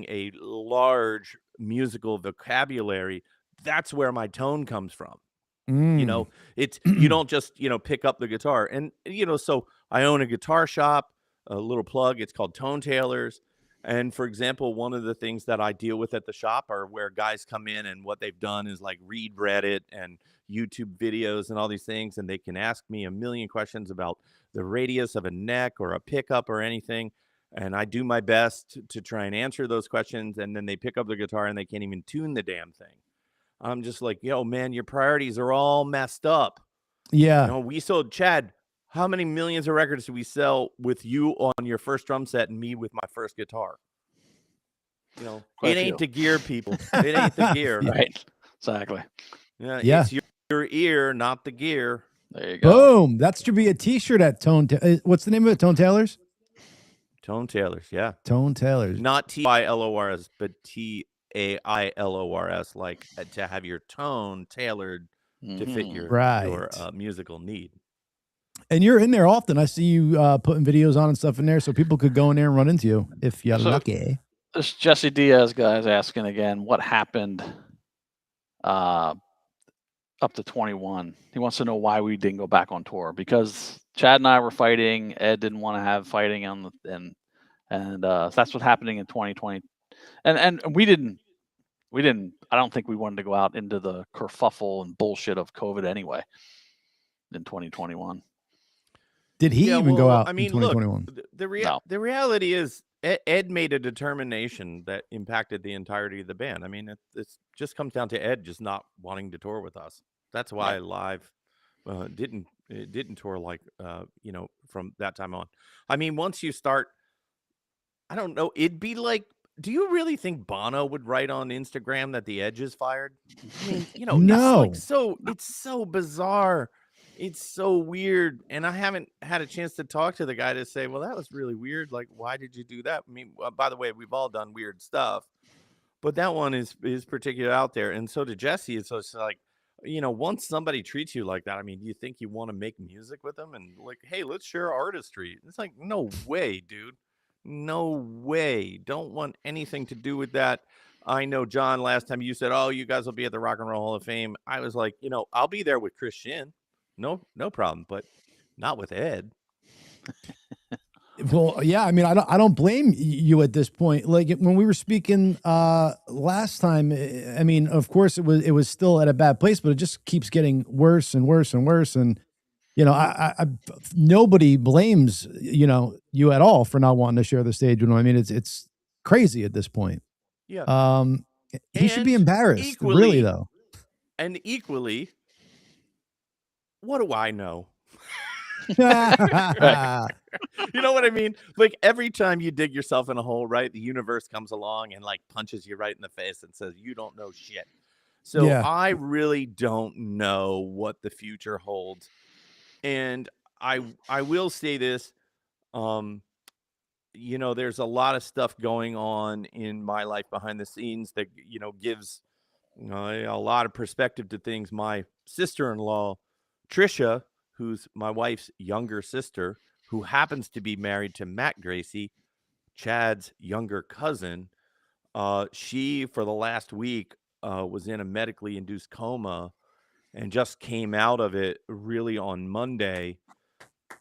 D: a large musical vocabulary. That's where my tone comes from. It's you don't just pick up the guitar. And so I own a guitar shop, a little plug. It's called Tone Tailors, And for example, one of the things that I deal with at the shop are where guys come in and what they've done is like read Reddit and YouTube videos and all these things. And they can ask me a million questions about the radius of a neck or a pickup or anything. And I do my best to try and answer those questions. And then they pick up the guitar and they can't even tune the damn thing. I'm just like, yo, man, your priorities are all messed up.
A: Yeah.
D: We sold, Chad, how many millions of records did we sell with you on your first drum set and me with my first guitar? It ain't the gear, people. It ain't the gear.
B: Right. Exactly.
D: Yeah. It's your ear, not the gear.
B: There you go.
A: Boom. That should be a t-shirt at Tone. What's the name of it? Tone Tailors?
D: Tone Tailors, yeah.
A: Tone Tailors.
D: Not T-I-L-O-R-S, but T-A-I-L-O-R-S, like to have your tone tailored to fit your musical need.
A: And you're in there often. I see you putting videos on and stuff in there, so people could go in there and run into you if you're lucky.
B: This Jesse Diaz guy is asking again, what happened up to 21? He wants to know why we didn't go back on tour, because Chad and I were fighting. Ed didn't want to have fighting on and that's what's happening in 2020. And we didn't. I don't think we wanted to go out into the kerfuffle and bullshit of COVID anyway in 2021.
A: Did he even go out?
D: I mean,
A: in 2021?
D: Look, the reality is Ed made a determination that impacted the entirety of the band. I mean, it just comes down to Ed just not wanting to tour with us. That's why Live didn't tour like from that time on. I mean, once you start, I don't know, it'd be like, do you really think Bono would write on Instagram that the Edge is fired? I mean,
A: no.
D: it's so bizarre. It's so weird. And I haven't had a chance to talk to the guy to say, well, that was really weird. Like, why did you do that? I mean, by the way, we've all done weird stuff, but that one is particular out there. And so to Jesse, it's just like, once somebody treats you like that, I mean, do you think you want to make music with them and like, hey, let's share artistry? It's like, no way, dude. No way. Don't want anything to do with that. I know, John, last time you said, oh, you guys will be at the Rock and Roll Hall of Fame. I was like, I'll be there with Chris Shin. No problem, but not with Ed.
A: Well, yeah, I mean, I don't blame you at this point. Like when we were speaking last time, I mean, of course it was still at a bad place, but it just keeps getting worse and worse and worse. And I nobody blames you at all for not wanting to share the stage. I mean, it's crazy at this point.
D: Yeah.
A: He should be embarrassed, really, though.
D: And equally, what do I know? You know what I mean? Like every time you dig yourself in a hole, right? The universe comes along and like punches you right in the face and says, you don't know shit. So I really don't know what the future holds. And I will say this, there's a lot of stuff going on in my life behind the scenes that, gives a lot of perspective to things. My sister-in-law, Trisha, who's my wife's younger sister, who happens to be married to Matt Gracey, Chad's younger cousin, she, for the last week, was in a medically induced coma and just came out of it really on Monday.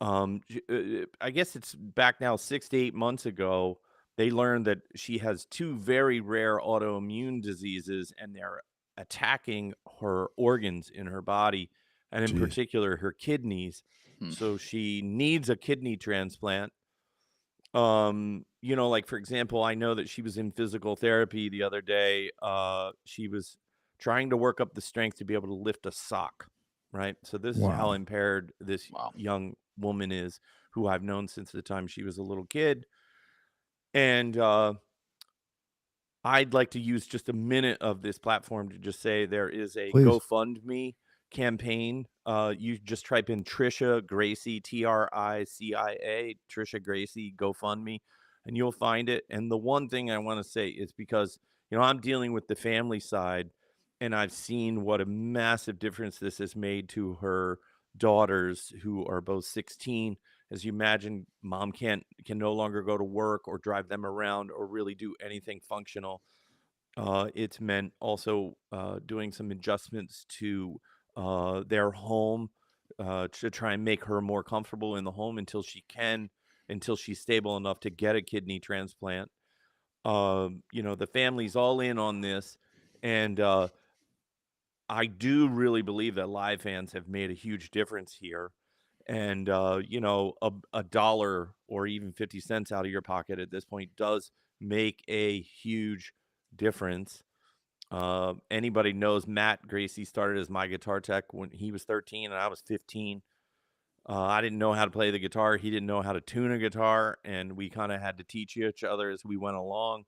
D: I guess it's back now 6 to 8 months ago. They learned that she has two very rare autoimmune diseases, and they're attacking her organs in her body, and in particular her kidneys. So she needs a kidney transplant. Like for example, I know that she was in physical therapy the other day. She was trying to work up the strength to be able to lift a sock, right? So this is how impaired this young woman is, who I've known since the time she was a little kid. And I'd like to use just a minute of this platform to just say there is a GoFundMe campaign. You just type in Trisha Gracey, Tricia, Trisha Gracey, GoFundMe, and you'll find it. And the one thing I want to say is because, I'm dealing with the family side, and I've seen what a massive difference this has made to her daughters, who are both 16. As you imagine, mom can no longer go to work or drive them around or really do anything functional. It's meant also doing some adjustments to their home to try and make her more comfortable in the home until she's stable enough to get a kidney transplant. The family's all in on this, and I do really believe that live fans have made a huge difference here. And a dollar or even 50 cents out of your pocket at this point does make a huge difference. Anybody knows Matt Gracey started as my guitar tech when he was 13 and I was 15. I didn't know how to play the guitar. He didn't know how to tune a guitar, and we kind of had to teach each other as we went along.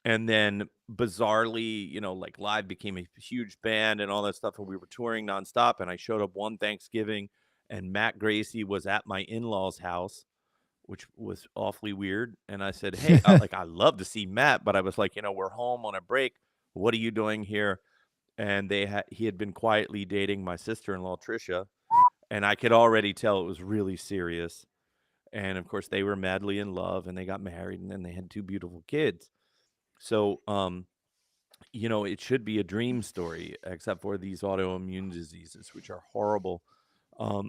D: And then bizarrely, like Live became a huge band and all that stuff, and we were touring nonstop. And I showed up one Thanksgiving, and Matt Gracey was at my in-laws' house, which was awfully weird. And I said, "Hey, I love to see Matt, but I was like, we're home on a break. What are you doing here?" And he had been quietly dating my sister-in-law Trisha, and I could already tell it was really serious. And of course, they were madly in love, and they got married, and then they had 2 beautiful kids. So, it should be a dream story, except for these autoimmune diseases, which are horrible.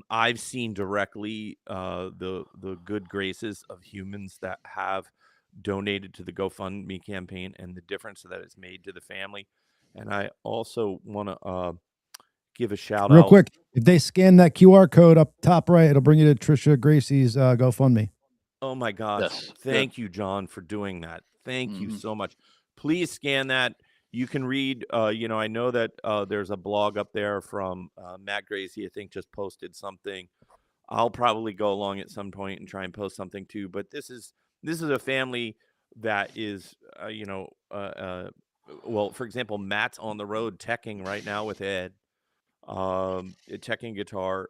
D: I've seen directly the good graces of humans that have donated to the GoFundMe campaign and the difference that it's made to the family. And I also want to give a shout
A: Real
D: out.
A: quick, if they scan that QR code up top right, it'll bring you to Trisha Gracey's GoFundMe.
D: Oh my gosh.
B: Yes,
D: Thank you, John, for doing that. Thank you
B: Mhm.
D: so much. Please scan that. You can read, I know that there's a blog up there from Matt Gracey, I think just posted something. I'll probably go along at some point and try and post something too. But this is a family that is, well, for example, Matt's on the road teching right now with Ed, teching guitar.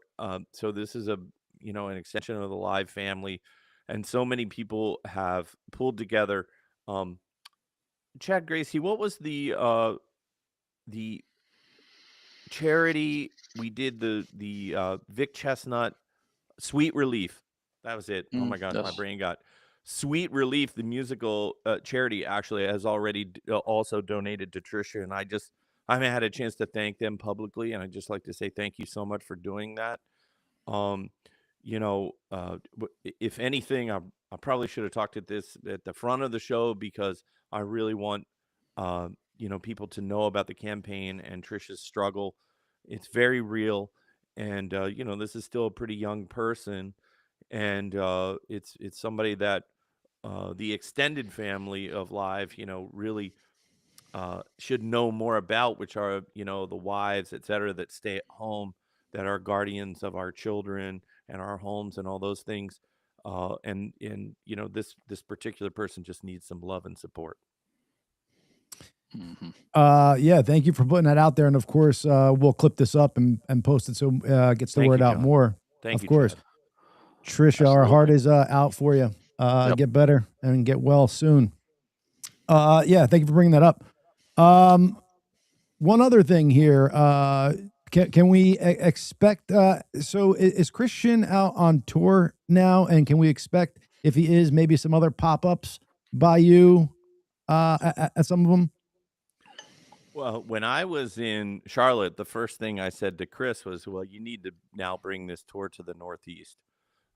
D: So this is an extension of the Live family, and so many people have pulled together. Chad Gracey, what was the charity we did, the Vic Chestnut Sweet Relief? That was it. Oh my gosh, my
B: Yes.
D: brain got Sweet Relief. The musical charity actually has already also donated to Trisha, and I haven't had a chance to thank them publicly, and I'd just like to say thank you so much for doing that. Um, if anything, I probably should have talked at the front of the show, because I really want people to know about the campaign and Trisha's struggle. It's very real, and this is still a pretty young person, and it's somebody that the extended family of Live, really should know more about, which are the wives, et cetera, that stay at home, that are guardians of our children and our homes and all those things. And this particular person just needs some love and support.
B: Mhm.
A: Yeah, thank you for putting that out there, and of course, we'll clip this up and post it so it gets the
D: Thank
A: word
D: you,
A: out
D: John.
A: more.
D: Thank
A: Of
D: you,
A: course,
D: Chad.
A: Trisha, our heart
B: Absolutely.
A: is out for you.
B: Yep.
A: Get better and get well soon. Yeah, thank you for bringing that up. One other thing here. Can we expect? So is Christian out on tour now, and can we expect, if he is, maybe some other pop-ups by you at some of them?
D: Well, when I was in Charlotte, the first thing I said to Chris was, "Well, you need to now bring this tour to the Northeast."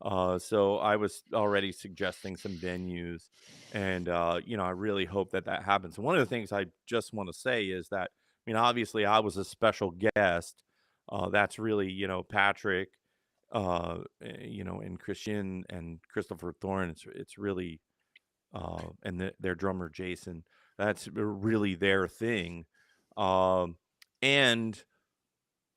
D: So I was already suggesting some venues, and I really hope that happens. And one of the things I just want to say is that, obviously I was a special guest. That's really, Patrick, and Christian and Christopher Thorne. It's really, and their drummer Jason. That's really their thing. And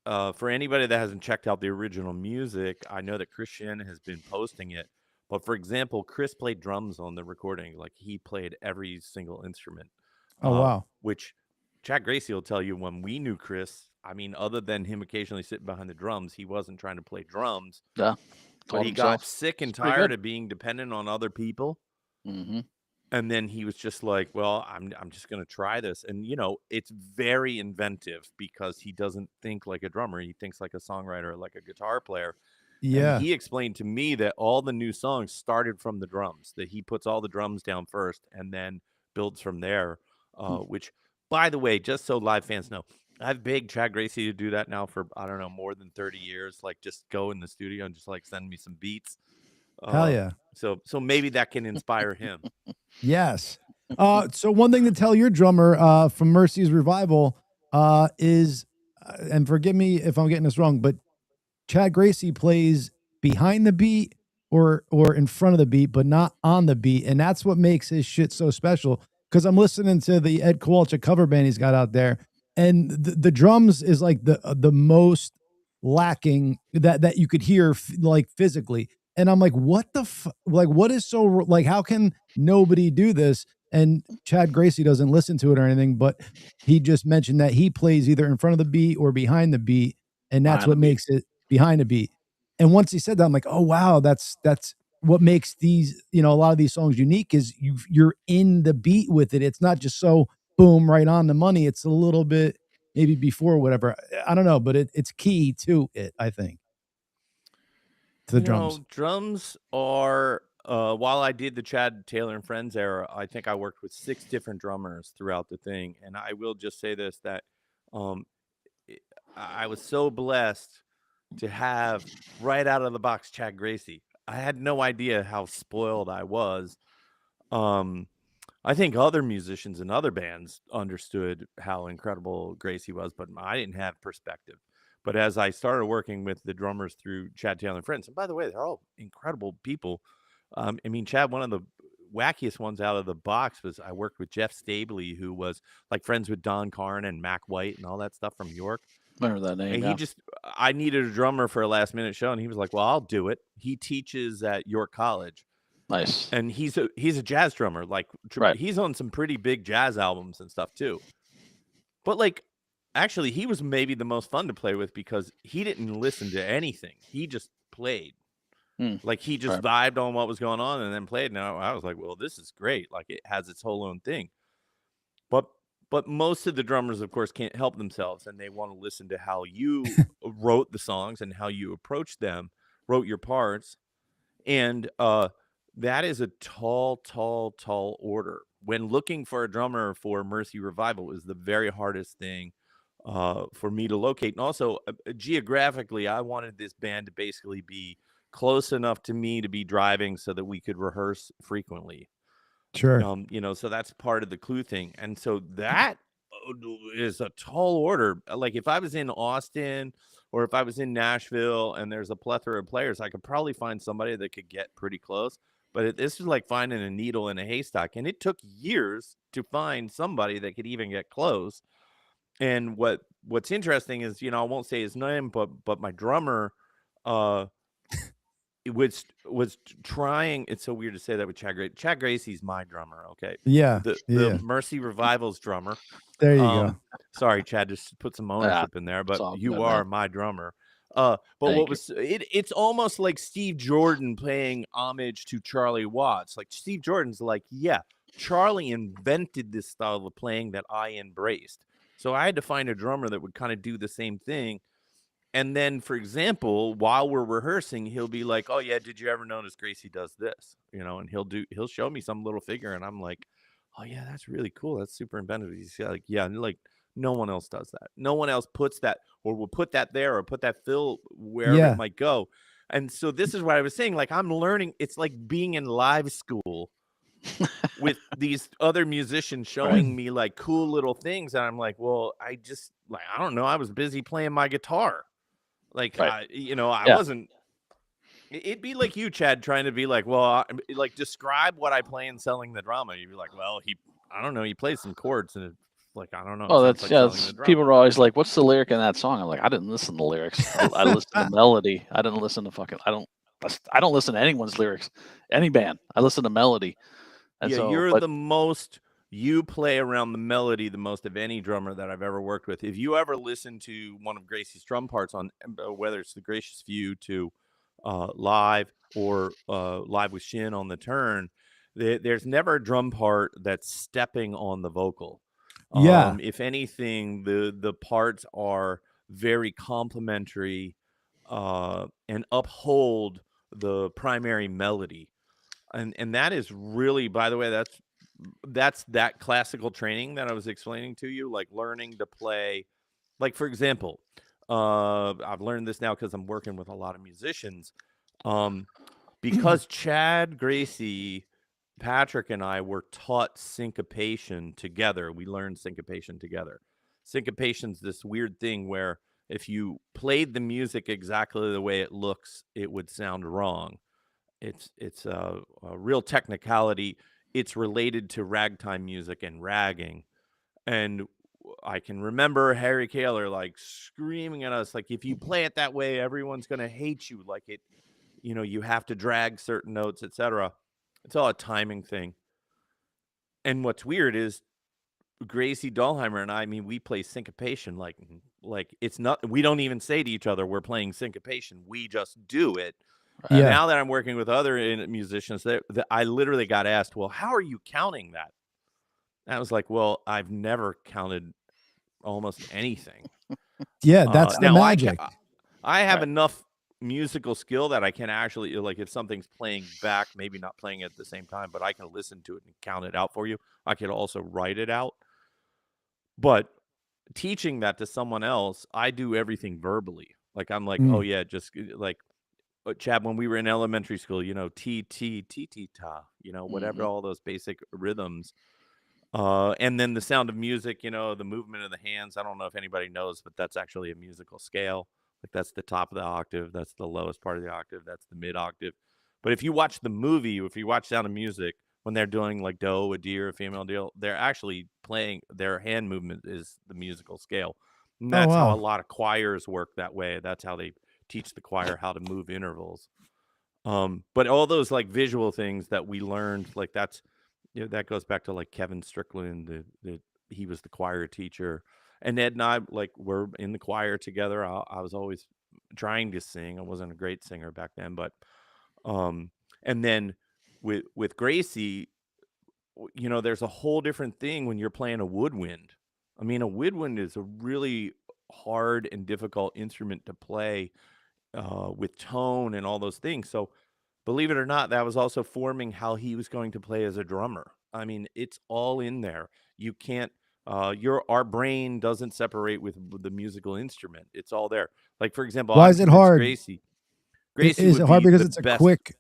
D: for anybody that hasn't checked out the original music, I know that Christian has been posting it. But for example, Chris played drums on the recording. Like, he played every single instrument.
A: Oh, wow.
D: Which Chad Gracey will tell you, when we knew Chris, other than him occasionally sitting behind the drums, he wasn't trying to play drums.
B: Yeah.
D: But he got sick and
B: pretty
D: tired
B: good.
D: of being dependent on other people.
B: Mm-hmm.
D: And then he was just like, well, I'm just going to try this. And, it's very inventive, because he doesn't think like a drummer. He thinks like a songwriter, like a guitar player.
A: Yeah.
D: And he explained to me that all the new songs started from the drums, that he puts all the drums down first and then builds from there, which, by the way, just so Live fans know, I've begged Chad Gracey to do that now for, I don't know, more than 30 years. Like, just go in the studio and just like send me some beats.
A: Hell yeah.
D: So maybe that can inspire him.
A: Yes. So one thing to tell your drummer from Mercy's Revival is, and forgive me if I'm getting this wrong, but Chad Gracey plays behind the beat or in front of the beat, but not on the beat, and that's what makes his shit so special. Because I'm listening to the Ed Kowalczyk cover band he's got out there, and the drums is like the most lacking that you could hear like physically. And I'm like, what the like, what is so like? How can nobody do this? And Chad Gracey doesn't listen to it or anything, but he just mentioned that he plays either in front of the beat or behind the beat, and that's what makes it behind a beat. And once he said that, I'm like, oh wow, that's what makes these, a lot of these songs unique is you're in the beat with it. It's not just so boom right on the money. It's a little bit maybe before whatever. I don't know, but it's key to it, I think. To the drums.
D: Drums are while I did the Chad Taylor and Friends era, I think I worked with 6 different drummers throughout the thing. And I will just say this, that I was so blessed to have right out of the box Chad Gracey. I had no idea how spoiled I was. I think other musicians and other bands understood how incredible Gracey was, but I didn't have perspective. But as I started working with the drummers through Chad Taylor and Friends, and by the way, they're all incredible people. I mean, Chad, one of the wackiest ones out of the box was I worked with Jeff Stabley, who was like friends with Don Carn and Mac White and all that stuff from York.
B: Remember that name?
D: And I needed a drummer for a last minute show, and he was like, well, I'll do it. He teaches at York College.
B: Nice.
D: And he's a jazz drummer. Like,
B: right.
D: He's on some pretty big jazz albums and stuff too. But like, actually, he was maybe the most fun to play with because he didn't listen to anything. He just played. Like, he just vibed on what was going on and then played. Now I was like, well, this is great. Like, it has its whole own thing. But most of the drummers, of course, can't help themselves, and they want to listen to how you wrote the songs and how you approached them, wrote your parts. And that is a tall order. When looking for a drummer for Mercy Revival is the very hardest thing for me to locate. And also, geographically, I wanted this band to basically be close enough to me to be driving so that we could rehearse frequently.
A: Sure.
D: So that's part of the clue thing. And so that is a tall order. Like, if I was in Austin or if I was in Nashville and there's a plethora of players, I could probably find somebody that could get pretty close. But this is like finding a needle in a haystack. And it took years to find somebody that could even get close. And what's interesting is, I won't say his name, but my drummer, it was trying. It's so weird to say that with Chad Gracey. Chad Gracey's my drummer. Okay.
A: Yeah.
D: The Mercy Revival's drummer.
A: There you go.
D: Sorry, Chad, just put some ownership in there, but you are my drummer. But it's almost like Steve Jordan paying homage to Charlie Watts. Like, Steve Jordan's like, yeah, Charlie invented this style of playing that I embraced. So I had to find a drummer that would kind of do the same thing. And then, for example, while we're rehearsing, he'll be like, oh yeah, did you ever notice Gracey does this? And he'll show me some little figure, and I'm like, oh yeah, that's really cool. That's super inventive. He's like, yeah, like no one else does that. No one else puts that or will put that there or put that fill wherever it might go. And so this is what I was saying. Like, I'm learning. It's like being in live school with these other musicians showing me like cool little things. And I'm like, well, I don't know. I was busy playing my guitar. Like, I wasn't. It'd be like you, Chad, trying to be like, well, like, describe what I play in Selling the Drama. You'd be like, well, I don't know. He plays some chords, and it's like, I don't know.
B: Oh, that's people are always like, what's the lyric in that song? I'm like, I didn't listen to the lyrics. I listened to melody. I didn't listen to I don't listen to anyone's lyrics. Any band, I listen to melody. And
D: yeah, you're the most. You play around the melody the most of any drummer that I've ever worked with. If you ever listen to one of Gracey's drum parts on whether it's the Gracious Few to live or live with Shin on the Turn, there's never a drum part that's stepping on the vocal.
A: Yeah.
D: If anything, the parts are very complementary and uphold the primary melody. And that is really, by the way, that's that classical training that I was explaining to you, like learning to play. Like, for example, I've learned this now because I'm working with a lot of musicians. Because Chad Gracey Patrick and I were taught syncopation together. We learned syncopation together. Syncopation's this weird thing where if you played the music exactly the way it looks, it would sound wrong. It's a real technicality. It's related to ragtime music and ragging. And I can remember Harry Kaler like screaming at us, like, if you play it that way, everyone's going to hate you. Like it, you have to drag certain notes, etc. It's all a timing thing. And what's weird is Gracey Dahlheimer and I mean, we play syncopation like it's not. We don't even say to each other we're playing syncopation. We just do it.
A: Yeah.
D: Now that I'm working with other musicians, I literally got asked, "Well, how are you counting that?" And I was like, "Well, I've never counted almost anything."
A: Yeah, that's the
D: now
A: magic.
D: I have enough musical skill that I can actually, like, if something's playing back, maybe not playing it at the same time, but I can listen to it and count it out for you. I could also write it out. But teaching that to someone else, I do everything verbally. Like, I'm like, oh yeah, just like Chad, when we were in elementary school, T, T, T, T, ta, whatever, all those basic rhythms. And then the sound of music, the movement of the hands. I don't know if anybody knows, but that's actually a musical scale. Like, that's the top of the octave. That's the lowest part of the octave. That's the mid octave. But if you watch the movie, if you watch Sound of Music, when they're doing like doe, a deer, a female deer, they're actually playing, their hand movement is the musical scale. And that's how a lot of choirs work that way. That's how they teach the choir how to move intervals. But all those like visual things that we learned, like that goes back to like Kevin Strickland. He was the choir teacher, and Ed and I were in the choir together. I was always trying to sing. I wasn't a great singer back then, but and then with Gracey, there's a whole different thing when you're playing a woodwind. I mean, a woodwind is a really hard and difficult instrument to play with tone and all those things. So believe it or not, that was also forming how he was going to play as a drummer. I mean, it's all in there. You can't, our brain doesn't separate with the musical instrument. It's all there. Like, for example,
A: why is it hard?
D: Gracey
A: is it hard because it's a quick,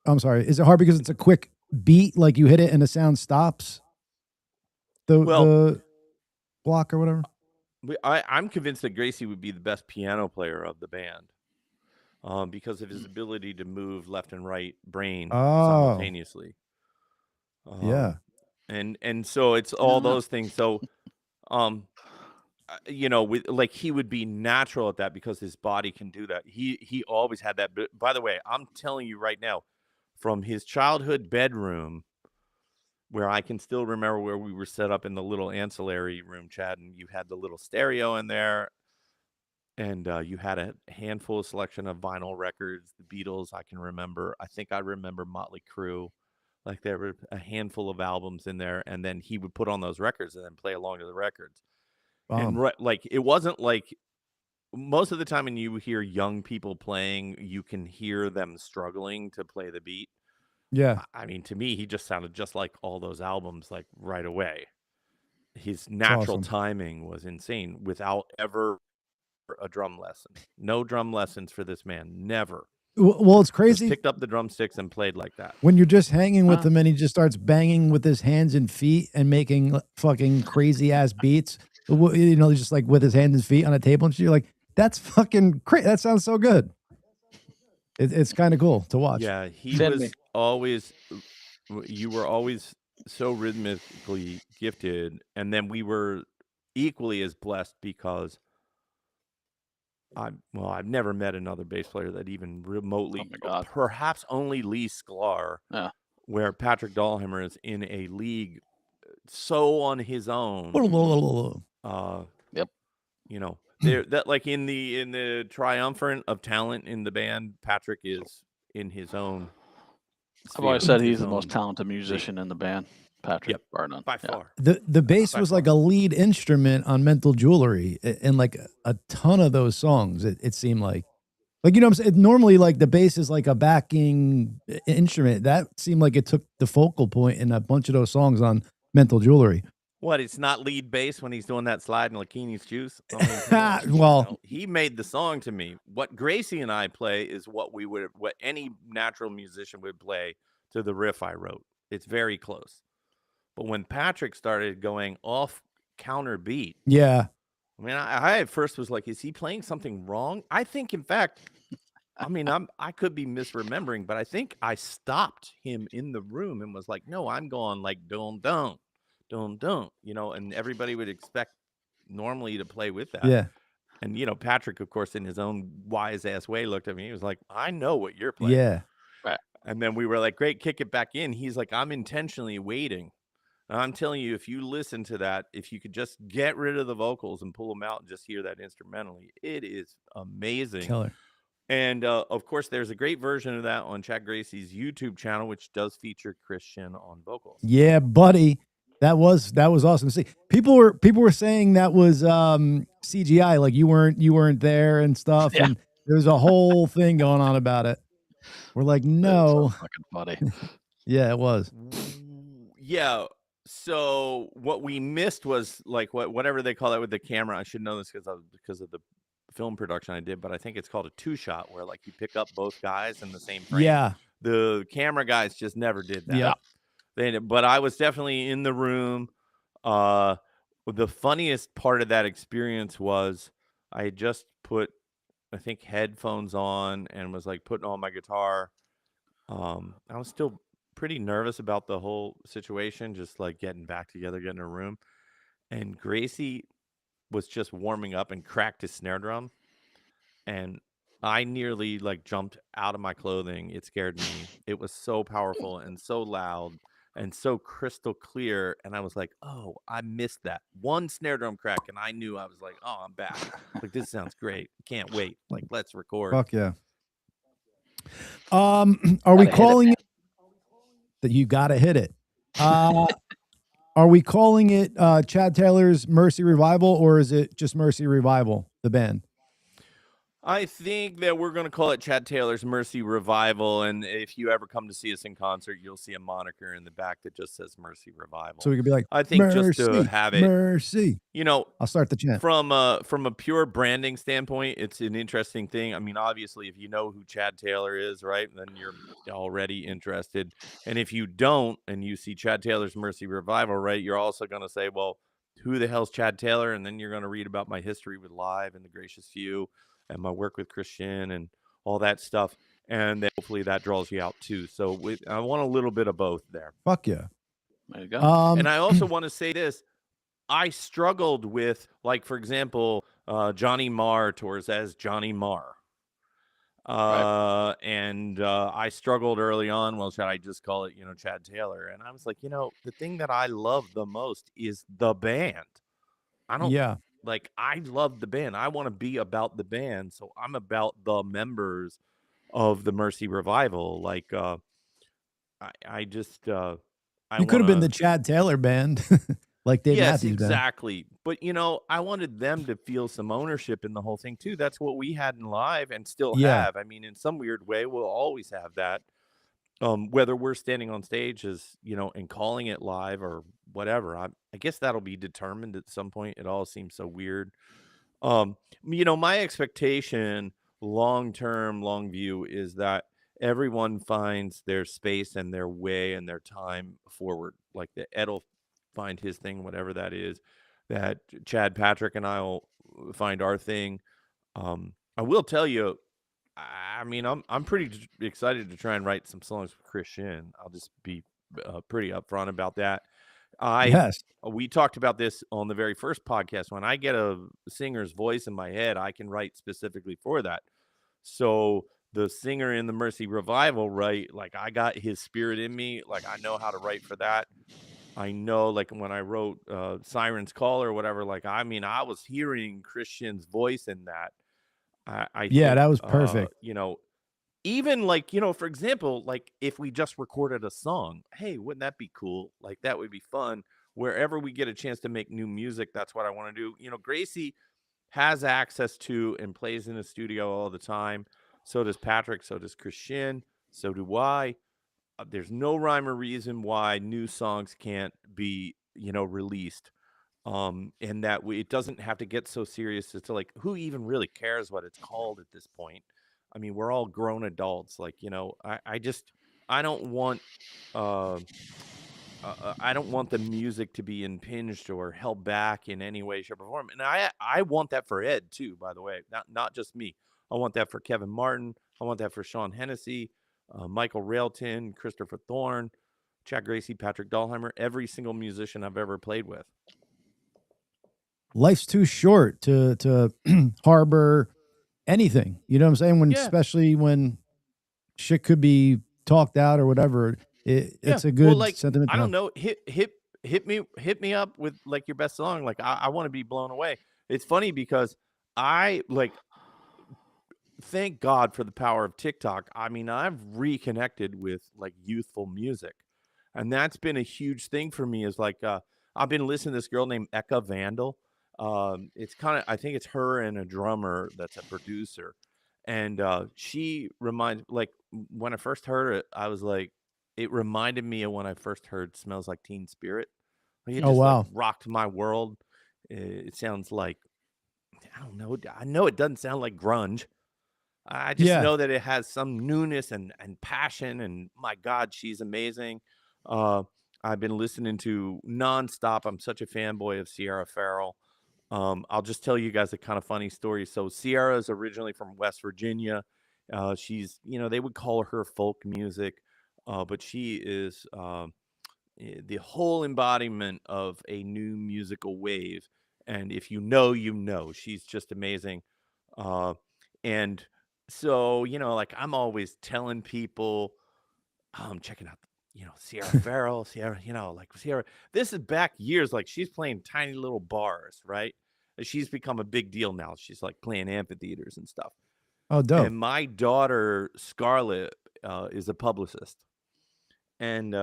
A: I'm sorry. Is it hard because it's a quick beat? Like you hit it and the sound stops? The block or whatever?
D: I'm convinced that Gracey would be the best piano player of the band. Because of his ability to move left and right brain simultaneously.
A: Yeah.
D: And so it's all those things. So, he would be natural at that because his body can do that. He always had that. But by the way, I'm telling you right now, from his childhood bedroom, where I can still remember where we were set up in the little ancillary room, Chad, and you had the little stereo in there. And you had a handful of selection of vinyl records, the Beatles, I can remember. I think I remember Motley Crue. Like, there were a handful of albums in there, and then he would put on those records and then play along to the records. And it wasn't like most of the time when you hear young people playing, you can hear them struggling to play the beat.
A: Yeah.
D: I mean, to me, he just sounded just like all those albums, like right away. His natural timing was insane without ever a drum lesson. No drum lessons for this man. Never.
A: Well, it's crazy.
D: Just picked up the drumsticks and played like that.
A: When you're just hanging with him and he just starts banging with his hands and feet and making fucking crazy ass beats, just like with his hands and feet on a table and shit, you're like, that's fucking crazy. That sounds so good. It's kind of cool to watch.
D: Yeah, you were always so rhythmically gifted, and then we were equally as blessed because I've never met another bass player that even remotely, perhaps only Lee Sklar, where Patrick Dahlheimer is in a league so on his own.
B: Yep.
D: That like in the triumvirate of talent in the band, Patrick is in his own.
B: I've always said he's the most talented musician in the band. Patrick, bar none.
D: By far.
A: The bass was like a lead instrument on Mental Jewelry, and like a ton of those songs. It seemed like what I'm saying. Normally, like the bass is like a backing instrument. That seemed like it took the focal point in a bunch of those songs on Mental Jewelry.
D: What? It's not lead bass when he's doing that slide in Lakini's Juice. He made the song to me. What Gracey and I play is what any natural musician would play to the riff I wrote. It's very close. But when Patrick started going off counter beat,
A: Yeah.
D: I mean, I at first was like, is he playing something wrong? I think, in fact, I mean, I could be misremembering, but I think I stopped him in the room and was like, no, I'm going like don't, and everybody would expect normally to play with that.
A: Yeah.
D: And Patrick, of course, in his own wise ass way, looked at me. He was like, I know what you're playing.
A: Yeah.
B: Right.
D: And then we were like, great, kick it back in. He's like, I'm intentionally waiting. And I'm telling you, if you listen to that, if you could just get rid of the vocals and pull them out and just hear that instrumentally, it is amazing.
A: Killer.
D: And of course, there's a great version of that on Chad Gracey's YouTube channel, which does feature Christian on vocals.
A: Yeah, buddy. That was awesome to see. People were saying that was CGI, like you weren't there and stuff.
B: Yeah.
A: And there's a whole thing going on about it. We're like, no.
B: That's so fucking funny.
A: Yeah, it was.
D: Yeah. So what we missed was like whatever they call it with the camera. I should know this because of the film production I did, but I think it's called a 2-shot, where like you pick up both guys in the same frame.
A: Yeah.
D: The camera guys just never did that.
A: Yeah.
D: But I was definitely in the room. The funniest part of that experience was I had just put, I think, headphones on and was like putting on my guitar. I was still pretty nervous about the whole situation, just like getting back together, getting in a room. And Gracey was just warming up and cracked his snare drum. And I nearly like jumped out of my clothing. It scared me. It was so powerful and so loud and so crystal clear. And I was like, oh, I missed that one snare drum crack. And I knew, I was like, oh, I'm back. Like, this sounds great. Can't wait. Like, let's record.
A: Fuck yeah. Are we calling it that you gotta hit it? Are we calling it Chad Taylor's Mercy Revival, or is it just Mercy Revival, the band?
D: I think that we're going to call it Chad Taylor's Mercy Revival. And if you ever come to see us in concert, you'll see a moniker in the back that just says Mercy Revival.
A: So we could be like,
D: I think
A: Mercy,
D: just to have it,
A: Mercy.
D: I'll
A: start the chant.
D: From a pure branding standpoint, it's an interesting thing. I mean, obviously, if you know who Chad Taylor is, right, then you're already interested. And if you don't, and you see Chad Taylor's Mercy Revival, right, you're also going to say, well, who the hell's Chad Taylor? And then you're going to read about my history with Live and the Gracious Few and my work with Christian and all that stuff. And then hopefully that draws you out too. So I want a little bit of both there.
A: Fuck yeah.
B: There you go.
D: And I also want to say this. I struggled with, like, for example, Johnny Marr tours as Johnny Marr.
B: Right.
D: And I struggled early on. Well, should I just call it, Chad Taylor? And I was like, the thing that I love the most is the band. I love the band. I want to be about the band. So I'm about the members of the Mercy Revival. Like, I
A: you could have been the Chad Taylor band, like Dave Matthews Band.
D: Exactly. But I wanted them to feel some ownership in the whole thing too. That's what we had in Live and still have. I mean, in some weird way, we'll always have that. Whether we're standing on stage as, and calling it Live or whatever, I guess that'll be determined at some point. It all seems so weird. My expectation, long-term, long view, is that everyone finds their space and their way and their time forward. Like that Ed will find his thing, whatever that is, that Chad, Patrick, and I will find our thing. I will tell you, I mean, I'm pretty excited to try and write some songs for Christian. I'll just be pretty upfront about that. We talked about this on the very first podcast. When I get a singer's voice in my head, I can write specifically for that. So the singer in the Mercy Revival, right? Like, I got his spirit in me. Like, I know how to write for that. I know, like, when I wrote Siren's Call or whatever, like, I mean, I was hearing Christian's voice in that. I think,
A: that was perfect.
D: Even like, for example, like if we just recorded a song, hey, wouldn't that be cool? Like, that would be fun. Wherever we get a chance to make new music, that's what I want to do. Gracey has access to and plays in the studio all the time. So does Patrick. So does Christian. So do I. There's no rhyme or reason why new songs can't be, released. And that it doesn't have to get so serious as to, like, who even really cares what it's called at this point? I mean, we're all grown adults. Like, I don't want I don't want the music to be impinged or held back in any way, shape, or form. And I want that for Ed too, by the way, not just me. I want that for Kevin Martin. I want that for Sean Hennessy, Michael Railton, Christopher Thorne, Chad Gracey, Patrick Dahlheimer, every single musician I've ever played with.
A: Life's too short to harbor anything. You know what I'm saying? When especially when shit could be talked out or whatever. It's a good sentiment.
D: I don't know. Hit me up with like your best song. Like I want to be blown away. It's funny because I like thank God for the power of TikTok. I mean, I've reconnected with like youthful music. And that's been a huge thing for me is like I've been listening to this girl named Eka Vandal. It's kind of I think it's her and a drummer that's a producer. And she reminds like when I first heard it, I was like, it reminded me of when I first heard Smells Like Teen Spirit. Like, it just like rocked my world. It sounds like I don't know. I know it doesn't sound like grunge. I just know that it has some newness and passion. And my God, she's amazing. I've been listening to nonstop. I'm such a fanboy of Sierra Farrell. I'll just tell you guys a kind of funny story. So Sierra is originally from West Virginia. She's, they would call her folk music, but she is the whole embodiment of a new musical wave. And if you know, she's just amazing. And so, like I'm always telling people, checking out, Sierra Farrell, Sierra, like Sierra. This is back years, like she's playing tiny little bars, right? She's become a big deal now. She's like playing amphitheaters and stuff.
A: Oh, dope.
D: And my daughter, Scarlett, is a publicist. And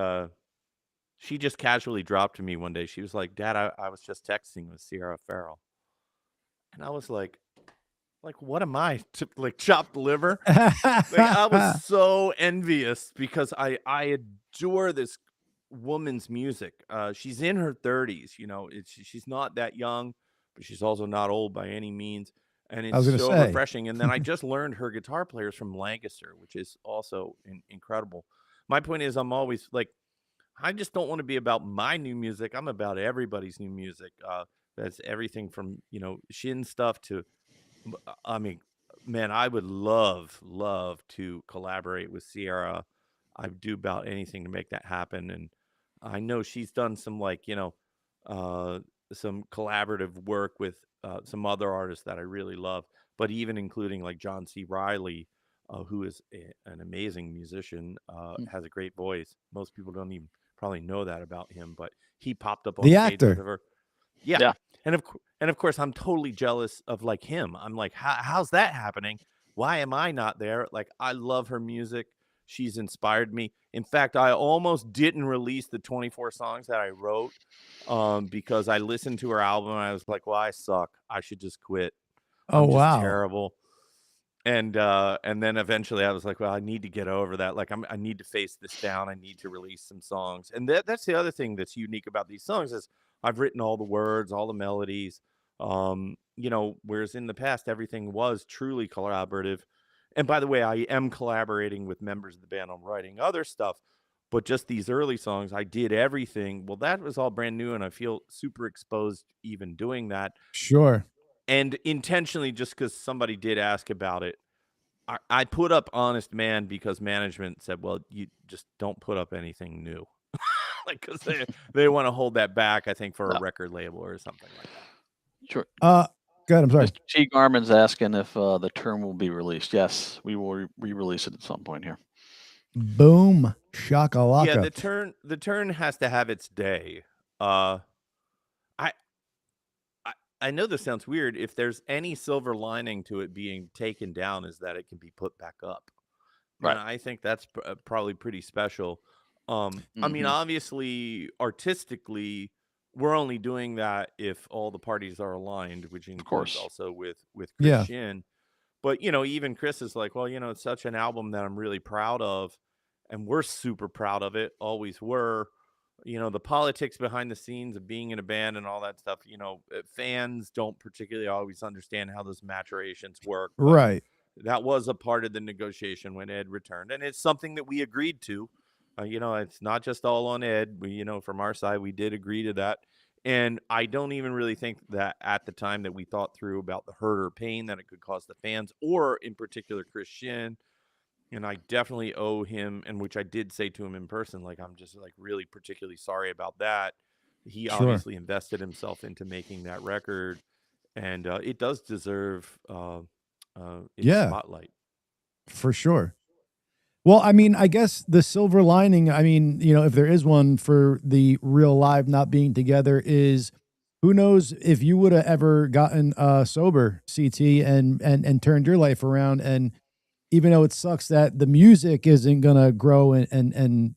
D: she just casually dropped to me one day. She was like, Dad, I was just texting with Sierra Farrell. And I was like, what am I? Like chopped liver? Like, I was so envious because I adore this woman's music. She's in her 30s, she's not that young, but she's also not old by any means. And it's so refreshing. And then I just learned her guitar players from Lancaster, which is also incredible. My point is I'm always like, I just don't want to be about my new music. I'm about everybody's new music. That's everything from, Shin stuff to, I mean, man, I would love to collaborate with Sierra. I'd do about anything to make that happen. And I know she's done some like, some collaborative work with some other artists that I really love, but even including like John C. Reilly, who is an amazing musician, has a great voice. Most people don't even probably know that about him, but he popped up on
A: the
D: stage
A: actor.
D: with her. Yeah. And of course, I'm totally jealous of like him. I'm like, how's that happening? Why am I not there? Like, I love her music. She's inspired me. In fact, I almost didn't release the 24 songs that I wrote because I listened to her album and I was like, well, I suck. I should just quit. I'm just terrible. And then eventually I was like, well, I need to get over that. Like, I need to face this down. I need to release some songs. And that's the other thing that's unique about these songs is I've written all the words, all the melodies, whereas in the past, everything was truly collaborative. And by the way, I am collaborating with members of the band on writing other stuff, but just these early songs, I did everything. Well, that was all brand new, and I feel super exposed even doing that.
A: Sure.
D: And intentionally, just because somebody did ask about it, I put up Honest Man because management said, well, you just don't put up anything new. Like, because they want to hold that back, I think, for a record label or something like that.
B: Sure.
A: Go ahead. I'm sorry.
B: Mr. G. Garman's asking if the term will be released. Yes, we will re-release it at some point here.
A: Boom shakalaka.
D: Yeah, the turn has to have its day. I know this sounds weird. If there's any silver lining to it being taken down, is that it can be put back up. Right. And I think that's probably pretty special. I mean, obviously, artistically, we're only doing that if all the parties are aligned, which includes also with Chris Shin. But, even Chris is like, well, it's such an album that I'm really proud of. And we're super proud of it. Always were. The politics behind the scenes of being in a band and all that stuff, fans don't particularly always understand how those maturations work.
A: Right.
D: that was a part of the negotiation when Ed returned, and it's something that we agreed to. It's not just all on Ed. We, from our side, we did agree to that. And I don't even really think that at the time that we thought through about the hurt or pain that it could cause the fans, or in particular Chris Shin. And I definitely owe him, and which I did say to him in person, like, I'm just like really particularly sorry about that. He
A: Sure.
D: obviously invested himself into making that record, and it does deserve its spotlight.
A: For sure. Well, I mean, I guess the silver lining, I mean, if there is one for the real live not being together, is who knows if you would have ever gotten sober, CT, and turned your life around. And even though it sucks that the music isn't gonna grow and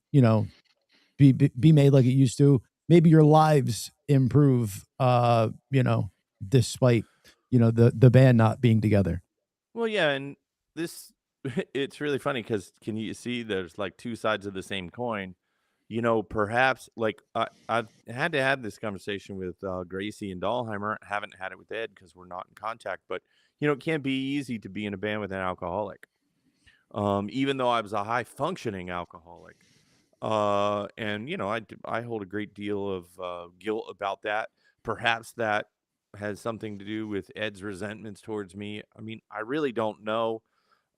A: be made like it used to, maybe your lives improve, despite the band not being together.
D: Well, yeah, and this it's really funny because can you see there's like two sides of the same coin. Perhaps like I've had to have this conversation with Gracey and Dahlheimer. Haven't had it with Ed because we're not in contact. But it can't be easy to be in a band with an alcoholic. Even though I was a high functioning alcoholic, and I hold a great deal of guilt about that. Perhaps that has something to do with Ed's resentments towards me. I mean, I really don't know.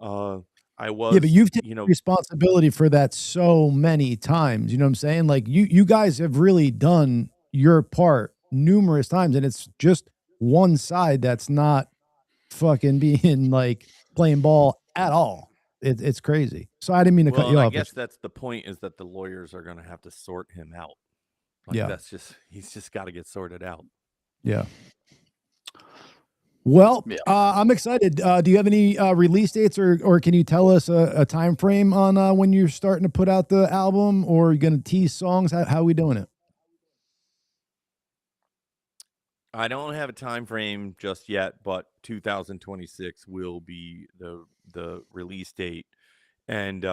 D: I was,
A: Yeah, but you've taken responsibility for that so many times. You know what I'm saying? Like you guys have really done your part numerous times, and it's just one side that's not fucking being like playing ball at all. It's crazy. So I didn't mean to cut you off.
D: I guess that's the point, is that the lawyers are going to have to sort him out. Like he's just got to get sorted out.
A: Yeah. Well, I'm excited. Do you have any release dates, or can you tell us a time frame on when you're starting to put out the album, or are you going to tease songs? How are we doing it?
D: I don't have a time frame just yet, but 2026 will be the release date. And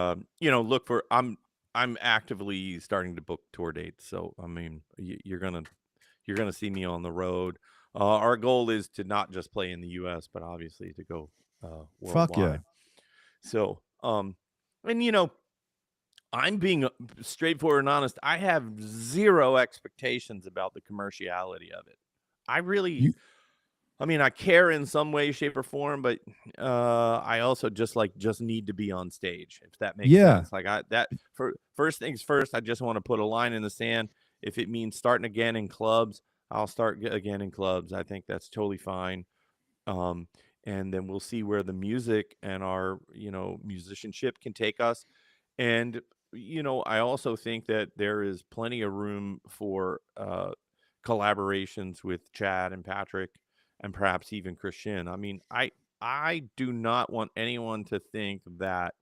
D: look for I'm actively starting to book tour dates. So I mean, you're gonna see me on the road. Our goal is to not just play in the U.S., but obviously to go worldwide.
A: Fuck yeah.
D: So and I'm being straightforward and honest. I have zero expectations about the commerciality of it. I really, I mean, I care in some way, shape, or form, but I also just need to be on stage, if that makes sense. Like first things first, I just want to put a line in the sand. If it means starting again in clubs, I'll start again in clubs. I think that's totally fine. And then we'll see where the music and our, musicianship can take us. And, I also think that there is plenty of room for collaborations with Chad and Patrick, and perhaps even Chris Shin. I mean, I do not want anyone to think that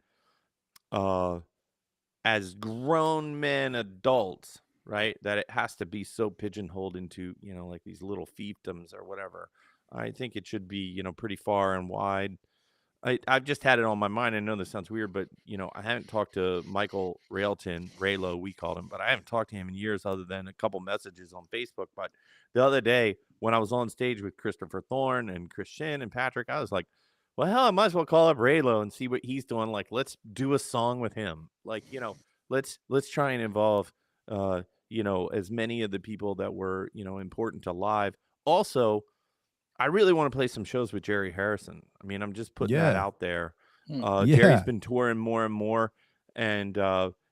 D: as grown men adults, right, that it has to be so pigeonholed into, like these little fiefdoms or whatever. I think it should be, pretty far and wide. I've just had it on my mind. I know this sounds weird, but, I haven't talked to Michael Railton, Raylo, we called him, but I haven't talked to him in years other than a couple messages on Facebook. But the other day when I was on stage with Christopher Thorne and Chris Shin and Patrick, I was like, well, hell, I might as well call up Raylo and see what he's doing. Like, let's do a song with him. Like, let's try and involve, as many of the people that were, important to live. Also, I really want to play some shows with Jerry Harrison. I mean, I'm just putting that out there. Jerry's been touring more and more, and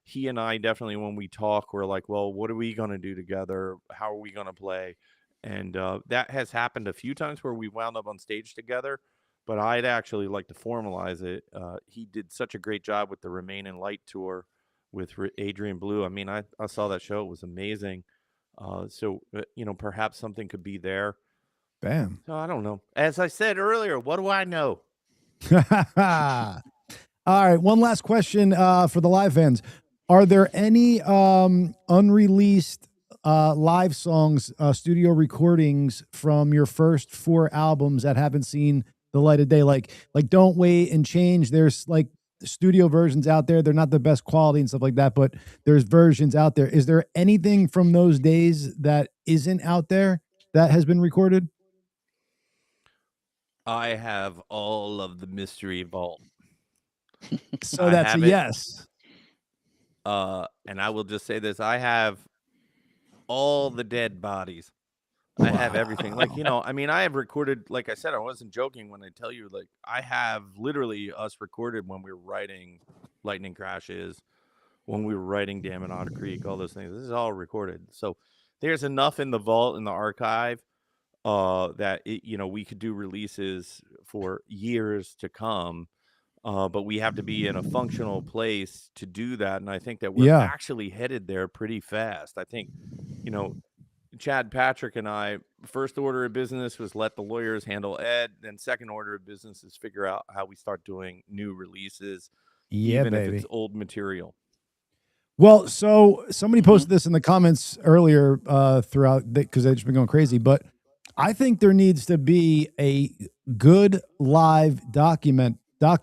D: he and I definitely, when we talk, we're like, well, what are we going to do together? How are we going to play? And that has happened a few times where we wound up on stage together, but I'd actually like to formalize it. He did such a great job with the Remain in Light tour with Adrian Blue. I mean, I saw that show. It was amazing. So, perhaps something could be there.
A: Bam.
D: So I don't know. As I said earlier, what do I know?
A: All right. One last question for the live fans. Are there any unreleased live songs, studio recordings from your first 4 albums that haven't seen the light of day? Like Don't Wait and Change. There's like studio versions out there. They're not the best quality and stuff like that, but there's versions out there. Is there anything from those days that isn't out there that has been recorded?
D: I have all of the mystery vault.
A: So that's a yes.
D: And I will just say this: I have all the dead bodies. I have everything. Like, I mean, I have recorded, like I said, I wasn't joking when I tell you, like, I have literally us recorded when we were writing Lightning Crashes, when we were writing Damn It Otter Creek, all those things. This is all recorded. So there's enough in the vault, in the archive, that, we could do releases for years to come. But we have to be in a functional place to do that. And I think that we're actually headed there pretty fast. I think, Chad, Patrick, and I, first order of business was let the lawyers handle Ed. Then second order of business is figure out how we start doing new releases, even if it's old material.
A: Well, so somebody posted this in the comments earlier throughout because they've just been going crazy. But I think there needs to be a good live documentary. Yeah,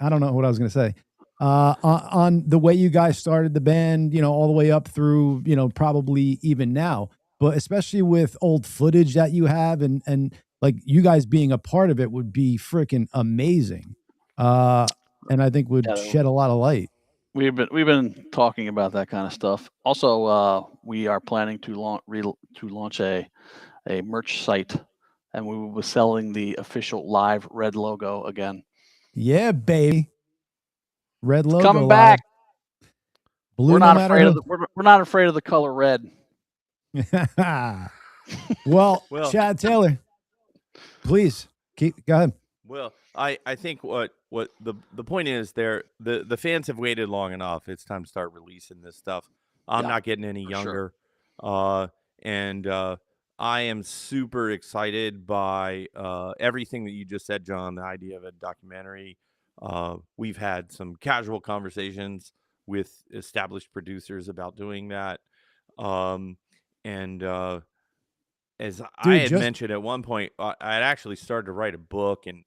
A: I don't know what I was going to say. On the way you guys started the band, all the way up through, probably even now, but especially with old footage that you have and like you guys being a part of it would be freaking amazing. And I think would shed a lot of light.
B: We've been talking about that kind of stuff. Also, we are planning to launch a merch site, and we will be selling the official live red logo again.
A: Yeah, baby. Red logo
B: coming back.
A: Blue,
B: we're not afraid of we're not afraid of the color red.
A: well, Chad Taylor, please go ahead.
D: Well, I think what the point is there, the fans have waited long enough. It's time to start releasing this stuff. I'm not getting any younger. Sure. And I am super excited by everything that you just said, John, the idea of a documentary. We've had some casual conversations with established producers about doing that. As I had mentioned at one point, I had actually started to write a book, and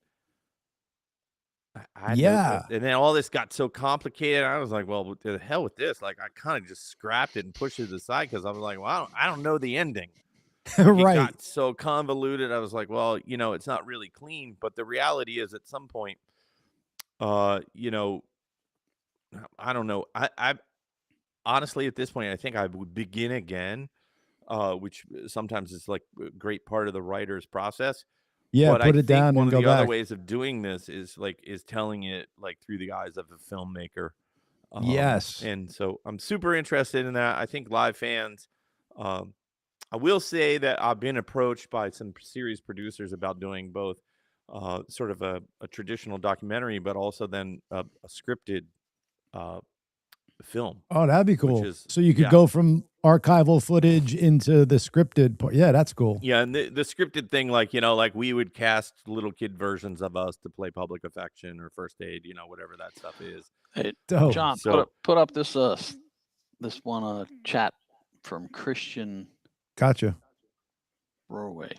D: and then all this got so complicated. I was like, well, to the hell with this. Like, I kind of just scrapped it and pushed it aside because I was like, well, I don't know the ending. It got so convoluted. I was like, well, it's not really clean. But the reality is, at some point, I don't know. I honestly, at this point, I think I would begin again, which sometimes is like a great part of the writer's process.
A: Yeah,
D: but
A: put it down
D: one
A: and
D: of
A: go
D: the other
A: back.
D: ways of doing this is telling it like through the eyes of a filmmaker.
A: Yes.
D: And so I'm super interested in that. I think live fans, I will say that I've been approached by some serious producers about doing both sort of a traditional documentary, but also then a scripted film.
A: Oh, that'd be cool. So you could go from archival footage into the scripted part. Yeah, that's cool.
D: Yeah, and the scripted thing, like we would cast little kid versions of us to play Public Affection or First Aid, whatever that stuff is.
B: Hey, John, put up this one chat from Christian.
A: Gotcha.
B: Roway.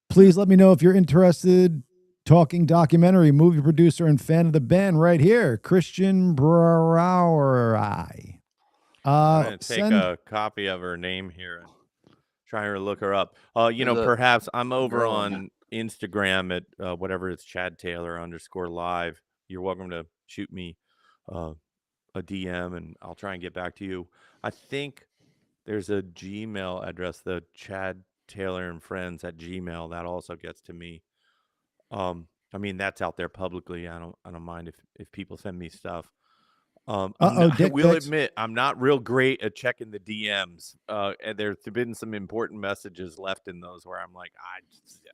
A: Please let me know if you're interested. Talking documentary, movie producer, and fan of the band right here, Christian Brower.
D: I'm going to take a copy of her name here and try to look her up. Perhaps I'm over on Instagram at whatever it's Chad Taylor _live. You're welcome to shoot me a DM and I'll try and get back to you. I think there's a Gmail address, the Chad Taylor and Friends at Gmail. That also gets to me. I mean, that's out there publicly. I don't mind if people send me stuff. I will admit I'm not real great at checking the DMs. And there's been some important messages left in those where I'm like,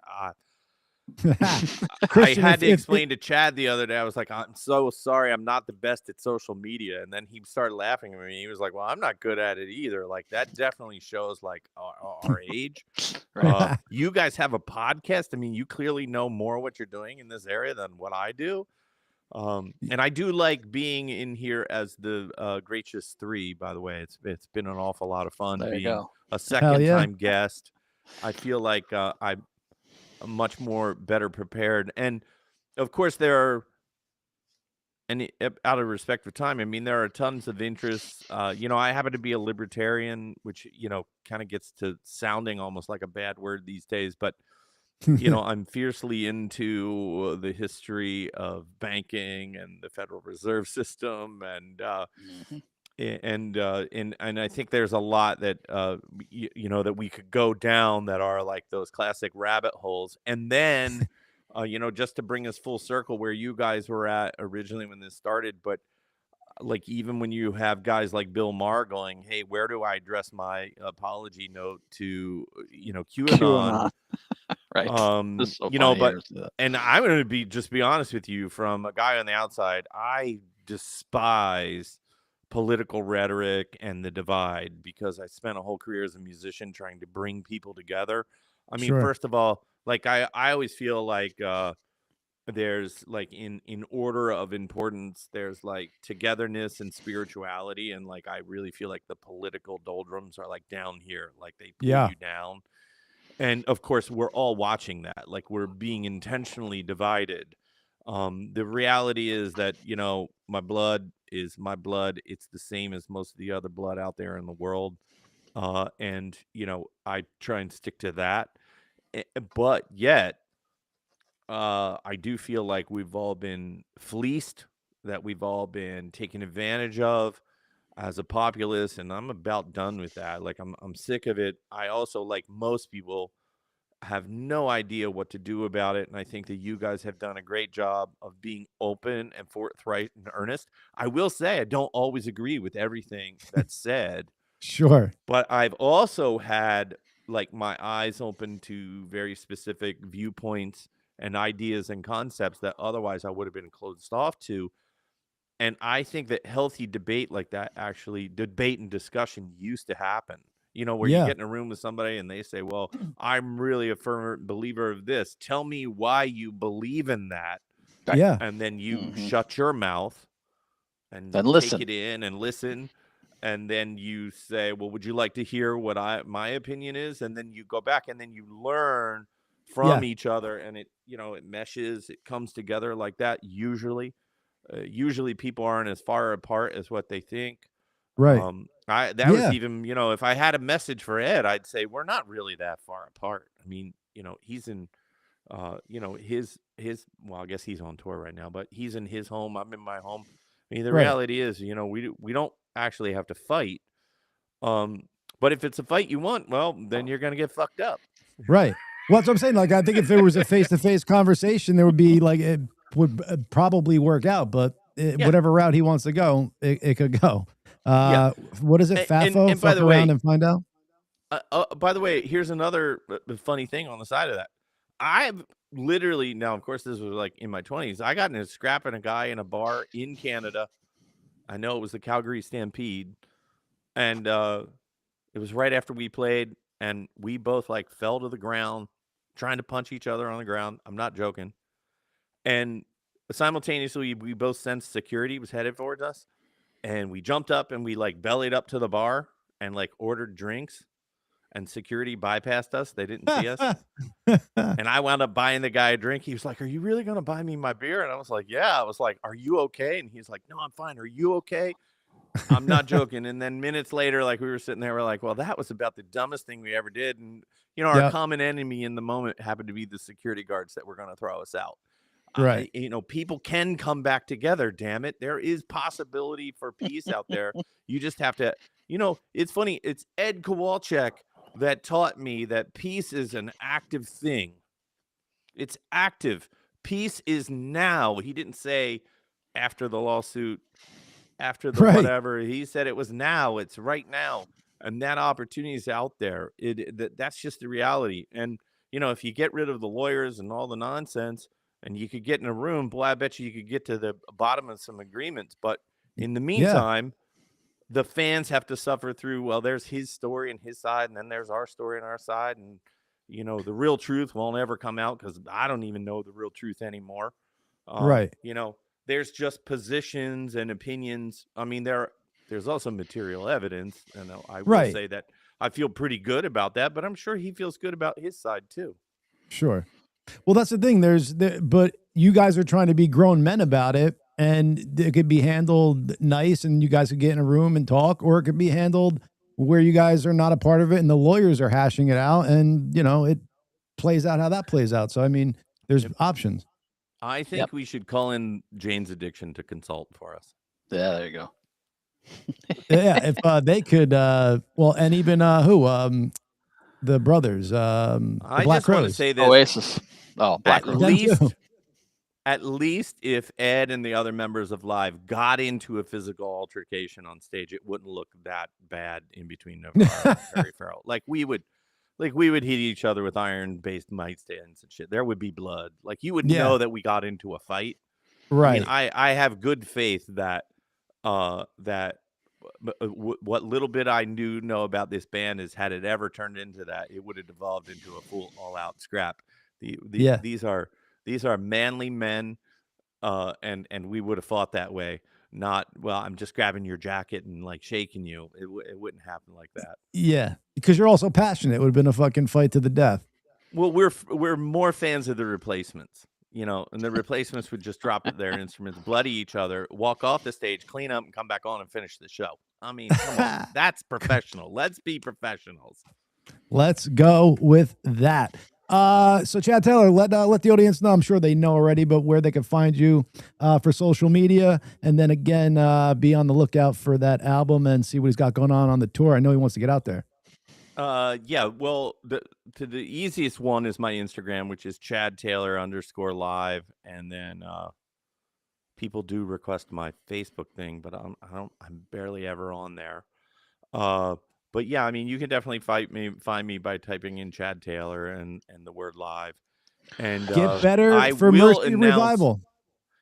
D: I had to explain to Chad the other day. I was like, I'm so sorry. I'm not the best at social media. And then he started laughing at me. He was like, well, I'm not good at it either. Like, that definitely shows like our age. Right. You guys have a podcast. I mean, you clearly know more what you're doing in this area than what I do. And I do like being in here as the Gracious 3, by the way. It's been an awful lot of fun being a second-time guest. I feel like I'm much more better prepared. And, of course, there are and out of respect for time, I mean, there are tons of interests. You know, I happen to be a libertarian, which, you know, kind of gets to sounding almost like a bad word these days. But, you know, I'm fiercely into the history of banking and the Federal Reserve System, and and I think there's a lot that you know, that we could go down that are like those classic rabbit holes. And then you know, just to bring us full circle where you guys were at originally when this started, but like even when you have guys like Bill Maher going, hey, where do I address my apology note to, you know, QAnon?
B: Right. So
D: You know, but and I'm going to just be honest with you, from a guy on the outside, I despise political rhetoric and the divide, because I spent a whole career as a musician trying to bring people together. I mean, first of all, like I always feel like there's like in order of importance, there's like togetherness and spirituality, and like I really feel like the political doldrums are like down here, like they pull you down. And of course, we're all watching that, like we're being intentionally divided. The reality is that, you know, my blood is my blood. It's the same as most of the other blood out there in the world. And, you know, I try and stick to that. But yet, I do feel like we've all been fleeced, that we've all been taken advantage of as a populace, and I'm about done with that. Like I'm sick of it. I also, like most people, have no idea what to do about it, and I think that you guys have done a great job of being open and forthright and earnest. I will say I don't always agree with everything that's said. But I've also had like my eyes open to very specific viewpoints and ideas and concepts that otherwise I would have been closed off to. And I think that healthy debate like that, actually, debate and discussion used to happen. You know, where you get in a room with somebody and they say, well, I'm really a firm believer of this. Tell me why you believe in that. And then you shut your mouth and then take it in and listen. And then you say, well, would you like to hear what my opinion is? And then you go back and then you learn from each other, and it, you know, it meshes, it comes together like that. Usually people aren't as far apart as what they think. That was even, you know, if I had a message for Ed, I'd say we're not really that far apart. I mean, you know, he's in you know, his well, I guess he's on tour right now, but he's in his home, I'm in my home. I mean, the reality is, you know, we don't actually have to fight. But if it's a fight you want, well, then you're going to get fucked up.
A: Well, that's what I'm saying. Like, I think if there was a face-to-face conversation, there would be like, it would probably work out, but whatever route he wants to go, it could go. What is it? FAFO?
D: And by the way,
A: around and find out.
D: By the way, here's another funny thing on the side of that. I've literally, now, of course, this was like in my 20s. I got in a scrap and a guy in a bar in Canada. I know it was the Calgary Stampede. And it was right after we played. And we both like fell to the ground, trying to punch each other on the ground. I'm not joking. And simultaneously, we both sensed security was headed towards us. And we jumped up and we like bellied up to the bar and like ordered drinks. And security bypassed us. They didn't see us. And I wound up buying the guy a drink. He was like, are you really going to buy me my beer? And I was like, yeah. I was like, are you okay? And he's like, no, I'm fine. Are you okay? I'm not joking. And then minutes later, like we were sitting there, we're like, well, that was about the dumbest thing we ever did. And, you know, our common enemy in the moment happened to be the security guards that were going to throw us out. You know, people can come back together. Damn it. There is possibility for peace out there. You just have to, you know, it's funny. It's Ed Kowalczyk that taught me that peace is an active thing. It's active. Peace is now. He didn't say after the lawsuit, after the whatever. He said it was now. It's right now. And that opportunity is out there. That's just the reality. And, you know, if you get rid of the lawyers and all the nonsense and you could get in a room, boy, I bet you could get to the bottom of some agreements. But in the meantime, the fans have to suffer through, well, there's his story and his side, and then there's our story and our side. And, you know, the real truth won't ever come out because I don't even know the real truth anymore. You know, there's just positions and opinions. I mean, there's also material evidence. And I will say that I feel pretty good about that, but I'm sure he feels good about his side too.
A: Well, that's the thing. But you guys are trying to be grown men about it. and it could be handled nice and you guys could get in a room and talk, or it could be handled where you guys are not a part of it and the lawyers are hashing it out, and it plays out how that plays out. So I mean, there's options.
D: I think we should call in Jane's Addiction to consult for us.
B: Yeah, there you go.
A: Yeah, if they could, well, and even the brothers, the
D: I
A: Black
D: just want to
A: Crows.
B: Oh,
D: say this.
B: Oasis. Oh, Black Crows.
D: At least if Ed and the other members of Live got into a physical altercation on stage, it wouldn't look that bad in between Navarro and Perry Farrell. Like we would hit each other with iron-based mic stands and shit. There would be blood. Like you would know that we got into a fight.
A: Right.
D: I mean, I have good faith that what little bit I know about this band is, had it ever turned into that, it would have devolved into a full all-out scrap. These are manly men, and we would have fought that way. Not, well, I'm just grabbing your jacket and like shaking you. It wouldn't happen like that.
A: Yeah, because you're also passionate. It would have been a fucking fight to the death.
D: Well, we're more fans of the Replacements, and the Replacements would just drop their instruments, bloody each other, walk off the stage, clean up, and come back on and finish the show. I mean, come on, that's professional. Let's be professionals.
A: Let's go with that. So Chad Taylor, let the audience know. I'm sure they know already, but where they can find you for social media, and then again, be on the lookout for that album and see what he's got going on the tour. I know he wants to get out there.
D: Yeah. Well, the easiest one is my Instagram, which is Chad Taylor _live, and then people do request my Facebook thing, but I'm barely ever on there. But yeah, I mean, you can definitely find me by typing in Chad Taylor and the word live. And
A: get better for Mercy Revival.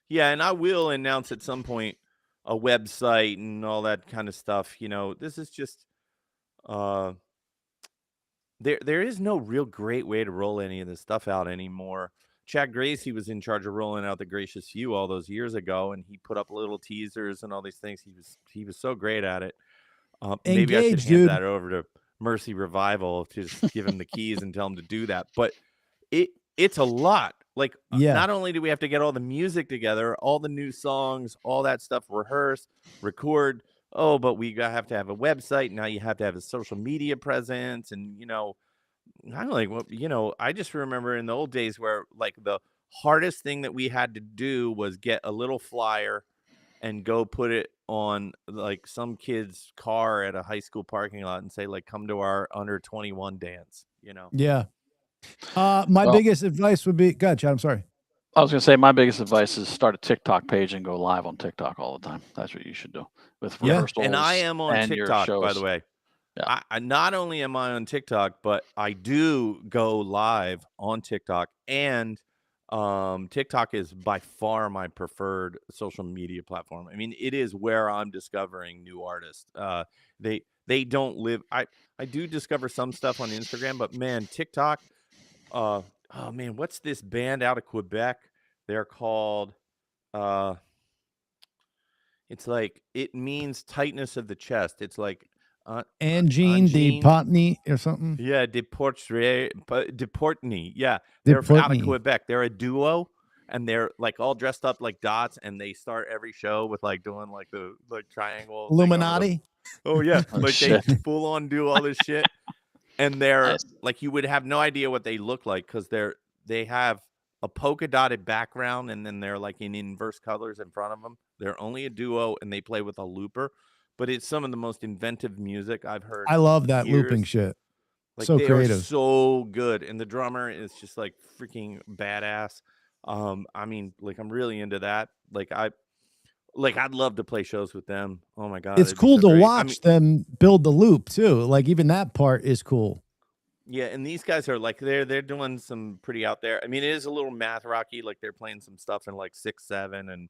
D: Yeah, and I will announce at some point a website and all that kind of stuff. This is just there is no real great way to roll any of this stuff out anymore. Chad Gracey was in charge of rolling out the Gracious Few all those years ago, and he put up little teasers and all these things. He was so great at it. Maybe I should hand that over to Mercy Revival to just give him the keys and tell him to do that. But it's a lot. Like, not only do we have to get all the music together, all the new songs, all that stuff, rehearse, record. Oh, but we have to have a website. Now you have to have a social media presence. And, I just remember in the old days where like the hardest thing that we had to do was get a little flyer and go put it on like some kid's car at a high school parking lot and say, like, come to our under 21 dance,
A: Yeah. My biggest advice would be, go ahead, Chad, I'm sorry.
B: I was going to say, my biggest advice is start a TikTok page and go live on TikTok all the time. That's what you should do with rehearsals.
D: And I am on TikTok, by the way. Yeah. I not only am I on TikTok, but I do go live on TikTok, and TikTok is by far my preferred social media platform. I mean, it is where I'm discovering new artists. They don't live. I do discover some stuff on Instagram, but man, TikTok. Oh man, what's this band out of Quebec? They're called. It's like, it means tightness of the chest. It's like
A: Angine de Potney or something.
D: Yeah, de Portney. Yeah, they're out of Quebec. They're a duo, and they're like all dressed up like dots, and they start every show with like doing like the triangle
A: Illuminati.
D: Oh yeah, like they full on do all this shit, and they're like, you would have no idea what they look like because they have a polka dotted background, and then they're like in inverse colors in front of them. They're only a duo, and they play with a looper. But it's some of the most inventive music I've heard.
A: I love that looping shit.
D: Like,
A: so
D: they
A: creative.
D: Are so good. And the drummer is just like freaking badass. I mean, like, I'm really into that. I'd love to play shows with them. Oh my God.
A: It's cool to watch them build the loop too. Like, even that part is cool.
D: Yeah, and these guys are like, they're doing some pretty out there. I mean, it is a little math rocky. Like, they're playing some stuff in like 6/7 and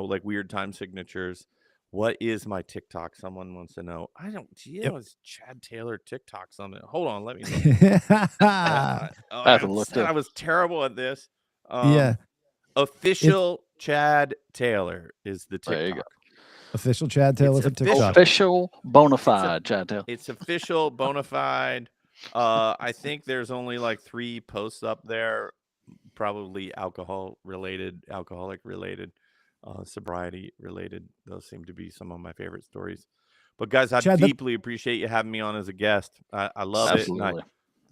D: like weird time signatures. What is my TikTok? Someone wants to know. I don't. It's Chad Taylor TikTok something. Hold on, let me look. I was terrible at this. Official Chad Taylor is the TikTok.
B: There you go.
A: Official Chad Taylor for TikTok.
B: Official bona fide Chad Taylor.
D: It's official bona fide. I think there's only like 3 posts up there, probably alcoholic related. sobriety related. Those seem to be some of my favorite stories. But guys, I
A: Chad,
D: deeply appreciate you having me on as a guest. I love it.
B: Absolutely.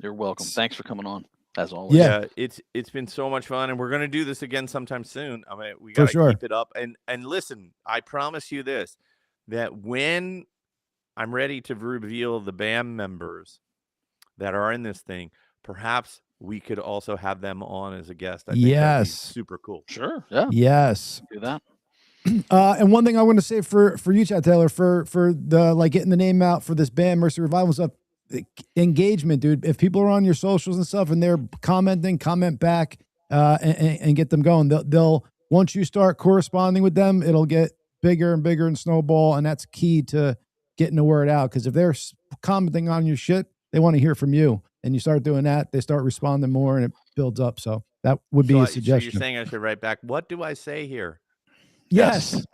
B: You're welcome. Thanks for coming on, as always.
A: Yeah.
D: It's been so much fun, and we're gonna do this again sometime soon. I mean, we
A: For
D: gotta
A: sure.
D: keep it up. And listen, I promise you this, that when I'm ready to reveal the band members that are in this thing, perhaps we could also have them on as a guest. I think that'd be super cool.
B: Sure. Yeah.
A: Yes.
B: Do that.
A: And one thing I want to say for you, Chad Taylor, for the like getting the name out for this band, Mercy Revival and stuff, engagement, dude. If people are on your socials and stuff and they're commenting, comment back, and get them going. They'll once you start corresponding with them, it'll get bigger and bigger and snowball, and that's key to getting the word out. Because if they're commenting on your shit, they want to hear from you, and you start doing that, they start responding more, and it builds up. So that would be a suggestion.
D: So you're saying I should write back? What do I say here?
A: Yes.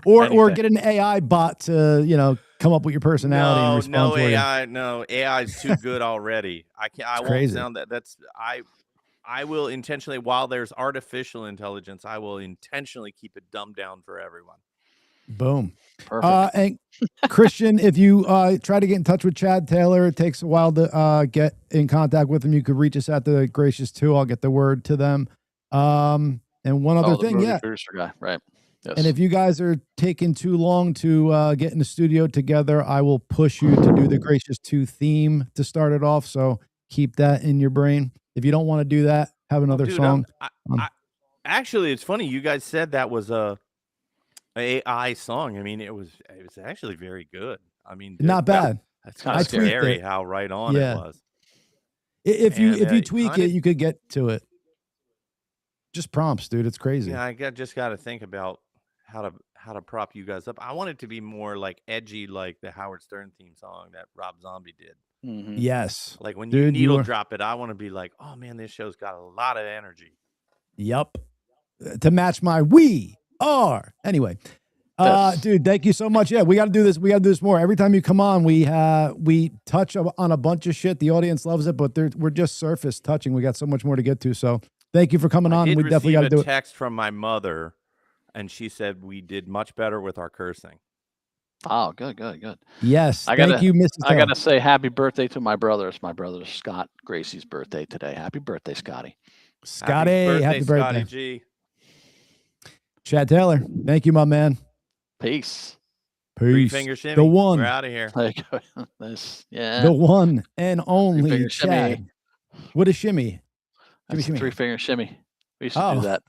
A: or get an AI bot to, come up with your personality and respond
D: no
A: for
D: AI,
A: you.
D: No, AI is too good already. I won't sound that. I will intentionally, while there's artificial intelligence, I will intentionally keep it dumbed down for everyone.
A: Boom.
B: Perfect.
A: And Christian, if you try to get in touch with Chad Taylor, it takes a while to get in contact with him. You could reach us at the Gracious 2. I'll get the word to them. And one other thing,
B: producer guy, right? Yes.
A: And if you guys are taking too long to get in the studio together, I will push you to do the Gracious 2 theme to start it off. So keep that in your brain. If you don't want to do that, have another song.
D: Actually, it's funny. You guys said that was a AI song. I mean, it was actually very good. I mean,
A: not bad.
D: That's kind of scary how right on it was.
A: If you tweak it, you could get to it. Just prompts, dude. It's crazy.
D: Yeah, I just got to think about how to prop you guys up. I want it to be more like edgy, like the Howard Stern theme song that Rob Zombie did.
B: Mm-hmm.
A: Yes.
D: Like when you needle drop it, I want to be like, oh man, this show's got a lot of energy.
A: Yep. To match my we are. Anyway. Dude, thank you so much. Yeah, we got to do this. We got to do this more. Every time you come on, we touch on a bunch of shit. The audience loves it, but we're just surface touching. We got so much more to get to. So thank you for coming on. We definitely got to do it.
D: I text from my mother, and she said we did much better with our cursing.
B: Oh, good.
A: Yes, thank you, Mrs.
B: I got to say happy birthday to my brother. It's my brother Scott Gracey's birthday today. Happy birthday, Scotty.
A: Scotty, happy birthday.
D: Scotty G.
A: Chad Taylor, thank you, my man.
B: Peace.
D: Three finger shimmy.
A: The one.
D: We're out of here.
A: The one and only Chad.
B: Shimmy.
A: What is shimmy?
B: Shimmy. 3-finger shimmy. We used to do that.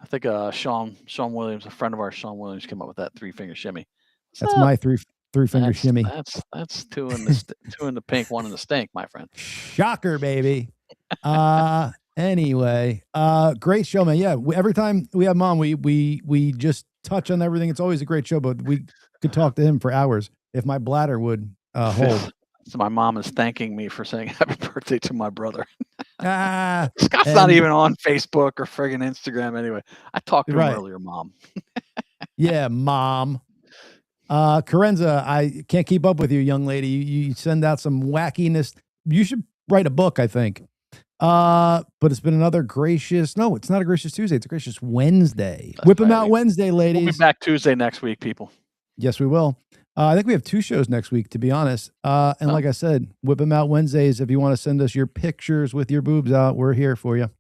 B: I think Sean Williams, a friend of ours, Sean Williams, came up with that 3-finger shimmy.
A: That's my three-finger shimmy.
B: That's two in the pink, one in the stink, my friend.
A: Shocker, baby. Anyway, great show, man. Yeah, every time we have him on, we just touch on everything. It's always a great show, but we could talk to him for hours if my bladder would hold.
B: So my mom is thanking me for saying happy birthday to my brother.
A: Scott's
B: not even on Facebook or friggin' Instagram anyway. I talked to him earlier, Mom.
A: Yeah, Mom. Carenza, I can't keep up with you, young lady. You send out some wackiness. You should write a book, I think. But it's been another gracious. No, it's not a Gracious Tuesday. It's a Gracious Wednesday. Whip them out Wednesday, ladies.
B: We'll be back Tuesday next week, people.
A: Yes, we will. I think we have 2 shows next week, to be honest. And like I said, Whip them out Wednesdays. If you want to send us your pictures with your boobs out, we're here for you.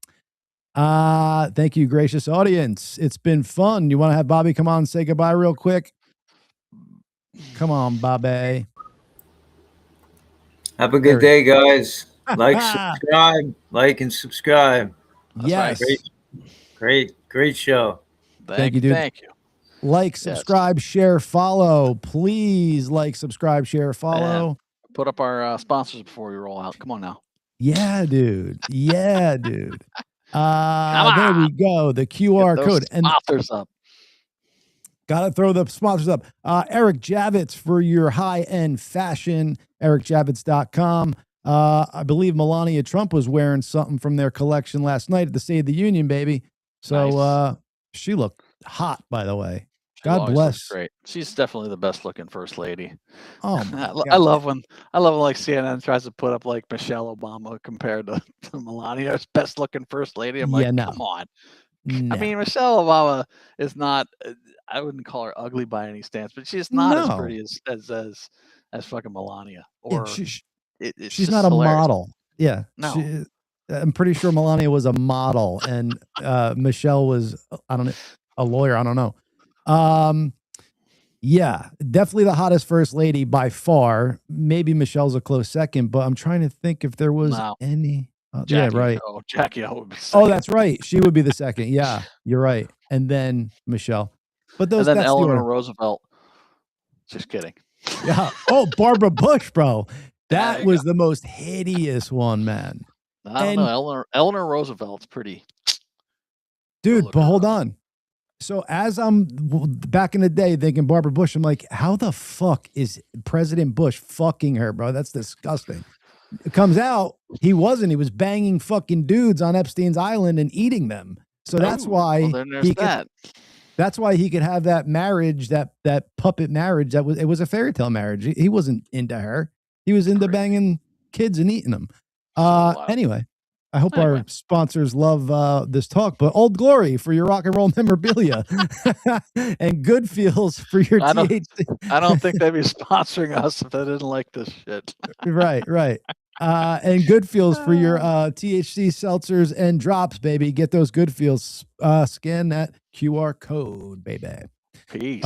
A: Thank you, gracious audience. It's been fun. You want to have Bobby come on and say goodbye real quick? Come on, Bobby.
E: Have a good day, guys. Subscribe, like and subscribe.
A: Yes.
E: Great show.
A: Thank you, dude.
B: Thank you.
A: Like, subscribe, share, follow. Please like, subscribe, share, follow.
B: Put up our sponsors before we roll out. Come on now.
A: Yeah, dude. Yeah, dude. There we go. The QR code.
B: And sponsors up.
A: Gotta throw the sponsors up. Eric Javits for your high-end fashion. EricJavits.com. I believe Melania Trump was wearing something from their collection last night at the State of the Union, baby. So she looked hot, by the way. God bless.
B: Great. She's definitely the best looking first lady.
A: Oh,
B: I love when like CNN tries to put up like Michelle Obama compared to Melania's best looking first lady. I'm like, come on.
A: No.
B: I mean, Michelle Obama is not. I wouldn't call her ugly by any stance, but she's not as pretty as fucking Melania. Or it's
A: she's
B: just
A: not a
B: hilarious.
A: model. Yeah,
B: No.
A: I'm pretty sure Melania was a model, and Michelle was a lawyer. I don't know. Yeah, definitely the hottest first lady by far. Maybe Michelle's a close second, but I'm trying to think if there was any.
B: Jackie,
A: yeah, right.
B: Oh, Jackie O would be second.
A: Oh, that's right. She would be the second. Yeah, you're right. And then Michelle. But
B: and then
A: that's
B: Eleanor Roosevelt. Just kidding.
A: Yeah. Oh, Barbara Bush, bro. That was the most hideous one, man.
B: I don't know. Eleanor Roosevelt's pretty.
A: Dude, but hold on. So as I'm back in the day thinking Barbara Bush, I'm like, how the fuck is President Bush fucking her, bro? That's disgusting. It comes out he wasn't. He was banging fucking dudes on Epstein's Island and eating them. So that's why that's why he could have that marriage, that puppet marriage. It was a fairy tale marriage. He wasn't into her. He was into banging kids and eating them. Anyway, I hope our sponsors love this talk. But Old Glory for your rock and roll memorabilia, and Good Feels for your THC.
B: I don't think they'd be sponsoring us if they didn't like this shit.
A: Right. And Good Feels for your THC seltzers and drops, baby. Get those Good Feels. Scan that QR code, baby.
B: Peace.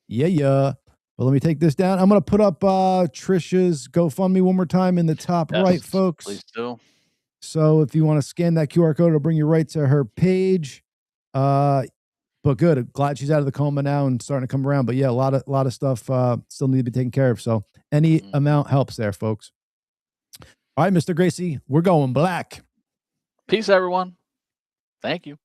A: Yeah. Well, let me take this down. I'm going to put up Trisha's GoFundMe one more time in the top right, folks.
B: Please do.
A: So if you want to scan that QR code, it'll bring you right to her page. But good. I'm glad she's out of the coma now and starting to come around. But yeah, a lot of stuff still need to be taken care of. So any amount helps there, folks. All right, Mr. Gracey, we're going black.
B: Peace, everyone. Thank you.